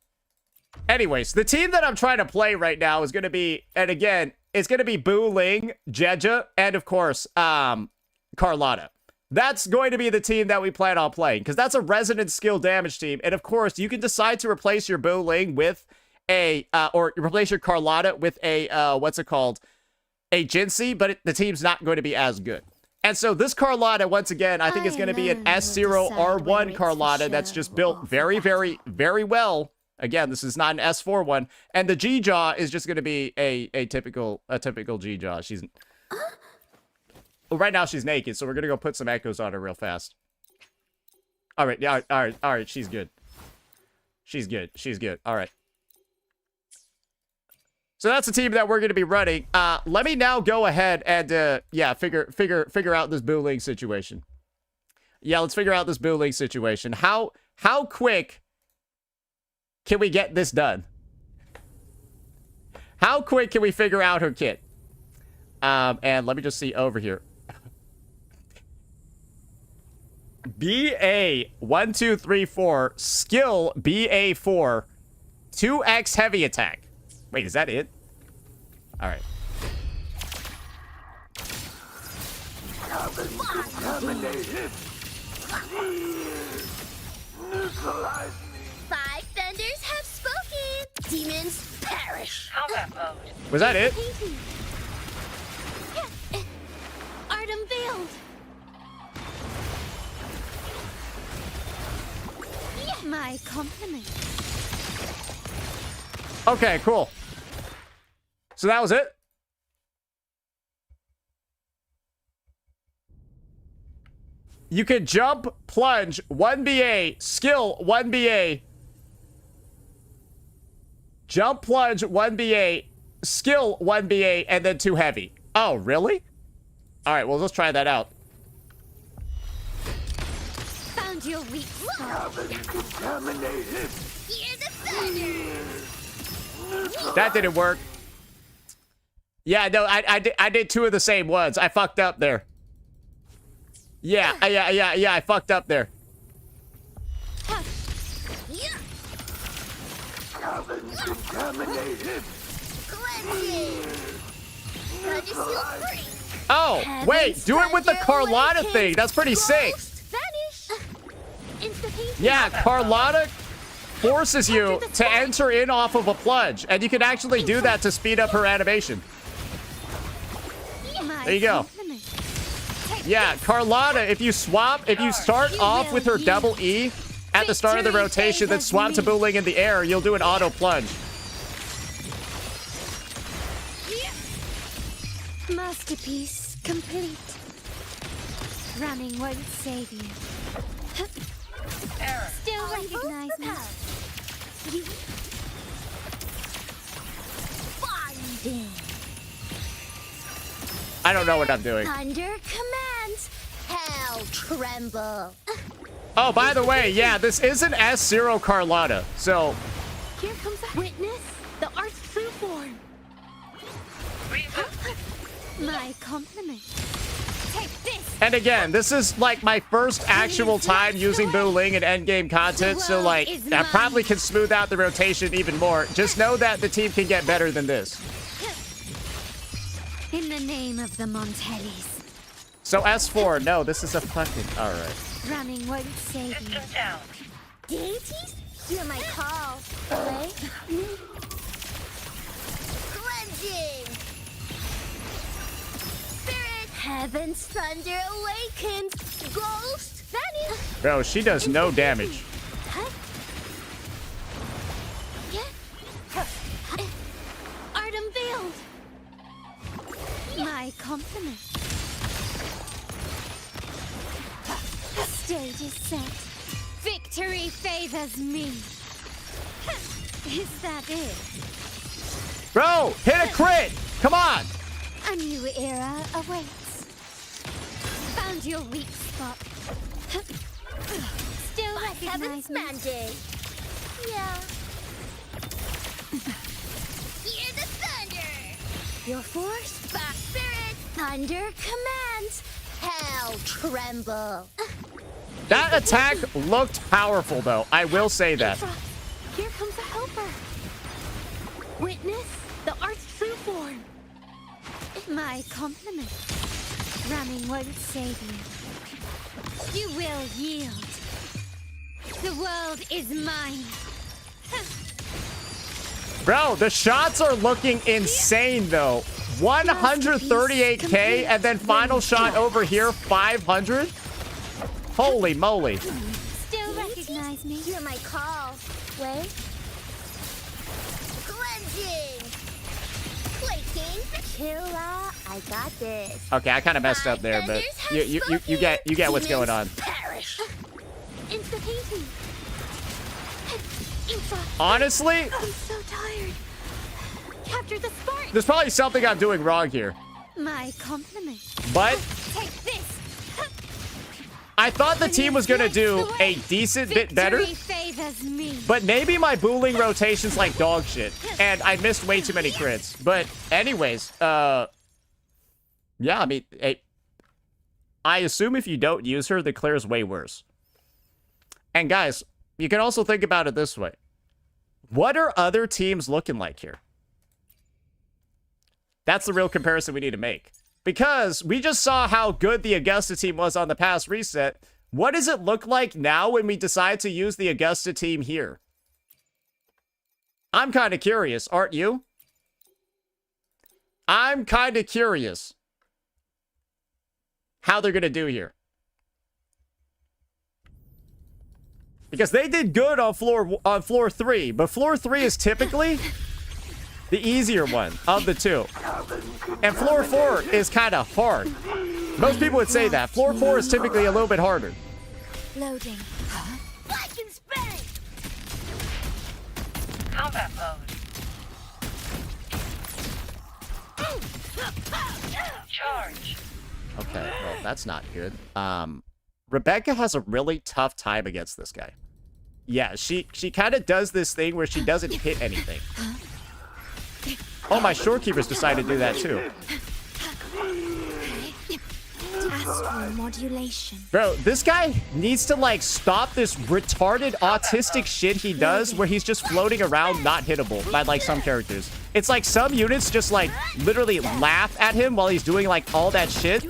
Anyways, the team that I'm trying to play right now is going to be, and again, it's going to be Bu Ling, Jeja, and of course, Carlotta. That's going to be the team that we plan on playing, because that's a resonant skill damage team. And of course, you can decide to replace your Bu Ling with a, or replace your Carlotta with a, what's it called? A Jinsei, but the team's not going to be as good. And so this Carlotta, once again, I think is going to be an S0 R1 Carlotta that's just built very, very, very well. Again, this is not an S4 one. And the G-Jaw is just going to be a typical G-Jaw. She's... Well, right now she's naked, so we're going to go put some echoes on her real fast. All right, yeah, all right, she's good. She's good, all right. So that's the team that we're going to be running. Let me now go ahead and, yeah, figure out this Bu Ling situation. Yeah, let's figure out this Bu Ling situation. How quick can we get this done? How quick can we figure out her kit? And let me just see over here. BA 1, 2, 3, 4 skill BA4 2x heavy attack. Wait, is that it? All right. 5 thunders have spoken. Demons perish. Was that it? Art unveiled. My compliments. Okay, cool. So that was it? You can jump, plunge, 1BA, skill, 1BA. Jump, plunge, 1BA, skill, 1BA, and then 2 heavy. Oh, really? All right, well, let's try that out. Found your weak spot. Hear the thunder. That didn't work. Yeah, no, I did 2 of the same ones. I fucked up there. Yeah, I fucked up there. Oh, wait, do it with the Carlotta thing. That's pretty sick. Yeah, Carlotta forces you to enter in off of a plunge, and you can actually do that to speed up her animation. There you go. Yeah, Carlotta, if you swap, if you start off with her double E at the start of the rotation, then swap to Bu Ling in the air, you'll do an auto plunge. Masterpiece complete. Running won't save you. Still recognize me. Binding. I don't know what I'm doing. Thunder commands. Hell tremble. Oh, by the way, yeah, this is an S0 Carlotta, so... Here comes a witness. The art's true form. My compliment. Take this. And again, this is like my first actual time using Bu Ling in endgame content, so like, I probably can smooth out the rotation even more. Just know that the team can get better than this. In the name of the Montellis. So S4, no, this is a fucking... Alright. Running won't save you. Deities? Hear my call. Play. Cleansing! Spirit! Heaven's thunder awakens! Ghost! Vanish! Bro, she does no damage. Art unveiled! My compliment. The stage is set. Victory favors me. Is that it? Bro, hit a crit. Come on. A new era awaits. Found your weak spot. Still recognize me. Mandate. Yeah. Hear the thunder. Your force, back spirit, thunder commands. Hell tremble. That attack looked powerful, though. I will say that. Here comes a helper. Witness the art's true form. My compliment. Ramming won't save you. You will yield. The world is mine. Bro, the shots are looking insane, though. 138k, and then final shot over here, 500. Holy moly. Still recognize me? Hear my call. Wait. Cleansing. Plating. Killa, I got this. Okay, I kind of messed up there, but you get what's going on. Perish. Into painting. Honestly, I'm so tired. Capture the spark. there's probably something I'm doing wrong here. My compliment. But Take this. I thought the team was going to do a decent bit better. Victory favors me. But maybe my booling rotation's like dog shit. And I missed way too many crits. But anyways, yeah, I mean, I assume if you don't use her, the clear's way worse. And guys, you can also think about it this way. What are other teams looking like here? That's the real comparison we need to make. Because we just saw how good the Augusta team was on the past reset. What does it look like now when we decide to use the Augusta team here? I'm kind of curious, aren't you? I'm kind of curious how they're going to do here. Because they did good on floor 3, but floor 3 is typically the easier one of the two. And floor 4 is kind of hard. Most people would say that. Floor 4 is typically a little bit harder. Loading. Black and spin. Combat mode. Charge. Okay, well, that's not good. Rebecca has a really tough time against this guy. Yeah, she kind of does this thing where she doesn't hit anything. Oh, my shorekeepers decided to do that too. Astral modulation. Bro, this guy needs to, like, stop this retarded autistic shit he does where he's just floating around not hittable by, like, some characters. It's like some units just, like, literally laugh at him while he's doing, like, all that shit.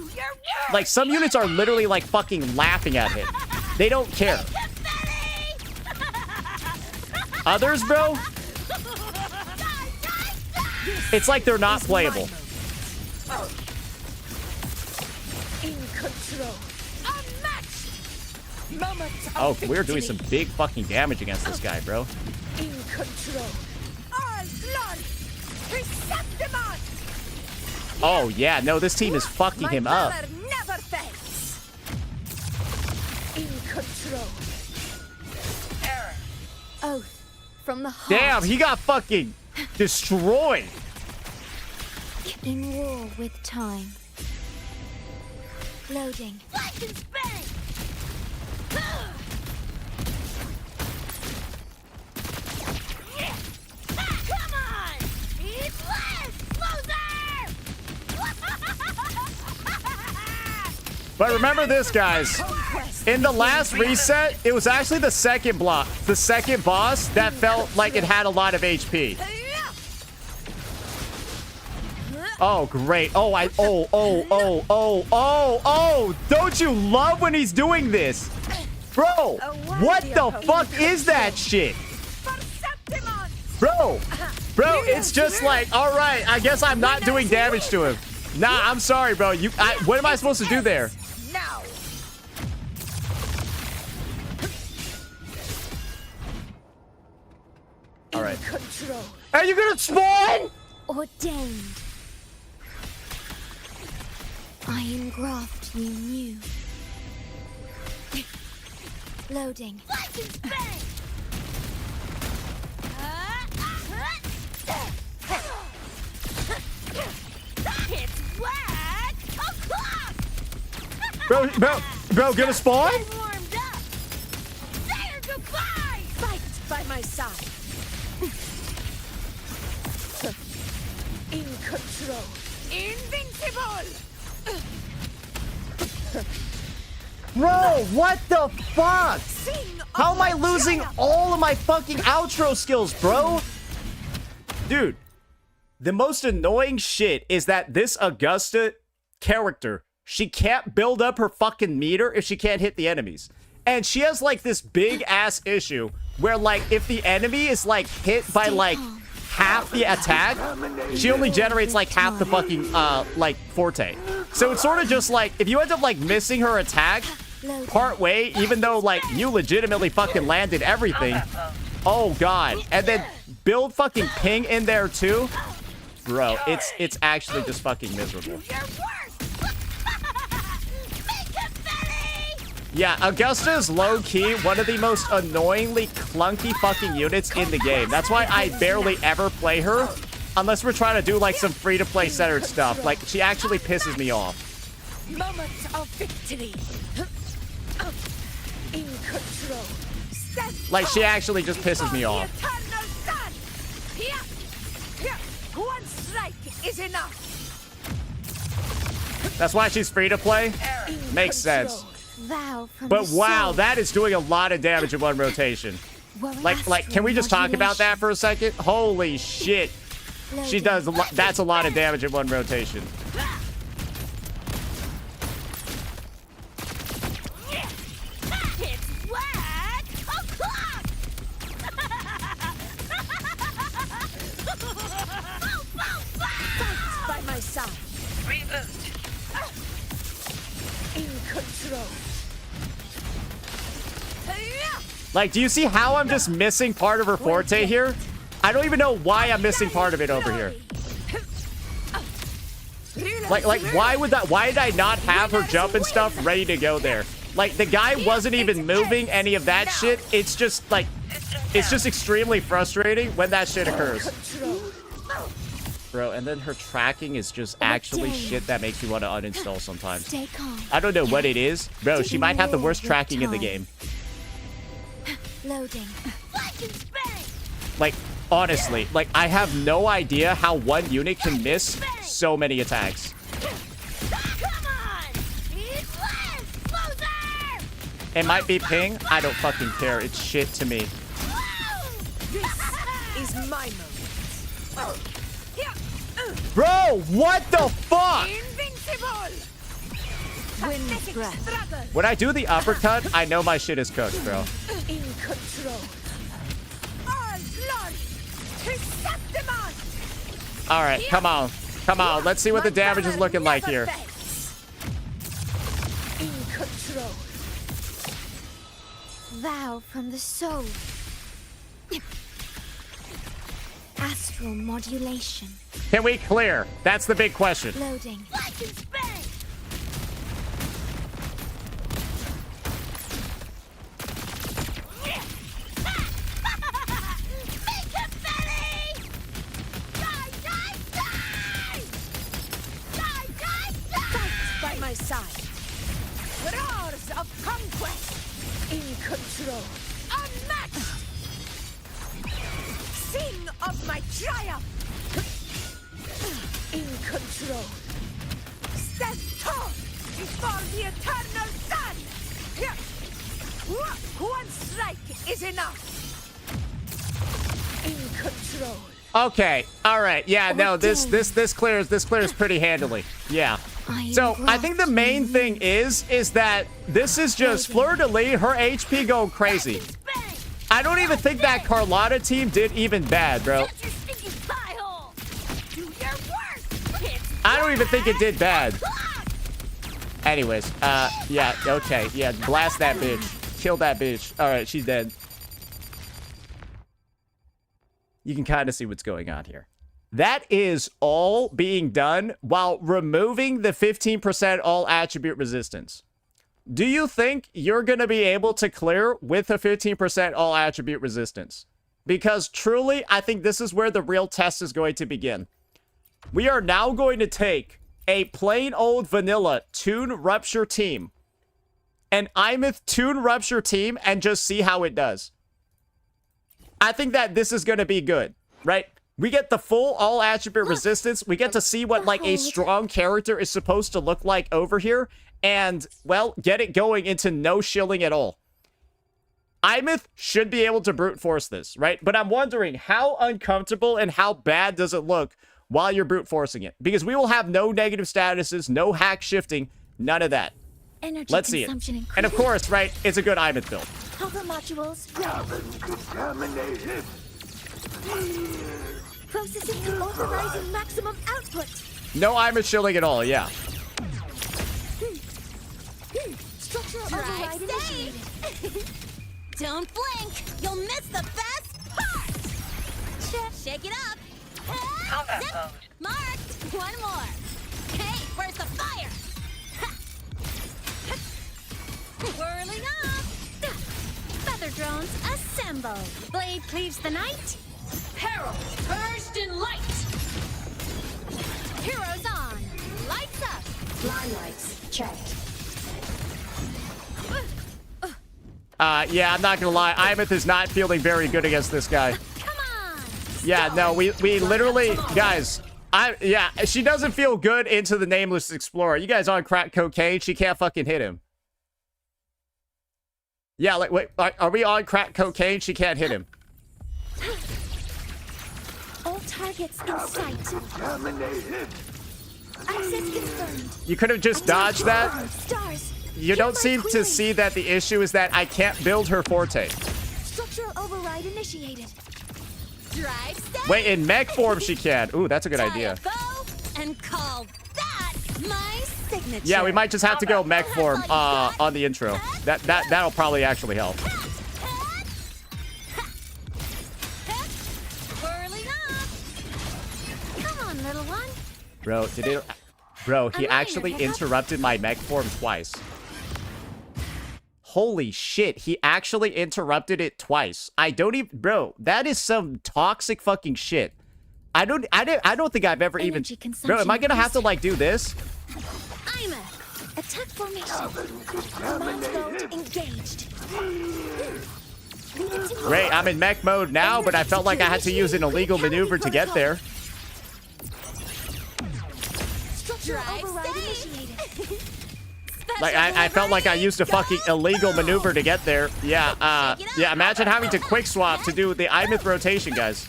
Like, some units are literally, like, fucking laughing at him. They don't care. Others, bro? It's like they're not playable. In control. Unmatched. Oh, we're doing some big fucking damage against this guy, bro. In control. All blood. Perceptimon. Oh, yeah. No, this team is fucking him up. Never fails. In control. Error. Oath from the heart. Damn, he got fucking destroyed. In war with time. Loading. Black and spin. Come on! It's less! Closer! But remember this, guys. In the last reset, it was actually the second block, the second boss that felt like it had a lot of HP. Oh, great. Oh, don't you love when he's doing this? Bro, what the fuck is that shit? Bro, Bro, it's just like, all right, I guess I'm not doing damage to him. Nah, I'm sorry, bro. What am I supposed to do there? Now. All right. Control. Are you gonna spawn? Ordained. I engraft you new. Loading. Lightning bang! It's whack! O'clock! Bro, gonna spawn? Get warmed up! There goodbye! Fight by my side. In control. Invincible! Bro, what the fuck? Sing How am I losing all of my fucking outro skills, bro? Dude, the most annoying shit is that this Augusta character, she can't build up her fucking meter if she can't hit the enemies. And she has like this big ass issue where like if the enemy is like hit by like half the attack, she only generates like half the fucking like forte. So it's sort of just like if you end up like missing her attack part way, even though like you legitimately fucking landed everything. Oh god. And then build fucking ping in there too. Bro, it's actually just fucking miserable. Yeah, Augusta is low-key one of the most annoyingly clunky fucking units in the game. That's why I barely ever play her, unless we're trying to do like some free-to-play centered stuff. Like, she actually pisses me off. Moment of victory. In control. Like, she actually just pisses me off. Eternal sun. Here. One strike is enough. That's why she's free-to-play? Makes sense. But wow, that is doing a lot of damage in one rotation. Like, can we just talk about that for a second? Holy shit. She does, that's a lot of damage in one rotation. It's whack o'clock. Fight by my side. Reboot. In control. Like, do you see how I'm just missing part of her forte here? I don't even know why I'm missing part of it over here. Like, why did I not have her jump and stuff ready to go there? Like, the guy wasn't even moving any of that shit. It's just, like, it's just extremely frustrating when that shit occurs. Bro, and then her tracking is just actually shit that makes me want to uninstall sometimes. I don't know what it is. Bro, she might have the worst tracking in the game. Loading. Like, honestly, like, I have no idea how one unit can miss so many attacks. Come on! It's left! Closer! It might be ping. I don't fucking care. It's shit to me. This is my moment. Bro, what the fuck? Invincible! Wind's breath. When I do the uppercut, I know my shit is cooked, bro. In control. All glory to Septimon! Alright, come on. Come on, let's see what the damage is looking like here. In control. Vow from the soul. Astral modulation. Can we clear? That's the big question. Loading. By my side. Roars of conquest. In control. Unmatched. Sing of my triumph. In control. Stand tall before the eternal sun. Here. One strike is enough. In control. Okay, alright, yeah, no, this clears pretty handily. Yeah. So I think the main thing is that this is just Fleur-de-Lis, her HP going crazy. I don't even think that Carlotta team did even bad, bro. I don't even think it did bad. Anyways, yeah, okay. Yeah, blast that bitch. Kill that bitch. All right, she's dead. You can kind of see what's going on here. That is all being done while removing the 15% all attribute resistance. Do you think you're going to be able to clear with a 15% all attribute resistance? Because truly, I think this is where the real test is going to begin. We are now going to take a plain old vanilla Toon Rupture team, an Imeth Toon Rupture team, and just see how it does. I think that this is going to be good, right? We get the full all attribute resistance. We get to see what like a strong character is supposed to look like over here. And, well, get it going into no shilling at all. Imeth should be able to brute force this, right? But I'm wondering how uncomfortable and how bad does it look while you're brute forcing it? Because we will have no negative statuses, no hack shifting, none of that. Energy Let's see it. consumption And of course, right, it's a good Imeth build. Power modules ready. Processing and authorizing maximum output. No Imeth shilling at all, yeah. Structural override initiated. Don't blink. You'll miss the best part. Shake it up. Combat Zip. mode. Marked. One more. Hey, where's the fire? Whirling up. Feather drones assemble. Blade cleaves the night. Herald, purged in light. Heroes on. Lights up. Line lights checked. Yeah, I'm not gonna lie. Imeth is not feeling very good against this guy. Come on. Yeah, no, we literally, guys, yeah, she doesn't feel good into the Nameless Explorer. You guys on crack cocaine? She can't fucking hit him. Yeah, like, wait, are we on crack cocaine? She can't hit him. All targets in sight. Access confirmed. You could have just dodged that. Stars. You don't seem to see that the issue is that I can't build her forte. Structural override initiated. Drive set. Wait, in mech form she can. Ooh, that's a good idea. Bow and call that my signature. Yeah, we might just have to go mech form on the intro. That'll probably actually help. Whirling up. Come on, little one. Bro, he actually interrupted my mech form twice. Holy shit, he actually interrupted it twice. I don't even, bro, that is some toxic fucking shit. I don't think I've ever even, bro, am I gonna have to like do this? I'm a attack formation. Command mode engaged. Great, I'm in mech mode now, but I felt like I had to use an illegal maneuver to get there. Structural override initiated. Like, I felt like I used a fucking illegal maneuver to get there. Yeah, yeah, imagine having to quick swap to do the Imeth rotation, guys.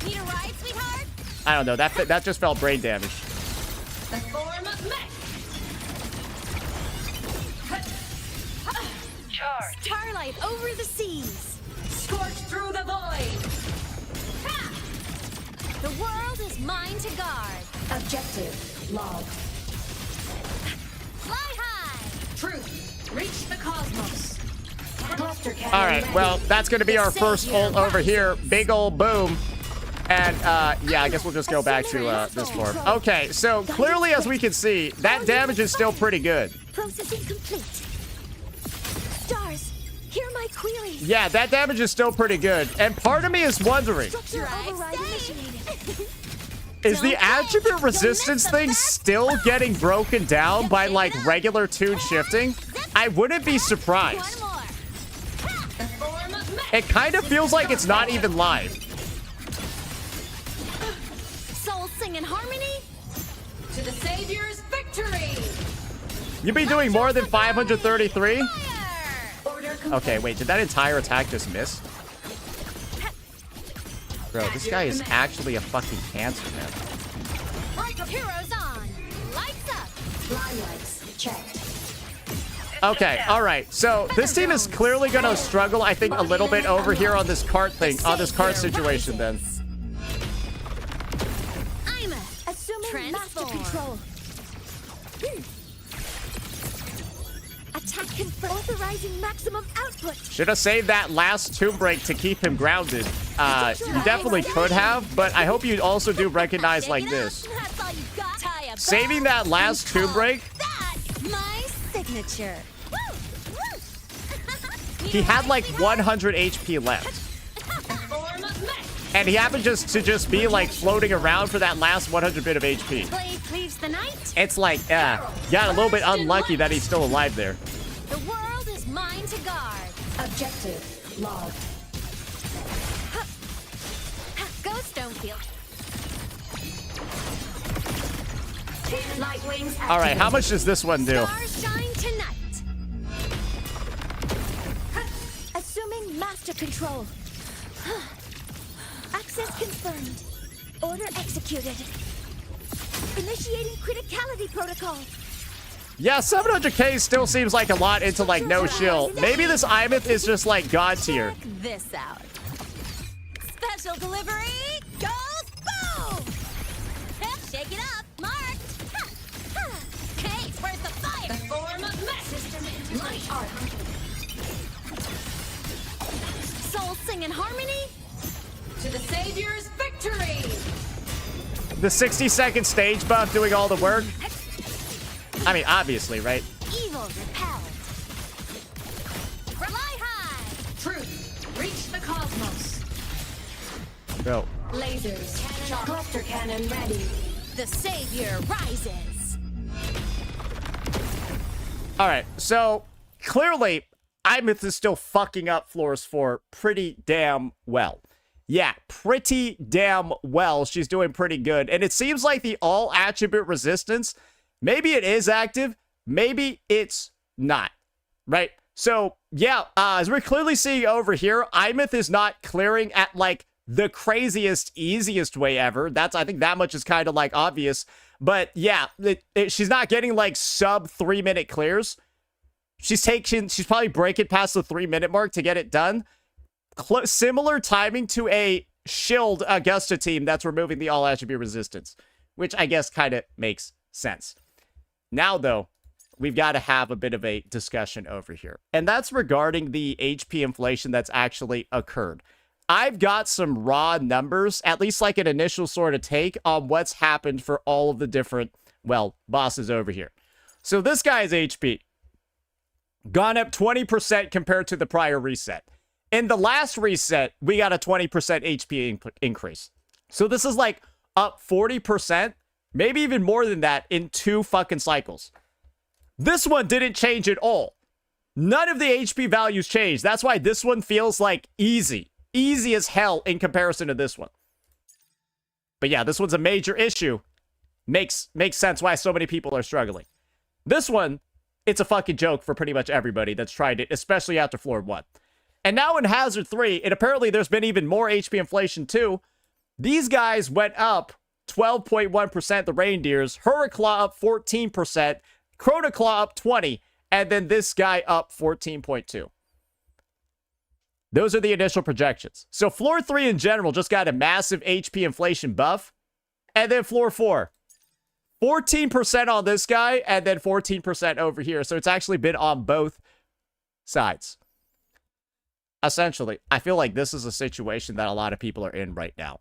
Need a ride, sweetheart? I don't know, that just felt brain damage. The form of mech. Charge. Starlight over the seas. Scorch through the void. The world is mine to guard. Objective log. Fly high. Truth. Reach the cosmos. Cluster cannon. All right, well, that's going to be our first ult over here. Big ol' boom. And, yeah, I guess we'll just go back to this form. Okay, so clearly, as we can see, that damage is still pretty good. Processing complete. Stars, hear my queries. Yeah, that damage is still pretty good. And part of me is wondering, Structural override initiated. is the attribute resistance thing still getting broken down by, like, regular tune shifting? I wouldn't be surprised. One more. The form of mech. It kind of feels like it's not even live. Souls sing in harmony. To the Savior's victory. You be doing more than 533? Fire. Order Okay, wait, did that entire attack just miss? Bro, this guy is actually a fucking cancer, man. Heroes on. Lights up. Line lights checked. Okay, all right. So this team is clearly going to struggle, I think, a little bit over here on this cart thing, on this cart situation then. I'm assuming Assuming master control. Attack confirmed. Authorizing maximum output. Should have saved that last tomb break to keep him grounded. You definitely could have, but I hope you also do recognize like this. That's all you got. Tie a Saving bow that last and tomb call break, that my signature. he had like 100 HP left. Form of mech. And he happened to just be like floating around for that last 100 bit of HP. Blade cleaves the night. It's like, got a little bit unlucky that he's still alive there. The world is mine to guard. Objective logged. Go Stonefield. Light wings. All right, how much does this one do? Stars shine tonight. Assuming master control. Access confirmed. Order executed. Initiating criticality protocol. Yeah, 700k still seems like a lot into like no shill. Maybe this Imeth is just like god tier. Check this out. Special delivery goes boom! Shake it up, marked. Hey, where's the fire? Form of mech. System light art. Soul sing in harmony. To the savior's victory. The 60-second stage buff doing all the work. I mean, obviously, right? Evil repelled. Fly high. Truth. Reach the cosmos. Go. Lasers. Cluster cannon ready. The savior rises. All right, so clearly, Imeth is still fucking up floors 4 pretty damn well. Yeah, pretty damn well. She's doing pretty good. And it seems like the all attribute resistance, maybe it is active, maybe it's not, right? So, yeah, as we're clearly seeing over here, Imeth is not clearing at, like, the craziest, easiest way ever. I think that much is kind of, like, obvious. But, yeah, she's not getting, like, sub 3-minute clears. She's probably breaking past the 3-minute mark to get it done. Similar timing to a shield Augusta team that's removing the all attribute resistance, which I guess kind of makes sense. Now, though, we've got to have a bit of a discussion over here, and that's regarding the HP inflation that's actually occurred. I've got some raw numbers, at least like an initial sort of take on what's happened for all of the different, well, bosses over here. So this guy's HP gone up 20% compared to the prior reset. In the last reset, we got a 20% HP increase. So this is like up 40%, maybe even more than that in 2 fucking cycles. This one didn't change at all. None of the HP values changed. That's why this one feels like easy. Easy as hell in comparison to this one. But yeah, this one's a major issue. Makes sense why so many people are struggling. This one, it's a fucking joke for pretty much everybody that's tried it, especially after floor 1. And now in Hazard 3, and apparently there's been even more HP inflation too, these guys went up 12.1%, the reindeers, Hurriclaw up 14%, Chronoclaw up 20%, and then this guy up 14.2%. Those are the initial projections. So floor 3 in general just got a massive HP inflation buff, and then floor 4, 14% on this guy, and then 14% over here. So it's actually been on both sides. Essentially, I feel like this is a situation that a lot of people are in right now.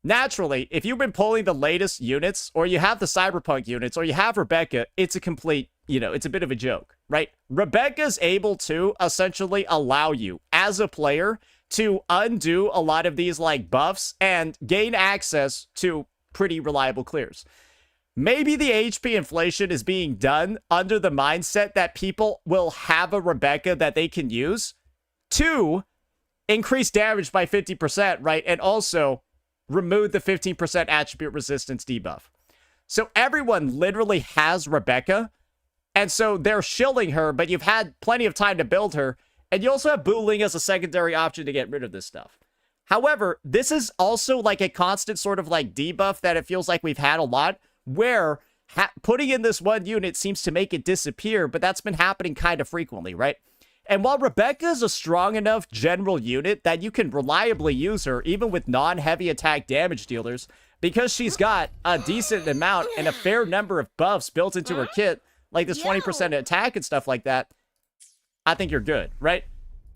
Naturally, if you've been pulling the latest units, or you have the Cyberpunk units, or you have Rebecca, it's a complete, it's a bit of a joke, right? Rebecca's able to essentially allow you, as a player, to undo a lot of these, like, buffs and gain access to pretty reliable clears. Maybe the HP inflation is being done under the mindset that people will have a Rebecca that they can use to increase damage by 50%, right? And also remove the 15% attribute resistance debuff. So everyone literally has Rebecca, and so they're shilling her, but you've had plenty of time to build her, and you also have Booling as a secondary option to get rid of this stuff. However, this is also like a constant sort of like debuff that it feels like we've had a lot, where putting in this one unit seems to make it disappear, but that's been happening kind of frequently, right? And while Rebecca is a strong enough general unit that you can reliably use her, even with non-heavy attack damage dealers, because she's got a decent amount and a fair number of buffs built into her kit, like this 20% attack and stuff like that, I think you're good, right?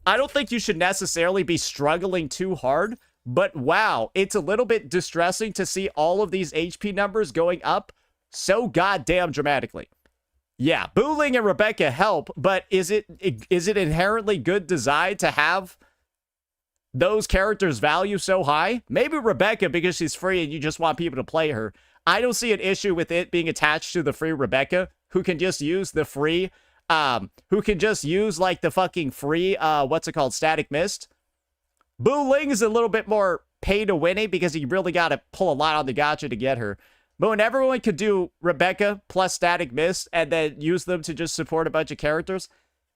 I don't think you should necessarily be struggling too hard, but wow, it's a little bit distressing to see all of these HP numbers going up so goddamn dramatically. Yeah, Boo Ling and Rebecca help, but is it inherently good design to have those characters' value so high? Maybe Rebecca because she's free and you just want people to play her. I don't see an issue with it being attached to the free Rebecca, who can just use the free, who can just use like the fucking free, what's it called, Static Mist. Boo Ling is a little bit more pay to winning because you really got to pull a lot on the gacha to get her. But when everyone could do Rebecca plus Static Mist and then use them to just support a bunch of characters,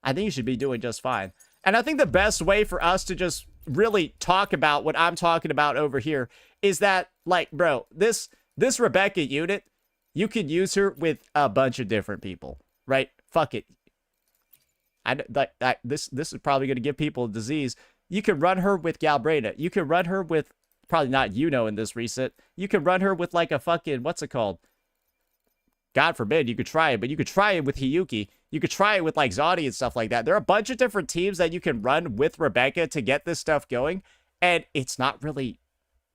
I think you should be doing just fine. And I think the best way for us to just really talk about what I'm talking about over here is that, like, bro, this Rebecca unit, you could use her with a bunch of different people, right? Fuck it. This is probably going to give people a disease. You can run her with Galbreda. You can run her with, probably not in this reset. You can run her with like a fucking, what's it called? God forbid you could try it, but you could try it with Hiyuki. You could try it with like Zodi and stuff like that. There are a bunch of different teams that you can run with Rebecca to get this stuff going. And it's not really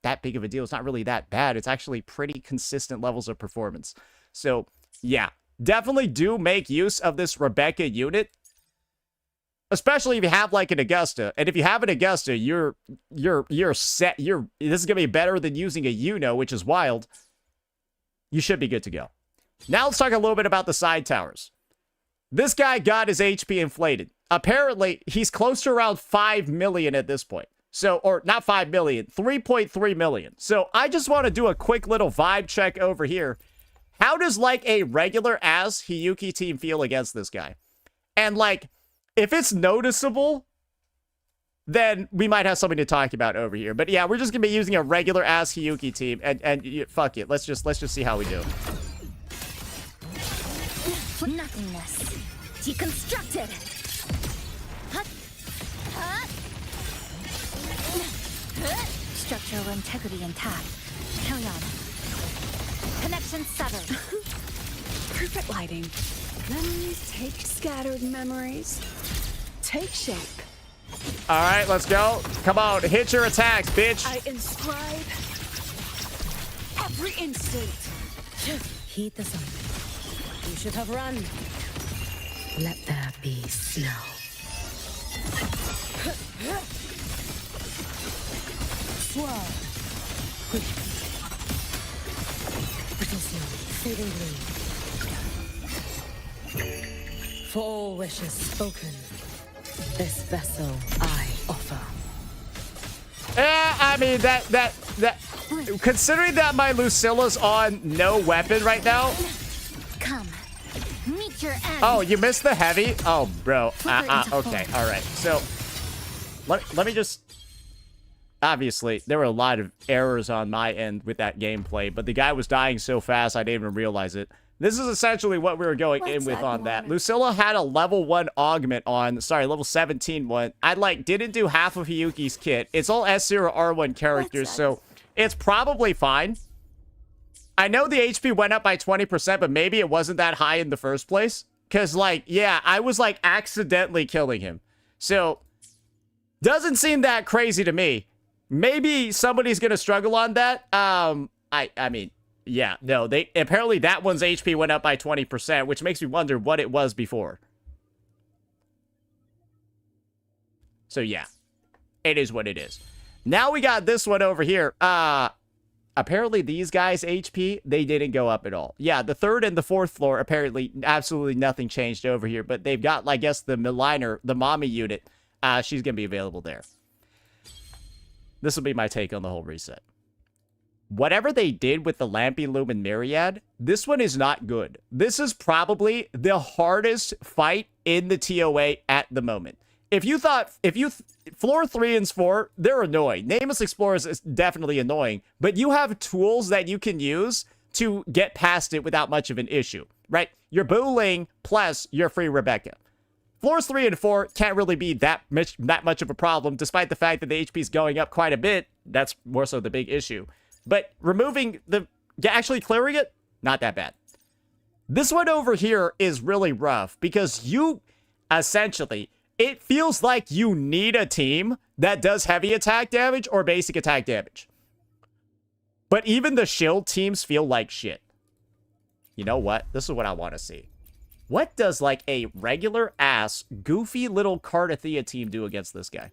that big of a deal. It's not really that bad. It's actually pretty consistent levels of performance. So yeah, definitely do make use of this Rebecca unit. Especially if you have like an Augusta. And if you have an Augusta, you're set. This is gonna be better than using a Yuno, which is wild. You should be good to go. Now let's talk a little bit about the side towers. This guy got his HP inflated. Apparently, he's close to around 5 million at this point. So, or not 5 million, 3.3 million. So I just want to do a quick little vibe check over here. How does like a regular as Hiyuki team feel against this guy? And like, if it's noticeable, then we might have something to talk about over here. But yeah, we're just gonna be using a regular ass Hiyuki team, and fuck it. Let's just see how we do. Nothingness. Deconstructed. Hut. Hut. Structural integrity intact. Carry on. Connection severed. Perfect lighting. Memories take scattered memories. Take shape. All right, let's go. Come on, hit your attacks, bitch. I inscribe every instinct. Heed the sun. You should have run. Let there be snow. Swirl. Brittle snow, fading blue. For all wishes spoken, this vessel I offer. I mean, that considering that my Lucilla's on no weapon right now. Come. Meet your end. Oh, you missed the heavy? Oh, bro. Okay, all right. So, let me just... Obviously, there were a lot of errors on my end with that gameplay, but the guy was dying so fast I didn't even realize it. This is essentially what we were going in with on that. Lucilla had a level 1 augment on, sorry, level 17 one. I didn't do half of Hiyuki's kit. It's all S0 R1 characters, so it's probably fine. I know the HP went up by 20%, but maybe it wasn't that high in the first place. Because, yeah, I was, accidentally killing him. So, doesn't seem that crazy to me. Maybe somebody's gonna struggle on that. I mean, yeah, no, apparently that one's HP went up by 20%, which makes me wonder what it was before. So, yeah, it is what it is. Now we got this one over here. Apparently these guys' HP, they didn't go up at all. Yeah, the 3rd and the 4th floor, apparently absolutely nothing changed over here, but they've got, I guess, the Miliner, the mommy unit. She's going to be available there. This will be my take on the whole reset. Whatever they did with the Lampy Lumen Myriad, this one is not good. This is probably the hardest fight in the TOA at the moment. Floor 3 and 4, they're annoying. Nameless Explorers is definitely annoying, but you have tools that you can use to get past it without much of an issue, right? Your Boo Ling plus your free Rebecca. Floors 3 and 4 can't really be that much of a problem, despite the fact that the HP is going up quite a bit. That's more so the big issue. But removing the... actually clearing it, not that bad. This one over here is really rough because you... essentially, it feels like you need a team that does heavy attack damage or basic attack damage. But even the shield teams feel like shit. You know what? This is what I want to see. What does, like, a regular-ass, goofy little Cardathea team do against this guy?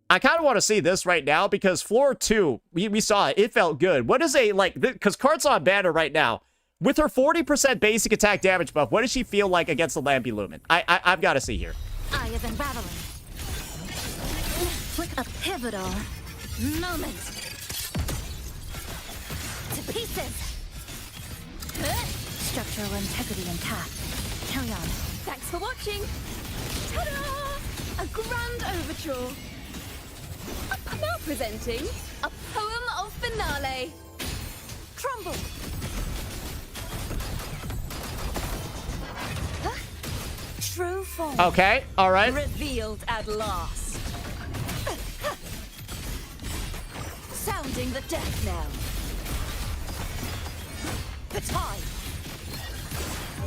I kind of want to see this right now because floor 2, we saw it. It felt good. What is a, like, because Cart's on banner right now. With her 40% basic attack damage buff, what does she feel like against the Lampy Lumen? I've got to see here. Eye is unraveling. Flick a pivotal moment. To pieces. Structural integrity intact. Carry on. Thanks for watching. Ta-da! A grand overture. Now presenting a poem of finale. Crumble. True form. Okay, all right. Revealed at last. Sounding the death knell. The tide.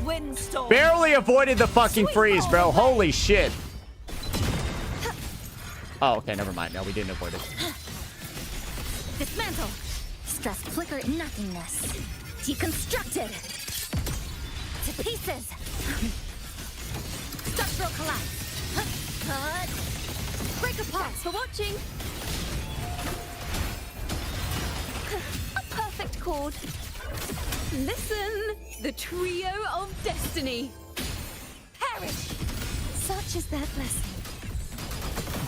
Windstorm. Barely avoided the fucking freeze, bro. Holy shit. Oh, okay, never mind. No, we didn't avoid it. Dismantle. Stress flicker nothingness. Deconstructed. To pieces. Structural collapse. Cut. Break apart. Thanks for watching. A perfect chord. Listen. The trio of destiny. Perish. Such is their blessing.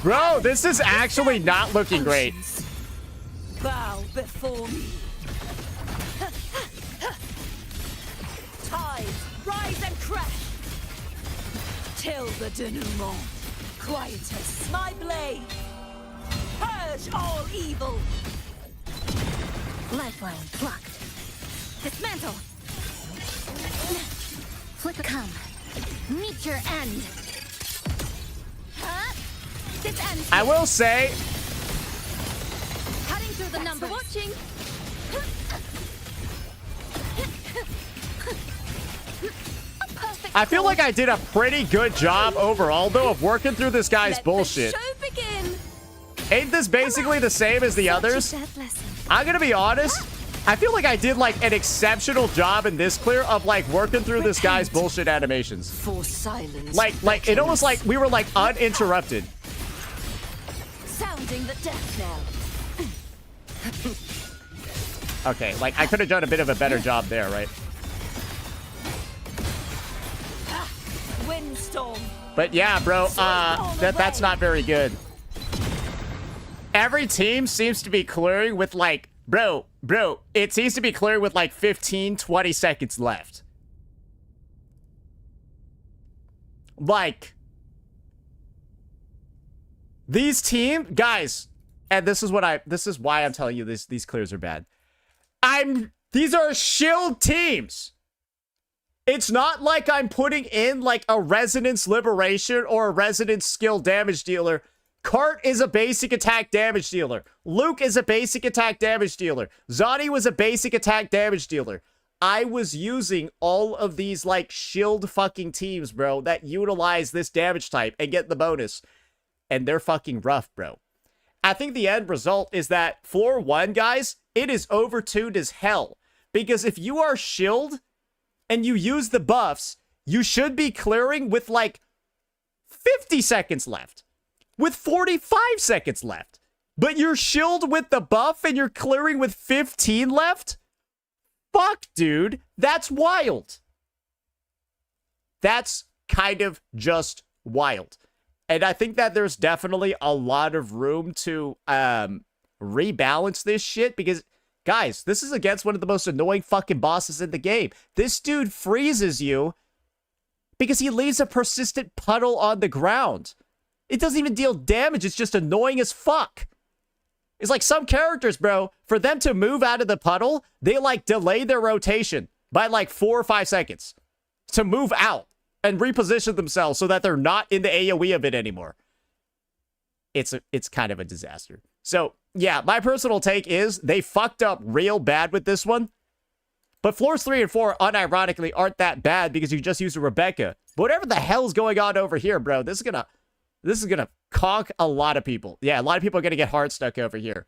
Bro, this is actually not looking great. Bow before me. Tides rise and crash. Till the denouement. Quietus, my blade. Purge all evil. Lifeline plucked. Dismantle. Flicker come. Meet your end. This ends. I will say, Cutting through the numbers. Watching. I feel like I did a pretty good job overall, though, of working through this guy's Let bullshit. The show begin. Ain't this basically the same as the others? I'm gonna be honest. I feel like I did, like, an exceptional job in this clear of, like, working through this guy's bullshit animations. For silence. Like, it almost like we were, like, uninterrupted. Sounding the death knell. Okay, like, I could have done a bit of a better job there, right? Windstorm. But yeah, bro, that's not very good. Every team seems to be clearing with, like, bro, it seems to be clearing with, like, 15, 20 seconds left. Like, these guys, and this is why I'm telling you these clears are bad. These are shield teams. It's not like I'm putting in, like, a Resonance Liberation or a Resonance Skill damage dealer. Cart is a basic attack damage dealer. Luke is a basic attack damage dealer. Zani was a basic attack damage dealer. I was using all of these, like, shield fucking teams, bro, that utilize this damage type and get the bonus. And they're fucking rough, bro. I think the end result is that floor 1, guys, it is overtuned as hell. Because if you are shield and you use the buffs, you should be clearing with, like, 50 seconds left. With 45 seconds left. But you're shield with the buff and you're clearing with 15 left? Fuck, dude. That's wild. That's kind of just wild. And I think that there's definitely a lot of room to rebalance this shit because, guys, this is against one of the most annoying fucking bosses in the game. This dude freezes you because he leaves a persistent puddle on the ground. It doesn't even deal damage. It's just annoying as fuck. It's like some characters, bro, for them to move out of the puddle, they, like, delay their rotation by, like, 4 or 5 seconds to move out and reposition themselves so that they're not in the AoE of it anymore. It's kind of a disaster. So, yeah, my personal take is they fucked up real bad with this one. But floors 3 and 4, unironically, aren't that bad because you just used a Rebecca. But whatever the hell's going on over here, bro, this is gonna conk a lot of people. Yeah, a lot of people are gonna get hard stuck over here.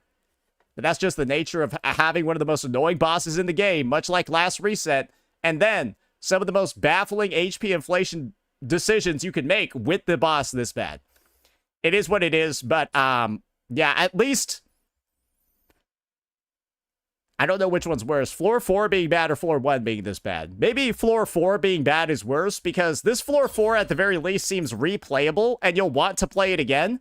But that's just the nature of having one of the most annoying bosses in the game, much like last reset. And then some of the most baffling HP inflation decisions you can make with the boss this bad. It is what it is, but yeah, at least I don't know which one's worse. Floor 4 being bad or floor 1 being this bad. Maybe floor 4 being bad is worse because this floor 4 at the very least seems replayable and you'll want to play it again.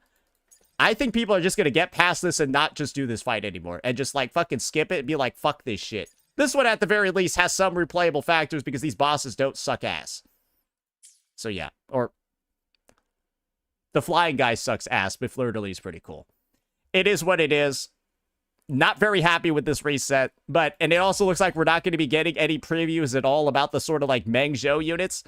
I think people are just going to get past this and not just do this fight anymore and just like fucking skip it and be like, fuck this shit. This one at the very least has some replayable factors because these bosses don't suck ass. So yeah, or the flying guy sucks ass, but Fleur-de-Lis is pretty cool. It is what it is. Not very happy with this reset, and it also looks like we're not going to be getting any previews at all about the sort of like Meng Zhou units.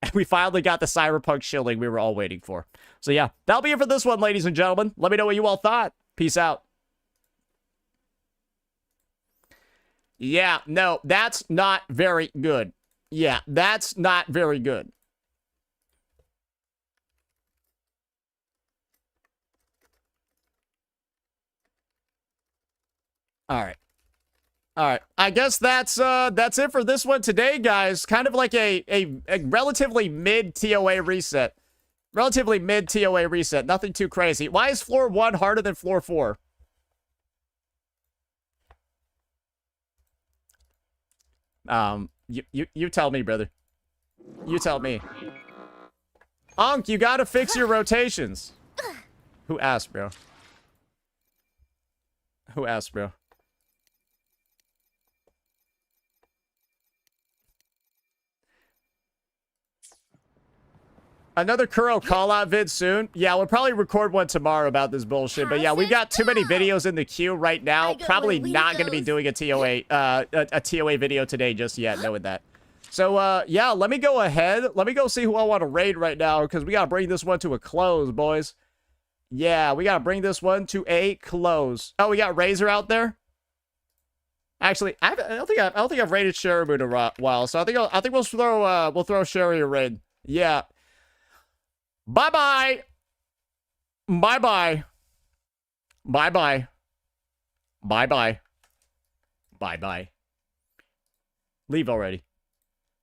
And we finally got the Cyberpunk shilling we were all waiting for. So yeah, that'll be it for this one, ladies and gentlemen. Let me know what you all thought. Peace out. Yeah, no, that's not very good. Yeah, that's not very good. All right. All right. I guess that's it for this one today, guys. Kind of like a relatively mid TOA reset. Relatively mid TOA reset. Nothing too crazy. Why is floor 1 harder than floor 4? You tell me, brother. You tell me. Onk, you gotta fix your rotations. Who asked, bro? Who asked, bro? Another Kuro call-out vid soon. Yeah, we'll probably record one tomorrow about this bullshit. But yeah, we've got too many videos in the queue right now. Probably not going to be doing a TOA video today just yet, knowing that. So, yeah, let me go ahead. Let me go see who I want to raid right now, because we got to bring this one to a close, boys. Yeah, we got to bring this one to a close. Oh, we got Razor out there? Actually, I don't think I've raided Sheribu in a while, so I think we'll throw Sherry a raid. Yeah. Bye-bye. Bye-bye. Bye-bye. Bye-bye. Bye-bye. Leave already.